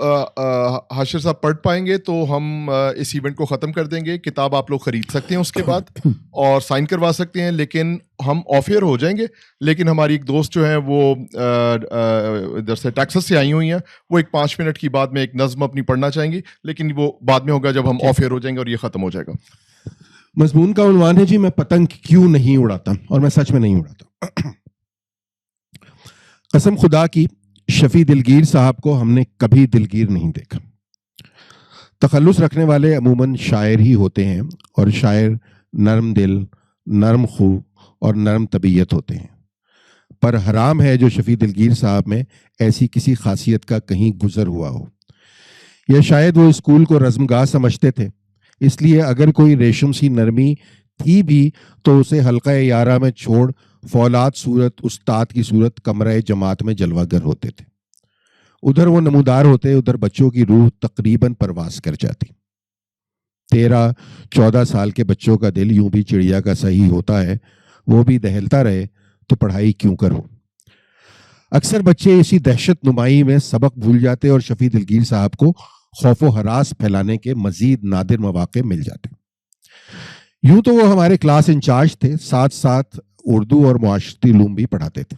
حاشر صاحب پڑھ پائیں گے تو ہم اس ایونٹ کو ختم کر دیں گے. کتاب آپ لوگ خرید سکتے ہیں اس کے بعد اور سائن کروا سکتے ہیں، لیکن ہم آف ایئر ہو جائیں گے. لیکن ہماری ایک دوست جو ہیں وہ ادھر سے ٹیکسس سے آئی ہوئی ہیں، وہ ایک 5 منٹ کی بعد میں ایک نظم اپنی پڑھنا چاہیں گی، لیکن وہ بعد میں ہوگا جب ہم آف ایئر ہو جائیں گے اور یہ ختم ہو جائے گا. مضمون کا عنوان ہے جی میں پتنگ کیوں نہیں اڑاتا، اور میں سچ میں نہیں اڑاتا. قسم خدا کی شفیع دلگیر صاحب کو ہم نے کبھی دلگیر نہیں دیکھا. تخلص رکھنے والے عموماً شاعر ہی ہوتے ہیں، اور شاعر نرم دل، نرم خو اور نرم طبیعت ہوتے ہیں. پر حرام ہے جو شفیع دلگیر صاحب میں ایسی کسی خاصیت کا کہیں گزر ہوا ہو، یا شاید وہ اسکول کو رزمگاہ سمجھتے تھے، اس لیے اگر کوئی ریشم سی نرمی تھی بھی تو اسے حلقہ یارہ میں چھوڑ فولاد صورت استاد کی صورت کمرہ جماعت میں جلوہ گر ہوتے تھے. ادھر وہ نمودار ہوتے، ادھر بچوں کی روح تقریباً پرواز کر جاتی. 13-14 سال کے بچوں کا دل یوں بھی چڑیا کا صحیح ہوتا ہے، وہ بھی دہلتا رہے تو پڑھائی کیوں کرو. اکثر بچے اسی دہشت نمائی میں سبق بھول جاتے اور شفیع دلگیر صاحب کو خوف و ہراس پھیلانے کے مزید نادر مواقع مل جاتے. یوں تو وہ ہمارے کلاس انچارج تھے، ساتھ ساتھ اردو اور معاشرتی علوم بھی پڑھاتے تھے.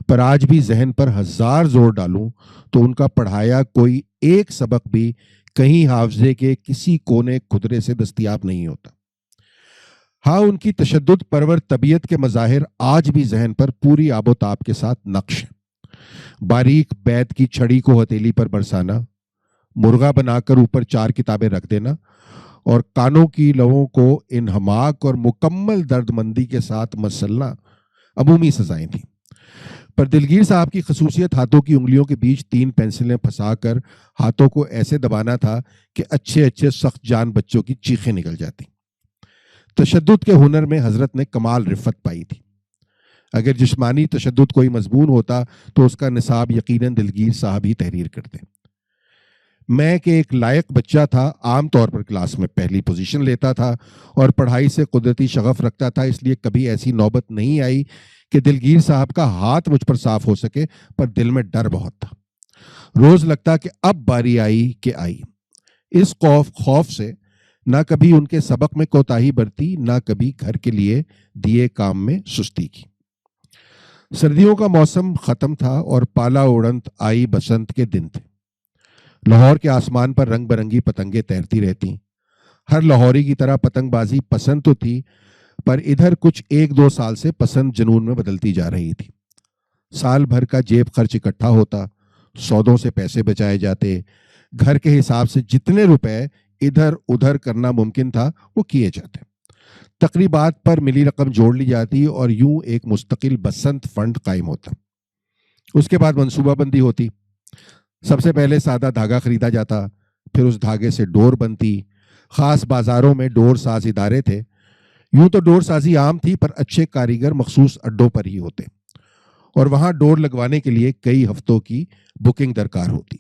پر آج بھی ذہن پر 1000 زور ڈالوں تو ان کا پڑھایا کوئی ایک سبق بھی کہیں حافظے کے کسی کونے خدرے سے دستیاب نہیں ہوتا. ہاں ان کی تشدد پرور طبیعت کے مظاہر آج بھی ذہن پر پوری آب و تاب کے ساتھ نقش ہیں. باریک بیت کی چھڑی کو ہتھیلی پر برسانا، مرغا بنا کر اوپر 4 کتابیں رکھ دینا، اور کانوں کی لووں کو انہماک اور مکمل درد مندی کے ساتھ مسلنا عمومی سزائیں تھیں. پر دلگیر صاحب کی خصوصیت ہاتھوں کی انگلیوں کے بیچ 3 پینسلیں پھنسا کر ہاتھوں کو ایسے دبانا تھا کہ اچھے سخت جان بچوں کی چیخیں نکل جاتی. تشدد کے ہنر میں حضرت نے کمال رفت پائی تھی. اگر جسمانی تشدد کوئی مضمون ہوتا تو اس کا نصاب یقیناً دلگیر صاحب ہی تحریر کرتے. میں کہ ایک لائق بچہ تھا، عام طور پر کلاس میں پہلی پوزیشن لیتا تھا اور پڑھائی سے قدرتی شغف رکھتا تھا، اس لیے کبھی ایسی نوبت نہیں آئی کہ دلگیر صاحب کا ہاتھ مجھ پر صاف ہو سکے. پر دل میں ڈر بہت تھا. روز لگتا کہ اب باری آئی کہ آئی. اس خوف سے نہ کبھی ان کے سبق میں کوتاہی برتی، نہ کبھی گھر کے لیے دیے کام میں سستی کی. سردیوں کا موسم ختم تھا اور پالا اڑنت آئی بسنت کے دن تھے. لاہور کے آسمان پر رنگ برنگی پتنگیں تیرتی رہتی. ہر لاہوری کی طرح پتنگ بازی پسند تو تھی، پر ادھر کچھ 1-2 سال سے پسند جنون میں بدلتی جا رہی تھی. سال بھر کا جیب خرچ اکٹھا ہوتا، سودوں سے پیسے بچائے جاتے، گھر کے حساب سے جتنے روپے ادھر ادھر کرنا ممکن تھا وہ کیے جاتے. تقریبات پر ملی رقم جوڑ لی جاتی اور یوں ایک مستقل بسنت فنڈ قائم ہوتا. اس کے بعد منصوبہ بندی ہوتی. سب سے پہلے سادہ دھاگا خریدا جاتا، پھر اس دھاگے سے ڈور بنتی. خاص بازاروں میں ڈور ساز ادارے تھے. یوں تو ڈور سازی عام تھی، پر اچھے کاریگر مخصوص اڈوں پر ہی ہوتے اور وہاں ڈور لگوانے کے لیے کئی ہفتوں کی بکنگ درکار ہوتی.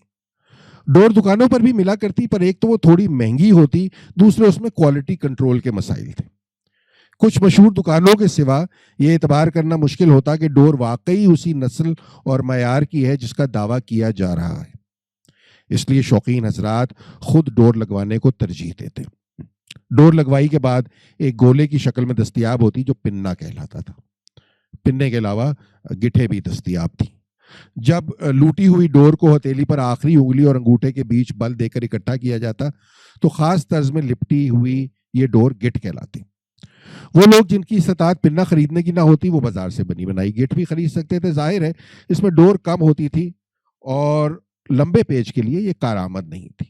ڈور دکانوں پر بھی ملا کرتی، پر ایک تو وہ تھوڑی مہنگی ہوتی، دوسرے اس میں کوالٹی کنٹرول کے مسائل تھے. کچھ مشہور دکانوں کے سوا یہ اعتبار کرنا مشکل ہوتا کہ ڈور واقعی اسی نسل اور معیار کی ہے جس کا دعویٰ کیا جا رہا ہے. اس لیے شوقین حضرات خود ڈور لگوانے کو ترجیح دیتے. ڈور لگوائی کے بعد ایک گولے کی شکل میں دستیاب ہوتی جو پننا کہلاتا تھا. پننے کے علاوہ گٹھے بھی دستیاب تھی. جب لوٹی ہوئی ڈور کو ہتھیلی پر آخری انگلی اور انگوٹھے کے بیچ بل دے کر اکٹھا کیا جاتا تو خاص طرز میں لپٹی ہوئی یہ ڈور گٹ کہلاتی. وہ لوگ جن کی استطاعت پننا خریدنے کی نہ ہوتی وہ بازار سے بنی بنائی گٹ بھی خرید سکتے تھے. ظاہر ہے اس میں ڈور کم ہوتی تھی اور لمبے پیچ کے لیے یہ کارآمد نہیں تھی،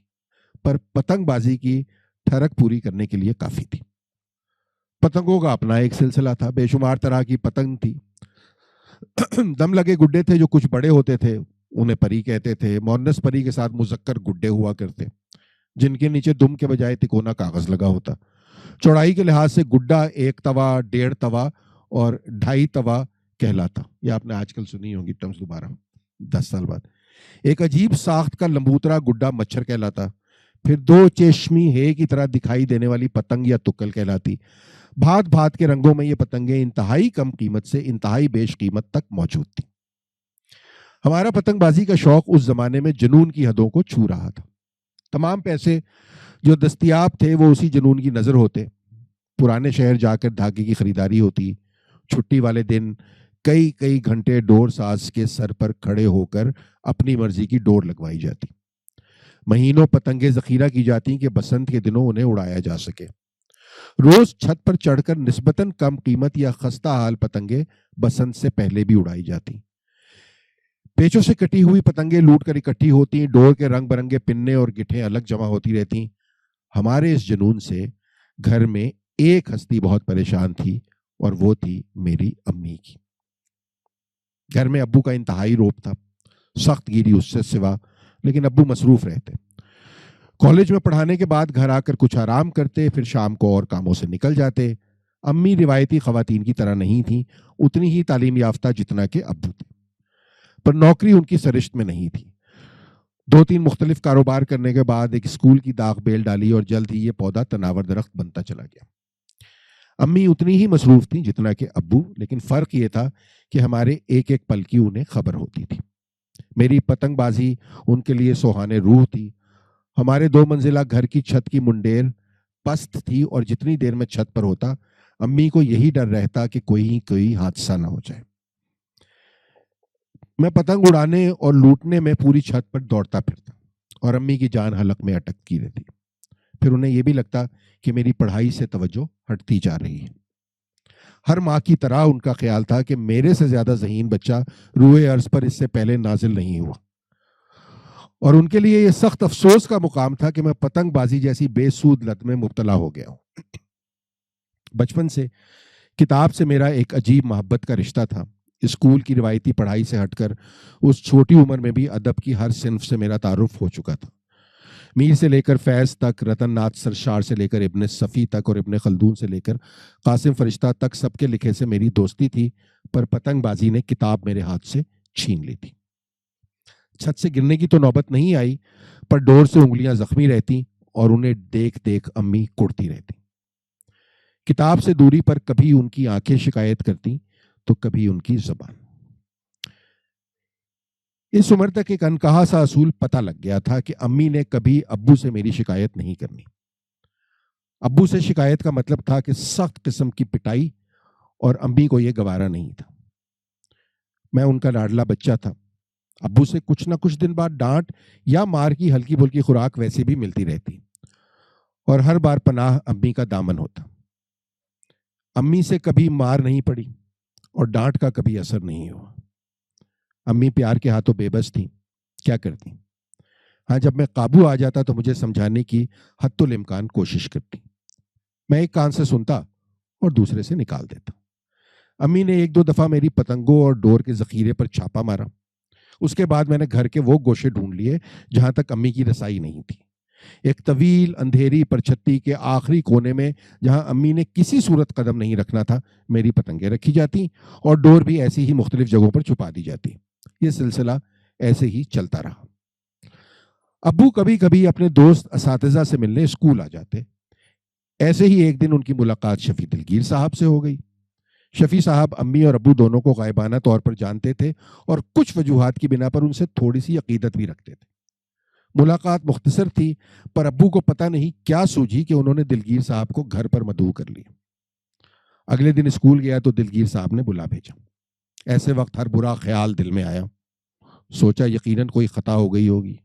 پر پتنگ بازی کی ٹھرک پوری کرنے کے لیے کافی تھی. پتنگوں کا اپنا ایک سلسلہ تھا. بے شمار طرح کی پتنگ تھی. دم لگے گڈے تھے جو کچھ بڑے ہوتے تھے، انہیں پری کہتے تھے. مونس پری کے ساتھ مذکر گڈے ہوا کرتے جن کے نیچے دم کے بجائے تکونا کاغذ لگا ہوتا. چوڑائی کے لحاظ سے گڈا 1 توا، 1.5 توا اور 2.5 توا کہلاتا. یہ آپ نے آج کل سنی ہوگی ٹرمز دوبارہ 10 سال بعد. ایک عجیب ساخت کا لمبوترا گڈا مچھر کہلاتا. پھر 2 چشمی ہے کی طرح دکھائی دینے والی پتنگ یا تکل کہلاتی. بھات بھات کے رنگوں میں یہ پتنگیں انتہائی کم قیمت سے انتہائی بیش قیمت تک موجود تھی. ہمارا پتنگ بازی کا شوق اس زمانے میں جنون کی حدوں کو چھو رہا تھا. تمام پیسے جو دستیاب تھے وہ اسی جنون کی نظر ہوتے. پرانے شہر جا کر دھاگے کی خریداری ہوتی. چھٹی والے دن کئی گھنٹے ڈور ساز کے سر پر کھڑے ہو کر اپنی مرضی کی ڈور لگوائی جاتی. مہینوں پتنگیں ذخیرہ کی جاتی کہ بسنت کے دنوں انہیں اڑایا جا سکے. روز چھت پر چڑھ کر نسبتاً کم قیمت یا خستہ حال پتنگیں بسنت سے پہلے بھی اڑائی جاتی. پیچوں سے کٹی ہوئی پتنگیں لوٹ کر اکٹھی ہوتی. ڈور کے رنگ برنگے پننے اور گٹھیں الگ جمع ہوتی رہتی. ہمارے اس جنون سے گھر میں ایک ہستی بہت پریشان تھی اور وہ تھی میری امی کی. گھر میں ابو کا انتہائی روب تھا، سخت گیری اس سے سوا، لیکن ابو مصروف رہتے. کالج میں پڑھانے کے بعد گھر آ کر کچھ آرام کرتے، پھر شام کو اور کاموں سے نکل جاتے. امی روایتی خواتین کی طرح نہیں تھیں، اتنی ہی تعلیم یافتہ جتنا کہ ابو تھے، پر نوکری ان کی سرشت میں نہیں تھی. 2-3 مختلف کاروبار کرنے کے بعد ایک اسکول کی داغ بیل ڈالی اور جلد ہی یہ پودا تناور درخت بنتا چلا گیا. امی اتنی ہی مصروف تھیں جتنا کہ ابو، لیکن فرق یہ تھا کہ ہمارے ایک ایک پل کی انہیں خبر ہوتی تھی. میری پتنگ بازی ان کے لیے سوہانے روح تھی. ہمارے 2 منزلہ گھر کی چھت کی منڈیر پست تھی اور جتنی دیر میں چھت پر ہوتا امی کو یہی ڈر رہتا کہ کوئی حادثہ نہ ہو جائے. میں پتنگ اڑانے اور لوٹنے میں پوری چھت پر دوڑتا پھرتا اور امی کی جان حلق میں اٹکتی رہتی. پھر انہیں یہ بھی لگتا کہ میری پڑھائی سے توجہ ہٹتی جا رہی ہے. ہر ماں کی طرح ان کا خیال تھا کہ میرے سے زیادہ ذہین بچہ روئے ارض پر اس سے پہلے نازل نہیں ہوا، اور ان کے لیے یہ سخت افسوس کا مقام تھا کہ میں پتنگ بازی جیسی بے سود لت میں مبتلا ہو گیا ہوں. بچپن سے کتاب سے میرا ایک عجیب محبت کا رشتہ تھا. اسکول کی روایتی پڑھائی سے ہٹ کر اس چھوٹی عمر میں بھی ادب کی ہر صنف سے میرا تعارف ہو چکا تھا. میر سے لے کر فیض تک، رتن ناتھ سرشار سے لے کر ابن صفی تک اور ابن خلدون سے لے کر قاسم فرشتہ تک سب کے لکھے سے میری دوستی تھی، پر پتنگ بازی نے کتاب میرے ہاتھ سے چھین لی تھی. چھت سے گرنے کی تو نوبت نہیں آئی، پر ڈور سے انگلیاں زخمی رہتی اور انہیں دیکھ امی کڑتی رہتی. کتاب سے دوری پر کبھی ان کی آنکھیں شکایت کرتی تو کبھی ان کی زبان. اس عمر تک ایک انکہا سا اصول پتہ لگ گیا تھا کہ امی نے کبھی ابو سے میری شکایت نہیں کرنی. ابو سے شکایت کا مطلب تھا کہ سخت قسم کی پٹائی، اور امی کو یہ گوارا نہیں تھا. میں ان کا لاڈلا بچہ تھا. ابو سے کچھ نہ کچھ دن بعد ڈانٹ یا مار کی ہلکی پھلکی خوراک ویسے بھی ملتی رہتی اور ہر بار پناہ امی کا دامن ہوتا. امی سے کبھی مار نہیں پڑی اور ڈانٹ کا کبھی اثر نہیں ہوا. امی پیار کے ہاتھوں بے بس تھیں, کیا کرتی. ہاں جب میں قابو آ جاتا تو مجھے سمجھانے کی حتی الامکان کوشش کرتی. میں ایک کان سے سنتا اور دوسرے سے نکال دیتا. امی نے ایک دو دفعہ میری پتنگوں اور ڈور کے ذخیرے پر چھاپا مارا. اس کے بعد میں نے گھر کے وہ گوشے ڈھونڈ لیے جہاں تک امی کی رسائی نہیں تھی. ایک طویل اندھیری پرچھتی کے آخری کونے میں جہاں امی نے کسی صورت قدم نہیں رکھنا تھا میری پتنگیں رکھی جاتی اور ڈور بھی ایسی ہی مختلف جگہوں پر چھپا دی جاتی. یہ سلسلہ ایسے ہی چلتا رہا. ابو کبھی کبھی اپنے دوست اساتذہ سے ملنے اسکول آ جاتے. ایسے ہی ایک دن ان کی ملاقات شفیع دلگیر صاحب سے ہو گئی. شفیع صاحب امی اور ابو دونوں کو غائبانہ طور پر جانتے تھے اور کچھ وجوہات کی بنا پر ان سے تھوڑی سی عقیدت بھی رکھتے تھے. ملاقات مختصر تھی پر ابو کو پتہ نہیں کیا سوجھی کہ انہوں نے دلگیر صاحب کو گھر پر مدعو کر لیا. اگلے دن اسکول گیا تو دلگیر صاحب نے بلا بھیجا. ایسے وقت ہر برا خیال دل میں آیا. سوچا یقیناً کوئی خطا ہو گئی ہوگی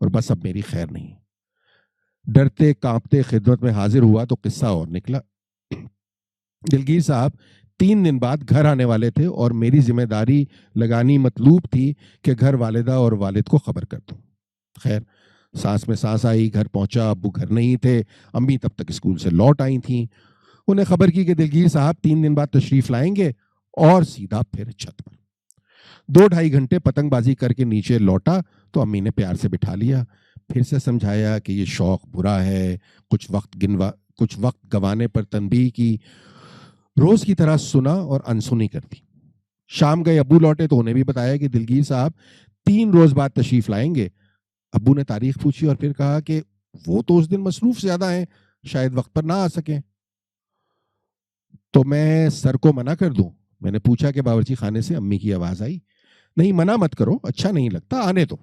اور بس اب میری خیر نہیں. ڈرتے کانپتے خدمت میں حاضر ہوا تو قصہ اور نکلا. دلگیر صاحب 3 دن بعد گھر آنے والے تھے اور میری ذمہ داری لگانی مطلوب تھی کہ گھر والدہ اور والد کو خبر کر دوں. خیر سانس میں سانس آئی. گھر پہنچا. ابو گھر نہیں تھے. امی تب تک اسکول سے لوٹ آئی تھیں. انہیں خبر کی کہ دلگیر صاحب 3 دن بعد تشریف لائیں گے اور سیدھا پھر چھت پر. 2-2.5 گھنٹے پتنگ بازی کر کے نیچے لوٹا تو امی نے پیار سے بٹھا لیا. پھر سے سمجھایا کہ یہ شوق برا ہے. کچھ وقت گوانے پر تنبیہ کی. روز کی طرح سنا اور انسنی کر دی. شام گئے. ابو لوٹے تو انہیں بھی بتایا کہ دلگیر صاحب 3 روز بعد تشریف لائیں گے. ابو نے تاریخ پوچھی اور پھر کہا کہ وہ تو اس دن مصروف زیادہ ہیں, شاید وقت پر نہ آ سکیں. تو میں سر کو منع کر دوں. میں نے پوچھا کہ باورچی خانے سے امی کی آواز آئی, نہیں منع مت کرو, اچھا نہیں لگتا, آنے دو.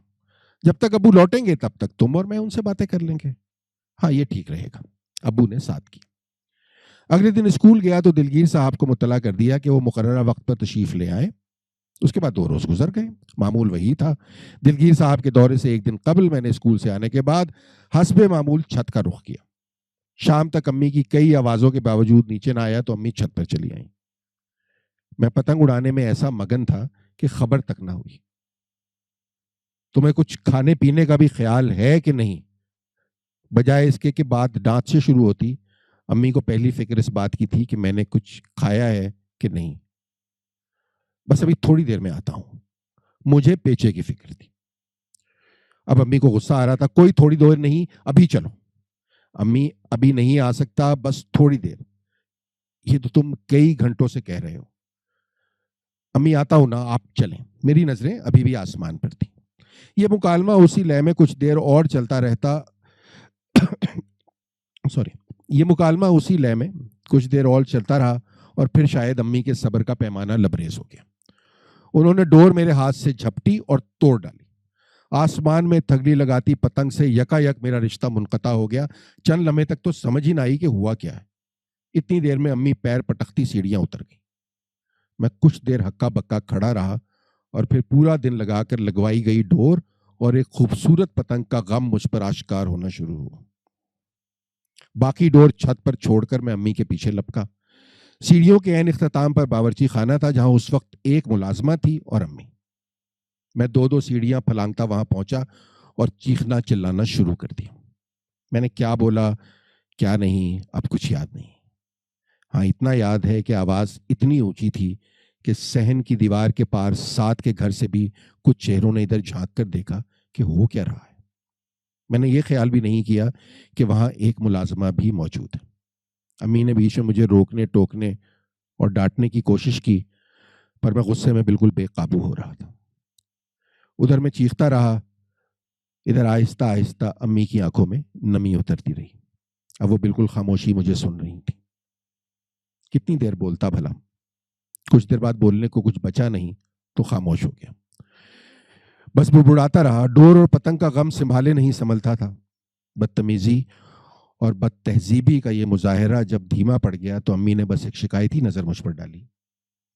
جب تک ابو لوٹیں گے تب تک تم اور میں ان سے باتیں کر لیں گے. ہاں یہ ٹھیک رہے گا. ابو نے ساتھ کی. اگلے دن اسکول گیا تو دلگیر صاحب کو مطلع کر دیا کہ وہ مقررہ وقت پر تشریف لے آئے. اس کے بعد 2 روز گزر گئے. معمول وہی تھا. دلگیر صاحب کے دورے سے ایک دن قبل میں نے اسکول سے آنے کے بعد حسب معمول چھت کا رخ کیا. شام تک امی کی کئی آوازوں کے باوجود نیچے نہ آیا تو امی چھت پر چلی آئیں. میں پتنگ اڑانے میں ایسا مگن تھا کہ خبر تک نہ ہوئی. تمہیں کچھ کھانے پینے کا بھی خیال ہے کہ نہیں؟ بجائے اس کے کہ بات ڈانٹ سے شروع ہوتی, امی کو پہلی فکر اس بات کی تھی کہ میں نے کچھ کھایا ہے کہ نہیں. بس ابھی تھوڑی دیر میں آتا ہوں. مجھے پیچے کی فکر تھی. اب امی کو غصہ آ رہا تھا. کوئی تھوڑی دیر نہیں, ابھی چلو. امی ابھی نہیں آ سکتا, بس تھوڑی دیر. یہ تو تم کئی گھنٹوں سے کہہ رہے ہو. امی آتا ہوں نا, آپ چلیں. میری نظریں ابھی بھی آسمان پر تھی. یہ مکالمہ اسی لے میں کچھ دیر اور چلتا رہتا رہا اور پھر شاید امی کے صبر کا پیمانہ لبریز ہو گیا. انہوں نے ڈور میرے ہاتھ سے جھپٹی اور توڑ ڈالی. آسمان میں تھگلی لگاتی پتنگ سے یکا یک میرا رشتہ منقطع ہو گیا. چند لمحے تک تو سمجھ ہی نہ آئی کہ ہوا کیا ہے. اتنی دیر میں امی پیر پٹکتی سیڑھیاں اتر گئی. میں کچھ دیر ہکا بکا کھڑا رہا اور پھر پورا دن لگا کر لگوائی گئی ڈور اور ایک خوبصورت پتنگ کا غم مجھ پر آشکار ہونا شروع ہوا. باقی ڈور چھت پر چھوڑ کر میں امی کے پیچھے لپکا. سیڑھیوں کے عین اختتام پر باورچی خانہ تھا جہاں اس وقت ایک ملازمہ تھی اور امی. میں 2 سیڑھیاں پھلانگتا وہاں پہنچا اور چیخنا چلانا شروع کر دیا. میں نے کیا بولا کیا نہیں اب کچھ یاد نہیں. ہاں اتنا یاد ہے کہ آواز اتنی اونچی تھی کہ صحن کی دیوار کے پار ساتھ کے گھر سے بھی کچھ چہروں نے ادھر جھانک کر دیکھا کہ ہو کیا رہا ہے. میں نے یہ خیال بھی نہیں کیا کہ وہاں ایک ملازمہ بھی موجود ہے. امی نے بیچ میں مجھے روکنے ٹوکنے اور ڈانٹنے کی کوشش کی پر میں غصے میں بالکل بے قابو ہو رہا تھا. ادھر میں چیختا رہا, ادھر آہستہ آہستہ امی کی آنکھوں میں نمی اترتی رہی. اب وہ بالکل خاموشی مجھے سن رہی تھی. کتنی دیر بولتا بھلا. کچھ دیر بعد بولنے کو کچھ بچا نہیں تو خاموش ہو گیا. بس بڑبڑاتا رہا. ڈور اور پتنگ کا غم سنبھالے نہیں سنبھلتا تھا. بدتمیزی اور بد تہذیبی کا یہ مظاہرہ جب دھیما پڑ گیا تو امی نے بس ایک شکایتی نظر مجھ پر ڈالی.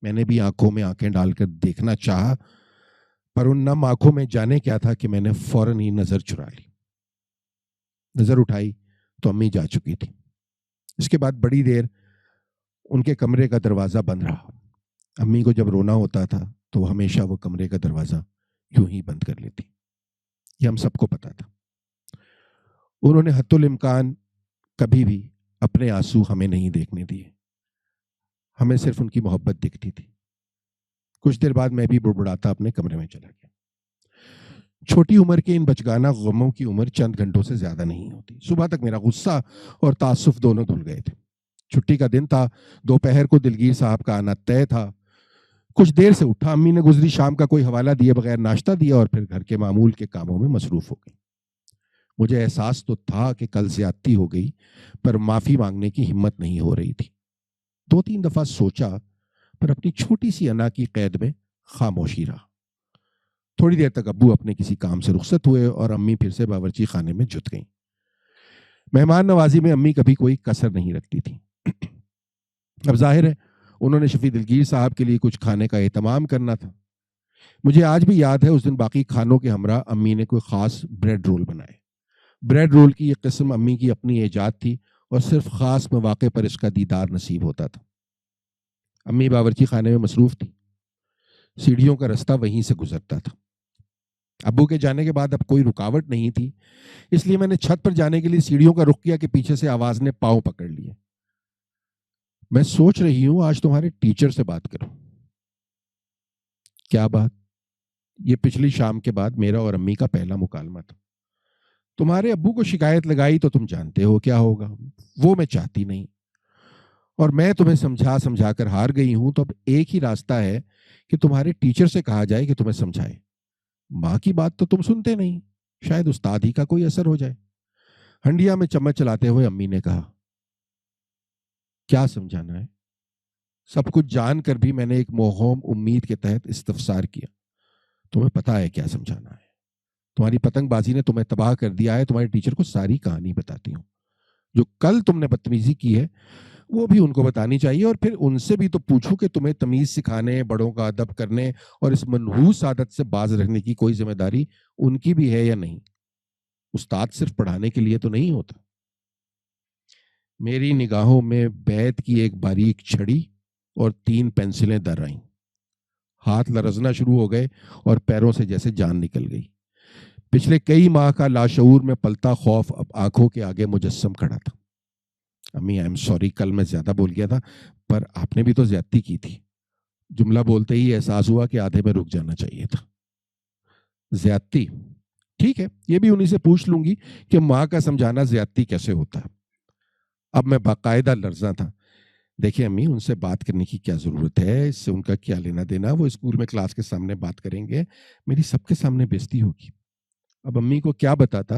میں نے بھی آنکھوں میں آنکھیں ڈال کر دیکھنا چاہا پر ان نم آنکھوں میں جانے کیا تھا کہ میں نے فوراً ہی نظر چرا لی. نظر اٹھائی تو امی جا چکی تھی. اس کے بعد بڑی دیر ان کے کمرے کا دروازہ بند رہا. امی کو جب رونا ہوتا تھا تو ہمیشہ وہ کمرے کا دروازہ یوں ہی بند کر لیتی. یہ ہم سب کو پتا تھا. انہوں نے حتی الامکان کبھی بھی اپنے آنسو ہمیں نہیں دیکھنے دیے. ہمیں صرف ان کی محبت دکھتی تھی. کچھ دیر بعد میں بھی بڑبڑاتا اپنے کمرے میں چلا گیا. چھوٹی عمر کے ان بچگانہ غموں کی عمر چند گھنٹوں سے زیادہ نہیں ہوتی. صبح تک میرا غصہ اور تعصب دونوں دھل گئے تھے. چھٹی کا دن تھا. دوپہر کو دلگیر صاحب کا آنا طے تھا. کچھ دیر سے اٹھا. امی نے گزری شام کا کوئی حوالہ دیے بغیر ناشتہ دیا اور پھر گھر کے معمول کے کاموں میں مصروف ہو گئی. مجھے احساس تو تھا کہ کل زیادتی ہو گئی, پر معافی مانگنے کی ہمت نہیں ہو رہی تھی. 2-3 دفعہ سوچا, پر اپنی چھوٹی سی انا کی قید میں خاموشی رہا. تھوڑی دیر تک ابو اپنے کسی کام سے رخصت ہوئے اور امی پھر سے باورچی خانے میں جت گئیں. مہمان نوازی میں امی کبھی کوئی کسر نہیں رکھتی تھی. اب ظاہر ہے انہوں نے شفیع دلگیر صاحب کے لیے کچھ کھانے کا اہتمام کرنا تھا. مجھے آج بھی یاد ہے اس دن باقی کھانوں کے ہمراہ امی نے کوئی خاص بریڈ رول بنائے. بریڈ رول کی یہ قسم امی کی اپنی ایجاد تھی اور صرف خاص مواقع پر اس کا دیدار نصیب ہوتا تھا. امی باورچی خانے میں مصروف تھی. سیڑھیوں کا رستہ وہیں سے گزرتا تھا. ابو کے جانے کے بعد اب کوئی رکاوٹ نہیں تھی, اس لیے میں نے چھت پر جانے کے لیے سیڑھیوں کا رخ کیا کہ پیچھے سے آواز نے پاؤں پکڑ لیے. میں سوچ رہی ہوں آج تمہارے ٹیچر سے بات کروں. کیا بات؟ یہ پچھلی شام کے بعد میرا اور امی کا پہلا مکالمہ تھا. تمہارے ابو کو شکایت لگائی تو تم جانتے ہو کیا ہوگا. وہ میں چاہتی نہیں, اور میں تمہیں سمجھا کر ہار گئی ہوں. تو اب ایک ہی راستہ ہے کہ تمہارے ٹیچر سے کہا جائے کہ تمہیں سمجھائے. ماں کی بات تو تم سنتے نہیں, شاید استاد ہی کا کوئی اثر ہو جائے. ہنڈیا میں چمچ چلاتے ہوئے امی نے کہا, کیا سمجھانا ہے؟ سب کچھ جان کر بھی میں نے ایک موہوم امید کے تحت استفسار کیا. تمہیں پتا ہے کیا سمجھانا ہے. تمہاری پتنگ بازی نے تمہیں تباہ کر دیا ہے. تمہارے ٹیچر کو ساری کہانی بتاتی ہوں. جو کل تم نے بدتمیزی کی ہے وہ بھی ان کو بتانی چاہیے, اور پھر ان سے بھی تو پوچھو کہ تمہیں تمیز سکھانے, بڑوں کا ادب کرنے اور اس منحوس عادت سے باز رکھنے کی کوئی ذمہ داری ان کی بھی ہے یا نہیں. استاد صرف پڑھانے کے لیے تو نہیں ہوتا. میری نگاہوں میں بیت کی ایک باریک چھڑی اور 3 پینسلیں در آئیں. ہاتھ لرزنا شروع ہو گئے اور پیروں سے جیسے جان نکل گئی. پچھلے کئی ماہ کا لاشعور میں پلتا خوف اب آنکھوں کے آگے مجسم کھڑا تھا. امی آئی ایم سوری, کل میں زیادہ بول گیا تھا, پر آپ نے بھی تو زیادتی کی تھی. جملہ بولتے ہی احساس ہوا کہ آدھے میں رک جانا چاہیے تھا. زیادتی؟ ٹھیک ہے, یہ بھی انہی سے پوچھ لوں گی کہ ماں کا سمجھانا زیادتی کیسے ہوتا ہے. اب میں باقاعدہ لرزاں تھا. دیکھیں امی, ان سے بات کرنے کی کیا ضرورت ہے, اس سے ان کا کیا لینا دینا. وہ اسکول میں کلاس کے سامنے بات کریں گے, میری سب کے سامنے بےزتی ہوگی. اب امی کو کیا بتاتا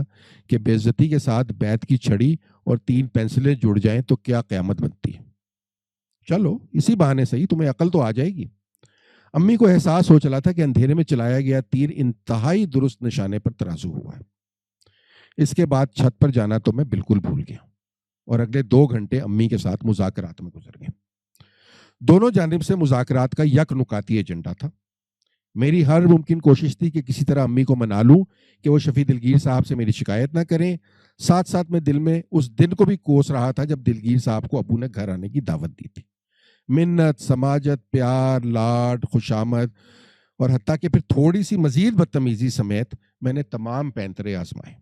کہ بے عزتی کے ساتھ بیت کی چھڑی اور 3 پینسلیں جڑ جائیں تو کیا قیامت بنتی ہے. چلو اسی بہانے سے ہی تمہیں عقل تو آ جائے گی. امی کو احساس ہو چلا تھا کہ اندھیرے میں چلایا گیا تیر انتہائی درست نشانے پر ترازو ہوا ہے. اس کے بعد چھت پر جانا تو میں بالکل بھول گیا, اور اگلے 2 گھنٹے امی کے ساتھ مذاکرات میں گزر گئے. دونوں جانب سے مذاکرات کا یک نکاتی ایجنڈا تھا. میری ہر ممکن کوشش تھی کہ کسی طرح امی کو منا لوں کہ وہ شفیع دلگیر صاحب سے میری شکایت نہ کریں. ساتھ ساتھ میں دل میں اس دن کو بھی کوس رہا تھا جب دلگیر صاحب کو ابو نے گھر آنے کی دعوت دی تھی. منت, سماجت, پیار, لاڈ, خوشامد اور حتیٰ کہ پھر تھوڑی سی مزید بدتمیزی سمیت میں نے تمام پینترے آزمائے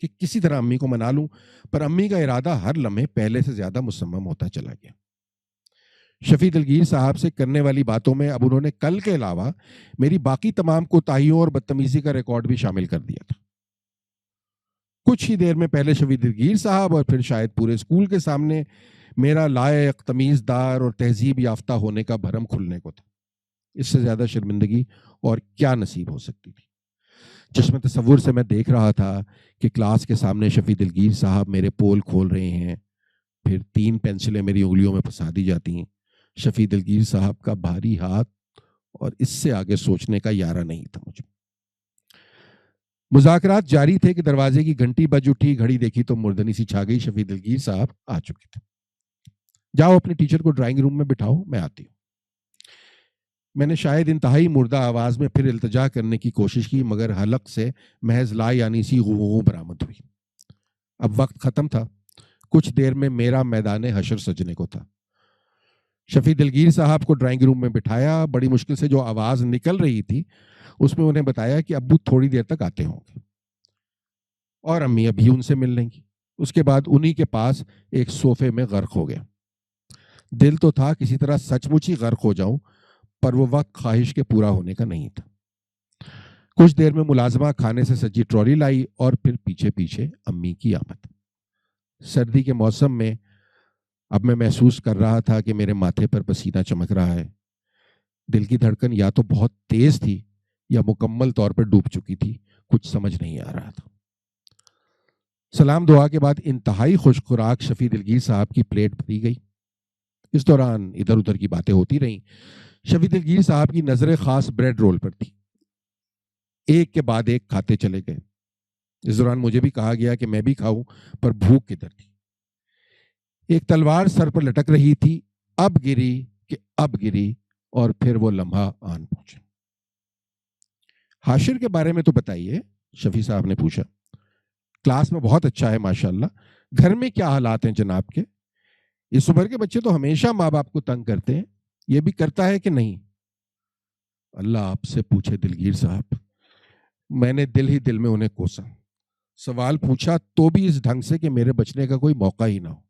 کہ کسی طرح امی کو منا لوں, پر امی کا ارادہ ہر لمحے پہلے سے زیادہ مصمم ہوتا چلا گیا. شفیع دلگیر صاحب سے کرنے والی باتوں میں اب انہوں نے کل کے علاوہ میری باقی تمام کوتاہیوں اور بدتمیزی کا ریکارڈ بھی شامل کر دیا تھا. کچھ ہی دیر میں پہلے شفیع دلگیر صاحب اور پھر شاید پورے اسکول کے سامنے میرا لائق, تمیزدار اور تہذیب یافتہ ہونے کا بھرم کھلنے کو تھا. اس سے زیادہ شرمندگی اور کیا نصیب ہو سکتی تھی. چشم تصور سے میں دیکھ رہا تھا کہ کلاس کے سامنے شفیع دلگیر صاحب میرے پول کھول رہے ہیں, پھر 3 پینسلیں میری انگلیوں میں پھنسا دی جاتی ہیں. شفیع دلگیر صاحب کا بھاری ہاتھ, اور اس سے آگے سوچنے کا یارہ نہیں تھا مجھے. مذاکرات جاری تھے کہ دروازے کی گھنٹی بج اٹھی. گھڑی دیکھی تو مردنی سی چھا گئی. شفیع دلگیر صاحب آ چکے تھے. جاؤ اپنے ٹیچر کو ڈرائنگ روم میں بٹھاؤ, میں آتی ہوں. میں نے شاید انتہائی مردہ آواز میں پھر التجا کرنے کی کوشش کی، مگر حلق سے محض لا یعنی سی غو برآمد ہوئی۔ اب وقت ختم تھا، کچھ دیر میں میرا میدان حشر سجنے کو تھا۔ شفیع دلگیر صاحب کو ڈرائنگ روم میں بٹھایا، بڑی مشکل سے جو آواز نکل رہی تھی اس میں انہیں بتایا کہ ابو تھوڑی دیر تک آتے ہوں گے اور امی ابھی ان سے مل لیں گی۔ اس کے بعد انہی کے پاس ایک صوفے میں غرق ہو گیا۔ دل تو تھا کسی طرح سچ مچ ہی غرق ہو جاؤں، پر وہ وقت خواہش کے پورا ہونے کا نہیں تھا۔ کچھ دیر میں ملازمہ کھانے سے سجی ٹرالی لائی اور پھر پیچھے پیچھے امی کی آمد۔ سردی کے موسم میں اب میں محسوس کر رہا تھا کہ میرے ماتھے پر پسینہ چمک رہا ہے۔ دل کی دھڑکن یا تو بہت تیز تھی یا مکمل طور پر ڈوب چکی تھی، کچھ سمجھ نہیں آ رہا تھا۔ سلام دعا کے بعد انتہائی خوش خوراک شفیع دلگیر صاحب کی پلیٹ بھری گئی۔ اس دوران ادھر ادھر کی باتیں ہوتی رہیں۔ شفیع دلگیر صاحب کی نظر خاص بریڈ رول پر تھی، ایک کے بعد ایک کھاتے چلے گئے۔ اس دوران مجھے بھی کہا گیا کہ میں بھی کھاؤں، پر بھوک کدھر تھی۔ ایک تلوار سر پر لٹک رہی تھی، اب گری کہ اب گری، اور پھر وہ لمحہ آن پہنچا۔ حاشر کے بارے میں تو بتائیے، شفیع صاحب نے پوچھا۔ کلاس میں بہت اچھا ہے ماشاءاللہ، گھر میں کیا حالات ہیں جناب کے؟ اس عمر کے بچے تو ہمیشہ ماں باپ کو تنگ کرتے ہیں، یہ بھی کرتا ہے کہ نہیں؟ اللہ آپ سے پوچھے دلگیر صاحب، میں نے دل ہی دل میں انہیں کوسا۔ سوال پوچھا تو بھی اس ڈھنگ سے کہ میرے بچنے کا کوئی موقع ہی نہ ہو۔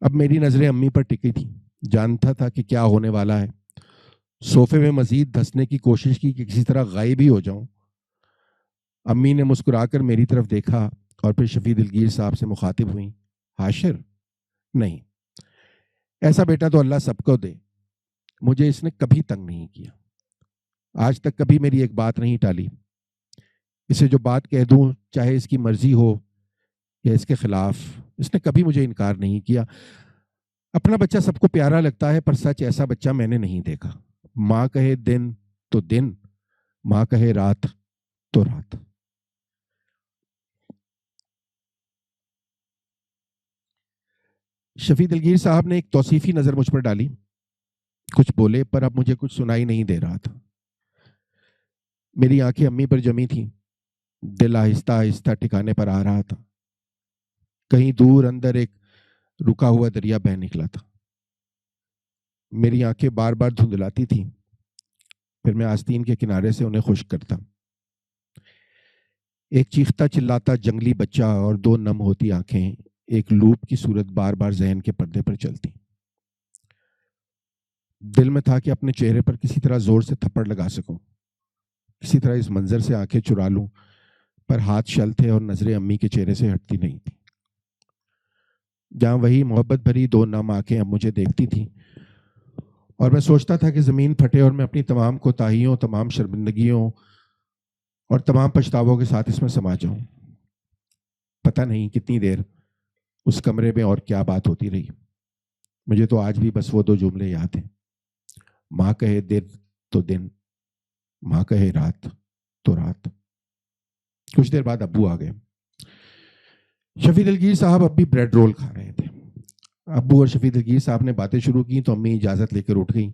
اب میری نظریں امی پر ٹکی تھی، جانتا تھا کہ کیا ہونے والا ہے۔ صوفے میں مزید دھسنے کی کوشش کی کہ کسی طرح غائب ہی ہو جاؤں۔ امی نے مسکرا کر میری طرف دیکھا اور پھر شفیع دلگیر صاحب سے مخاطب ہوئی، حاشر نہیں، ایسا بیٹا تو اللہ سب کو دے، مجھے اس نے کبھی تنگ نہیں کیا، آج تک کبھی میری ایک بات نہیں ٹالی۔ اسے جو بات کہہ دوں چاہے اس کی مرضی ہو یا اس کے خلاف، اس نے کبھی مجھے انکار نہیں کیا۔ اپنا بچہ سب کو پیارا لگتا ہے، پر سچ ایسا بچہ میں نے نہیں دیکھا۔ ماں کہے دن تو دن، ماں کہے رات تو رات۔ شفیع دلگیر صاحب نے ایک توصیفی نظر مجھ پر ڈالی، کچھ بولے پر اب مجھے کچھ سنائی نہیں دے رہا تھا۔ میری آنکھیں امی پر جمی تھیں، دل آہستہ آہستہ ٹھکانے پر آ رہا تھا۔ کہیں دور اندر ایک رکا ہوا دریا بہہ نکلا تھا۔ میری آنکھیں بار بار دھندلاتی تھیں، پھر میں آستین کے کنارے سے انہیں خشک کرتا۔ ایک چیختا چلاتا جنگلی بچہ اور دو نم ہوتی آنکھیں ایک لوپ کی صورت بار بار ذہن کے پردے پر چلتی۔ دل میں تھا کہ اپنے چہرے پر کسی طرح زور سے تھپڑ لگا سکوں، کسی طرح اس منظر سے آنکھیں چرا لوں، پر ہاتھ شل تھے اور نظریں امی کے چہرے سے ہٹتی نہیں تھی۔ جہاں وہی محبت بھری دو نم آنکھیں اب مجھے دیکھتی تھیں، اور میں سوچتا تھا کہ زمین پھٹے اور میں اپنی تمام کوتاہیوں، تمام شرمندگیوں اور تمام پچھتاووں کے ساتھ اس میں سما جاؤں۔ پتہ نہیں کتنی دیر اس کمرے میں اور کیا بات ہوتی رہی۔ مجھے تو آج بھی بس وہ دو جملے یاد ہیں، ماں کہے دن تو دن، ماں کہے رات تو رات۔ کچھ دیر بعد ابو آ گئے۔ شفیع دلگیر صاحب اب بھی بریڈ رول کھا رہے تھے۔ ابو اور شفیع دلگیر صاحب نے باتیں شروع کی تو امی اجازت لے کر اٹھ گئیں۔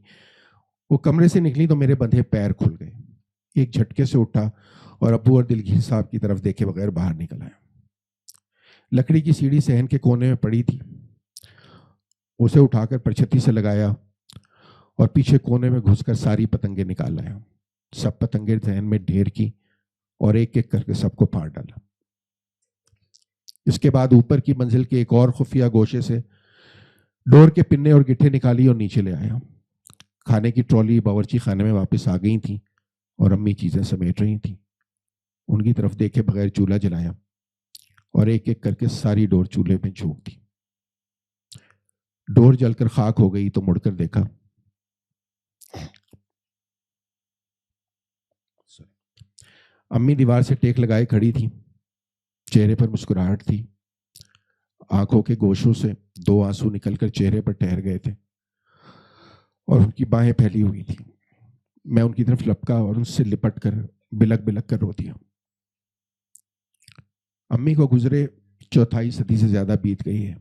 وہ کمرے سے نکلی تو میرے بندھے پیر کھل گئے۔ ایک جھٹکے سے اٹھا اور ابو اور دلگیر صاحب کی طرف دیکھے بغیر باہر نکل آیا۔ لکڑی کی سیڑھی صحن کے کونے میں پڑی تھی، اسے اٹھا کر پرچھتی سے لگایا اور پیچھے کونے میں گھس کر ساری پتنگیں نکال لایا۔ سب پتنگیں ذہن میں ڈھیر کی اور ایک ایک کر کے سب کو پھاڑ ڈالا۔ اس کے بعد اوپر کی منزل کے ایک اور خفیہ گوشے سے ڈور کے پنے اور گٹھے نکالی اور نیچے لے آیا۔ کھانے کی ٹرالی باورچی خانے میں واپس آ گئی تھی اور امی چیزیں سمیٹ رہی تھیں۔ ان کی طرف دیکھے بغیر چولہا جلایا اور ایک ایک کر کے ساری ڈور چولہے میں جھونک دی۔ ڈور جل کر خاک ہو گئی تو مڑ کر دیکھا، امی دیوار سے ٹیک لگائے کھڑی تھی، چہرے پر مسکراہٹ تھی، آنکھوں کے گوشوں سے دو آنسو نکل کر چہرے پر ٹھہر گئے تھے اور ان کی باہیں پھیلی ہوئی تھی۔ میں ان کی طرف لپکا اور ان سے لپٹ کر بلک بلک کر رو دیا۔ امی کو گزرے 4 صدی سے زیادہ بیت گئی ہے۔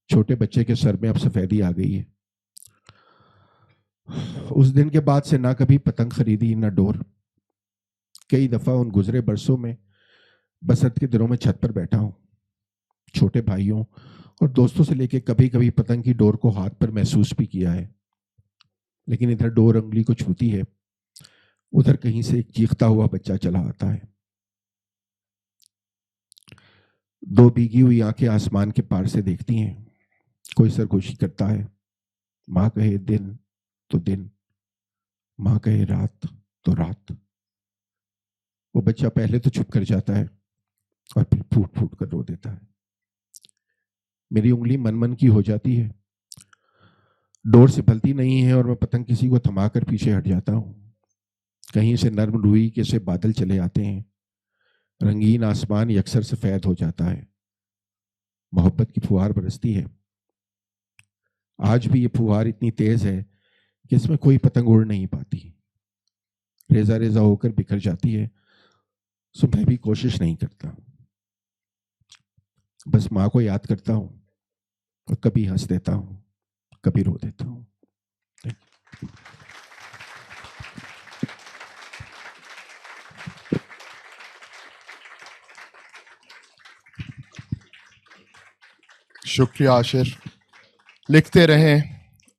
چھوٹے بچے کے سر میں اب سفیدی آ گئی ہے اس دن کے بعد سے نہ کبھی پتنگ خریدی نہ ڈور. کئی دفعہ ان گزرے برسوں میں بسنت کے دنوں میں چھت پر بیٹھا ہوں. چھوٹے بھائیوں اور دوستوں سے لے کے کبھی کبھی پتنگ کی ڈور کو ہاتھ پر محسوس بھی کیا ہے. لیکن ادھر ڈور انگلی کو چھوتی ہے, ادھر کہیں سے ایک چیختا ہوا بچہ چلا آتا ہے. دو بھیگی ہوئی آنکھیں آسمان کے پار سے دیکھتی ہیں. کوئی سرگوشی کرتا ہے. ماں کہے دن تو دن, ماں کہے رات تو رات. وہ بچہ پہلے تو چھپ کر جاتا ہے اور پھر پھوٹ پھوٹ کر رو دیتا ہے. میری انگلی من من کی ہو جاتی ہے. ڈور سے پھلتی نہیں ہے اور میں پتنگ کسی کو تھما کر پیچھے ہٹ جاتا ہوں. کہیں سے نرم روئی کے سے بادل چلے آتے ہیں. رنگین آسمان یکسر سفید ہو جاتا ہے. محبت کی پھوار برستی ہے. آج بھی یہ پھوار اتنی تیز ہے کہ اس میں کوئی پتنگ اڑ نہیں پاتی. ریزہ ریزہ ہو کر بکھر جاتی ہے. سو میں بھی کوشش نہیں کرتا, بس ماں کو یاد کرتا ہوں اور کبھی ہنس دیتا ہوں, کبھی رو دیتا ہوں. شکریہ عاشر. لکھتے رہیں,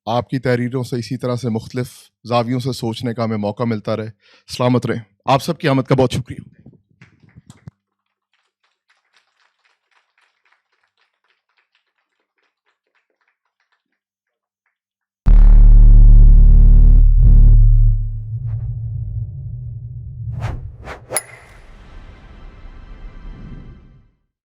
آپ کی تحریروں سے اسی طرح سے مختلف زاویوں سے سوچنے کا ہمیں موقع ملتا رہے. سلامت رہیں. آپ سب کی آمد کا بہت شکریہ.